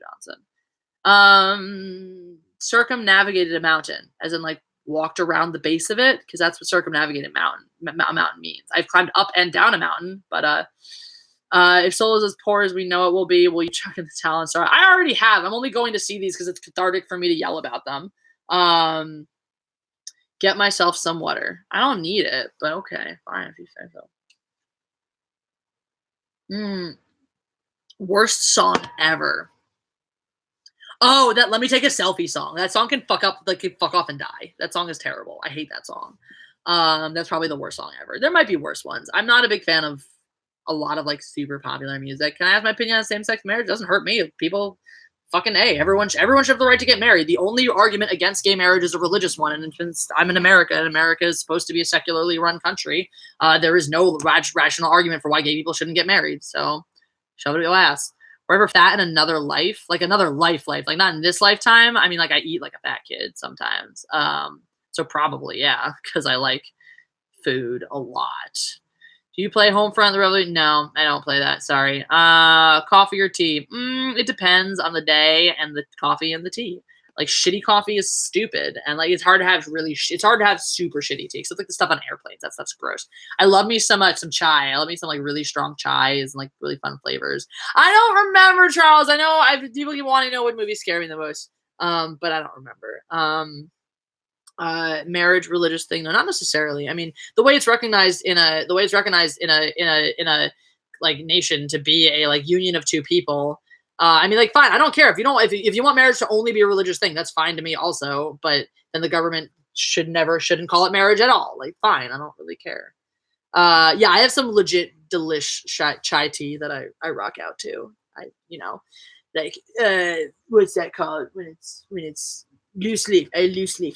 Speaker 1: Johnson. Circumnavigated a mountain, as in like walked around the base of it, because that's what circumnavigated mountain means. I've climbed up and down a mountain, but if Soul is as poor as we know it will be, will you chuck in the talent star? I already have. I'm only going to see these because it's cathartic for me to yell about them. Get myself some water. I don't need it, but okay, fine if you say so. Worst song ever. Oh, that Let Me Take a Selfie song. That song can fuck off and die. That song is terrible. I hate that song. That's probably the worst song ever. There might be worse ones. I'm not a big fan of a lot of like super popular music. Can I have my opinion on same-sex marriage? It doesn't hurt me. People fucking everyone should have the right to get married. The only argument against gay marriage is a religious one, and since I'm in America, and America is supposed to be a secularly run country, there is no rational argument for why gay people shouldn't get married. So, shove it up your ass. Or ever fat in another life, like not in this lifetime. I mean, like I eat like a fat kid sometimes. So probably, yeah, because I like food a lot. Do you play Homefront the Revolution? No, I don't play that. Sorry. Coffee or tea? It depends on the day and the coffee and the tea. Like shitty coffee is stupid, and like it's hard to have super shitty tea. So it's like the stuff on airplanes. That stuff's gross. I love me some chai. I love me some like really strong chais and like really fun flavors. I don't remember, Charles. I know people keep wanting to know what movies scare me the most. But I don't remember. Marriage religious thing? No, not necessarily. I mean, the way it's recognized in a like nation to be a like union of two people. I mean, like, fine. I don't care if you want marriage to only be a religious thing. That's fine to me, also. But then the government shouldn't call it marriage at all. Like, fine. I don't really care. Yeah, I have some legit delish chai tea that I rock out to. What's that called when it's loose leaf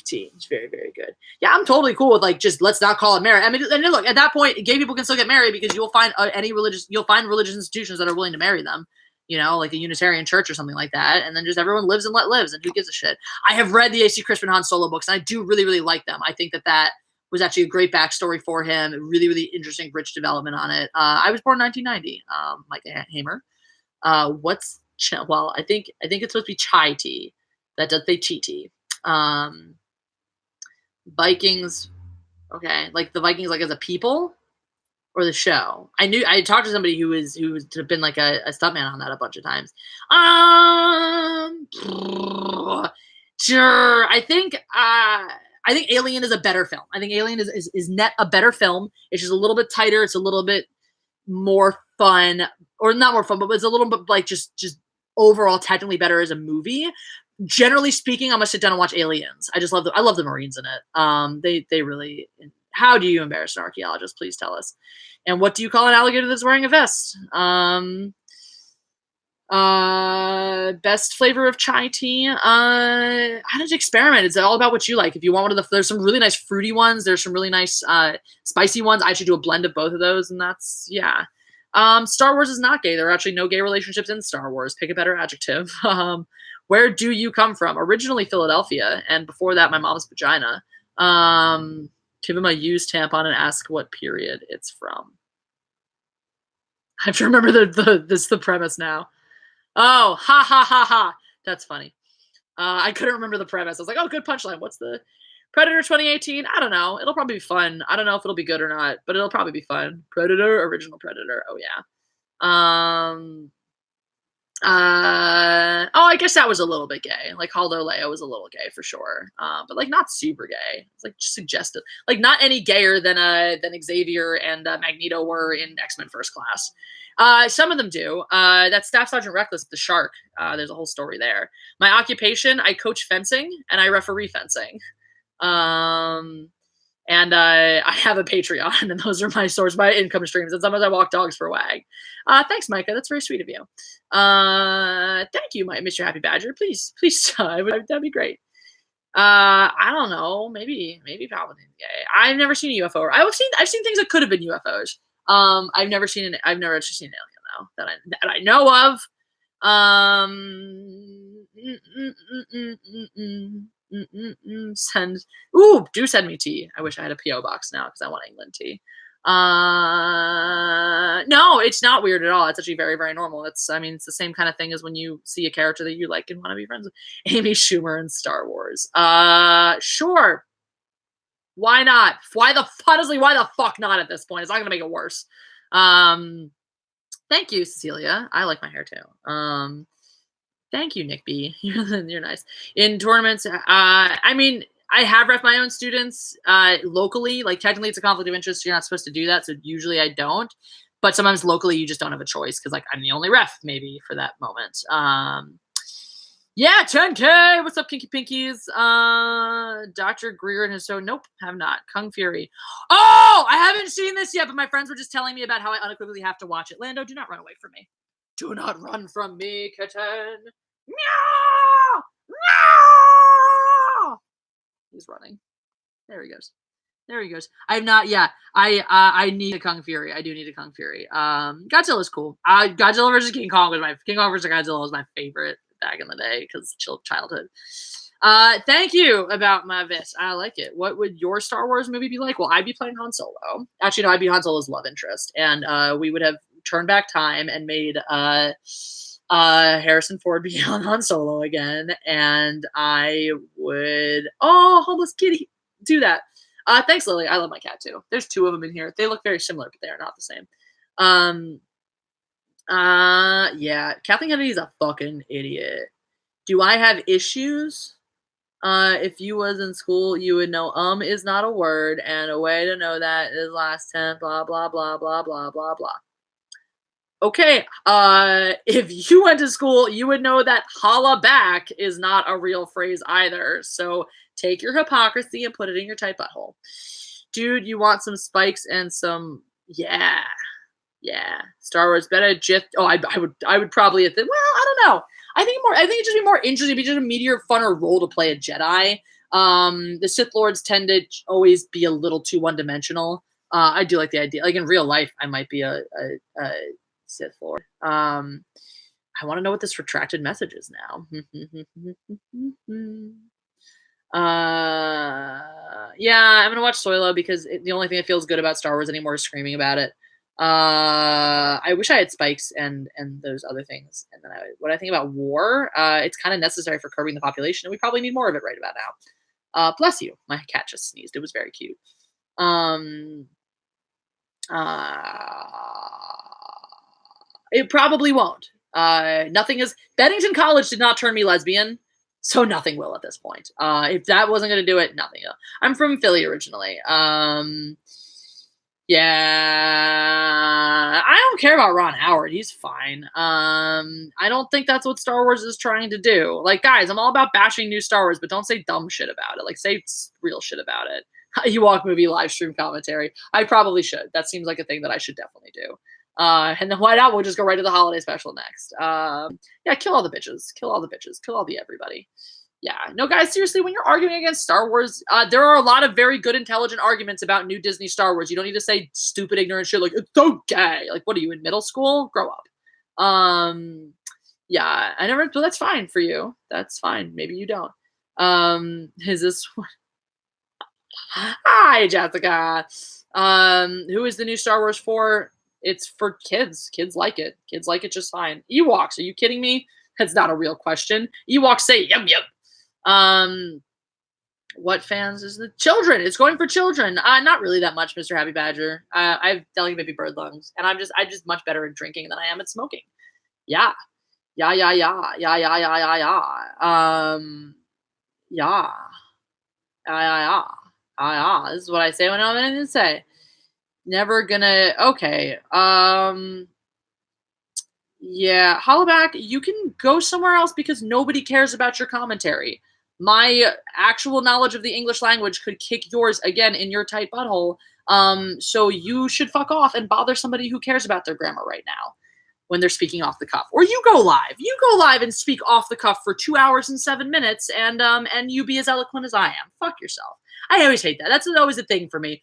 Speaker 1: tea. It's very, very good. Yeah, I'm totally cool with like just let's not call it marriage. I mean, and look, at that point, gay people can still get married because you'll find religious institutions that are willing to marry them. Like the Unitarian Church or something like that, and then just everyone lives and let lives, and who gives a shit? I have read the A.C. Crispin Han solo books, and I do really, really like them. I think that was actually a great backstory for him. Really, really interesting, rich development on it. I was born in 1990, like HEMA. Well, I think it's supposed to be chai tea. That does say chi tea. Vikings, okay, like the Vikings, like as a people. Or the show. I talked to somebody who's been like a stuntman on that a bunch of times. Sure. I think Alien is a better film. I think Alien is net a better film. It's just a little bit tighter. It's a little bit more fun, or not more fun, but it's a little bit like just overall technically better as a movie. Generally speaking, I'm gonna sit down and watch Aliens. I love the Marines in it. They really. How do you embarrass an archaeologist? Please tell us. And what do you call an alligator that's wearing a vest? Best flavor of chai tea? I just experiment. It's all about what you like. If you want one of there's some really nice fruity ones. There's some really nice spicy ones. I actually do a blend of both of those, and that's, yeah. Star Wars is not gay. There are actually no gay relationships in Star Wars. Pick a better adjective. Where do you come from? Originally Philadelphia, and before that, my mom's vagina. Give him a used tampon and ask what period it's from. I have to remember the premise now. Oh, ha ha ha ha. That's funny. I couldn't remember the premise. I was like, oh, good punchline. What's the Predator 2018? I don't know. It'll probably be fun. I don't know if it'll be good or not, but it'll probably be fun. Predator, original Predator. Oh yeah. I guess that was a little bit gay. Like Haldo Leo was a little gay for sure, but like not super gay. It's like just suggestive. Like not any gayer than Xavier and Magneto were in X-Men First Class. Some of them do. That's Staff Sergeant Reckless, the shark. There's a whole story there. My occupation: I coach fencing and I referee fencing. And I have a Patreon, and those are my source, my income streams. And sometimes I walk dogs for a wag. Thanks, Micah. That's very sweet of you. Thank you, Mr. Happy Badger. Please, that'd be great. I don't know. Maybe Palpatine's gay. I've never seen a UFO. I've seen things that could have been UFOs. I've never actually seen an alien though that I know of. Do send me tea. I wish I had a PO box now because I want England tea. No, it's not weird at all. It's actually very, very normal. It's the same kind of thing as when you see a character that you like and want to be friends with. Amy Schumer in Star Wars. Sure. Why not? Why the fuck not at this point? It's not gonna make it worse. Thank you, Cecilia. I like my hair too. Thank you, Nick B. You're nice. In tournaments, I have ref my own students locally. Like, technically, it's a conflict of interest. You're not supposed to do that, so usually I don't. But sometimes locally you just don't have a choice because like I'm the only ref maybe for that moment. Yeah, 10K. What's up, Kinky Pinkies? Dr. Greer and his so nope, have not. Kung Fury. Oh, I haven't seen this yet, but my friends were just telling me about how I unequivocally have to watch it. Lando, do not run away from me. Do not run from me, kitten. Meow! Meow! He's running. There he goes. There he goes. I'm not. Yeah, I need a Kung Fury. I do need a Kung Fury. Godzilla's cool. Godzilla versus King Kong was my King Kong versus Godzilla was my favorite back in the day because childhood. Thank you about my vest. I like it. What would your Star Wars movie be like? Well, I'd be playing Han Solo. Actually, no, I'd be Han Solo's love interest, and we would have turned back time and made Harrison Ford be on Han Solo again, and I would homeless kitty do that. Thanks, Lily. I love my cat too. There's two of them in here. They look very similar, but they are not the same. Yeah, Kathleen Kennedy's a fucking idiot. Do I have issues? If you was in school, you would know is not a word, and a way to know that is last tense, blah, blah, blah, blah, blah, blah, blah. Okay, if you went to school, you would know that holla back is not a real phrase either. So take your hypocrisy and put it in your tight butthole. Dude, you want some spikes and some, yeah. Star Wars better just, I would probably, well, I don't know. I think it'd just be more interesting. It'd be just a meatier, funner role to play a Jedi. The Sith Lords tend to always be a little too one-dimensional. I do like the idea. Like in real life, I might be a Sith Lord. I want to know what this retracted message is now. Yeah, I'm gonna watch Solo because the only thing that feels good about Star Wars anymore is screaming about it. I wish I had spikes and those other things. And then what I think about war, it's kind of necessary for curbing the population, and we probably need more of it right about now. Bless you. My cat just sneezed. It was very cute. It probably won't. Nothing is. Bennington College did not turn me lesbian, so nothing will at this point. If that wasn't going to do it, nothing will. I'm from Philly originally. Yeah, I don't care about Ron Howard. He's fine. I don't think that's what Star Wars is trying to do. Like, guys, I'm all about bashing new Star Wars, but don't say dumb shit about it. Like, say real shit about it. Ewok movie live stream commentary. I probably should. That seems like a thing that I should definitely do. And then why not? We'll just go right to the holiday special next. Yeah, kill all the bitches. Kill all the bitches. Kill all the everybody. Yeah. No, guys, seriously, when you're arguing against Star Wars, there are a lot of very good, intelligent arguments about new Disney Star Wars. You don't need to say stupid, ignorant shit like, it's so gay. Like, what are you, in middle school? Grow up. Yeah, but that's fine for you. That's fine. Maybe you don't. Is this one? Hi, Jessica. Who is the new Star Wars for? It's for kids. Kids like it. Kids like it just fine. Ewoks, are you kidding me? That's not a real question. Ewoks say yum yum. What fans is the children? It's going for children. Not really that much, Mr. Happy Badger. I have delicate baby bird lungs, and I'm just much better at drinking than I am at smoking. Yeah. Yeah. This is what I say when I don't have anything to say. Never gonna. Okay. Yeah, Hollaback, you can go somewhere else because nobody cares about your commentary. My actual knowledge of the English language could kick yours again in your tight butthole. So you should fuck off and bother somebody who cares about their grammar right now when they're speaking off the cuff. Or you go live. You go live and speak off the cuff for 2 hours and 7 minutes, and you be as eloquent as I am. Fuck yourself. I always hate that. That's always a thing for me.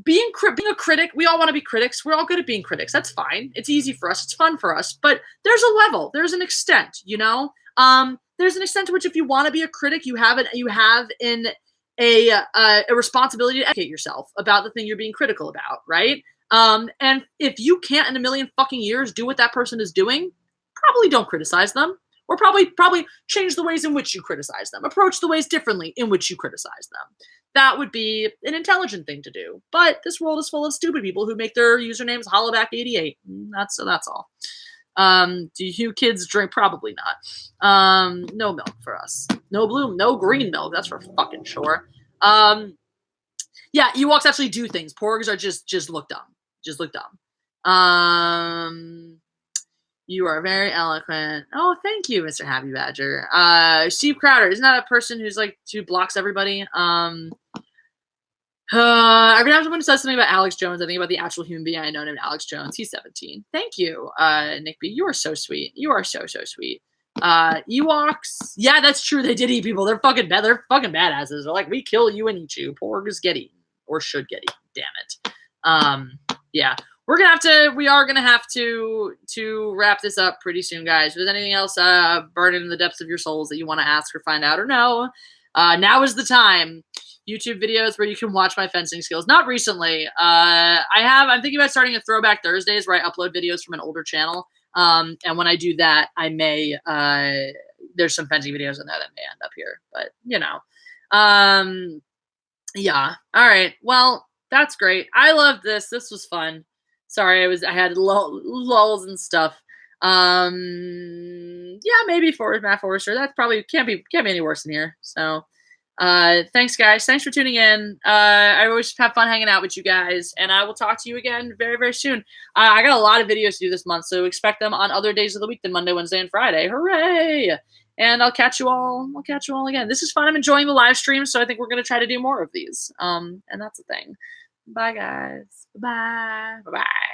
Speaker 1: Being a critic, we all want to be critics. We're all good at being critics. That's fine. It's easy for us. It's fun for us. But there's a level. There's an extent, you know? There's an extent to which if you want to be a critic, you have a responsibility to educate yourself about the thing you're being critical about, right? And if you can't in a million fucking years do what that person is doing, probably don't criticize them. Or probably change the ways in which you criticize them. Approach the ways differently in which you criticize them. That would be an intelligent thing to do. But this world is full of stupid people who make their usernames Hollaback88. That's all. Do you kids drink? Probably not. No milk for us. No green milk. That's for fucking sure. Yeah, Ewoks actually do things. Porgs are just look dumb. Just look dumb. You are very eloquent. Oh, thank you, Mr. Happy Badger. Steve Crowder, isn't that a person who's like who blocks everybody? Every time someone says something about Alex Jones, I think about the actual human being I know named Alex Jones. He's 17. Thank you, Nick B. You are so sweet. You are so sweet. Ewoks. Yeah, that's true. They did eat people. They're fucking bad. They're fucking badasses. They're like, we kill you and eat you. Porgs get eaten or should get eaten. Damn it. Yeah. We are gonna have to wrap this up pretty soon, guys. If there's anything else burning in the depths of your souls that you want to ask or find out or know, now is the time. YouTube videos where you can watch my fencing skills. Not recently. I'm thinking about starting a Throwback Thursdays where I upload videos from an older channel. And when I do that, I may there's some fencing videos in there that may end up here. But yeah. All right. Well, that's great. I loved this. This was fun. Sorry, I had lulls and stuff. Yeah, maybe Matt Forrester. That probably can't be any worse than here. So thanks guys. Thanks for tuning in. I always have fun hanging out with you guys, and I will talk to you again very, very soon. I got a lot of videos to do this month, so expect them on other days of the week than Monday, Wednesday, and Friday. Hooray! And I'll catch you all again. This is fun. I'm enjoying the live stream, so I think we're going to try to do more of these. And that's the thing. Bye, guys. Bye. Bye-bye.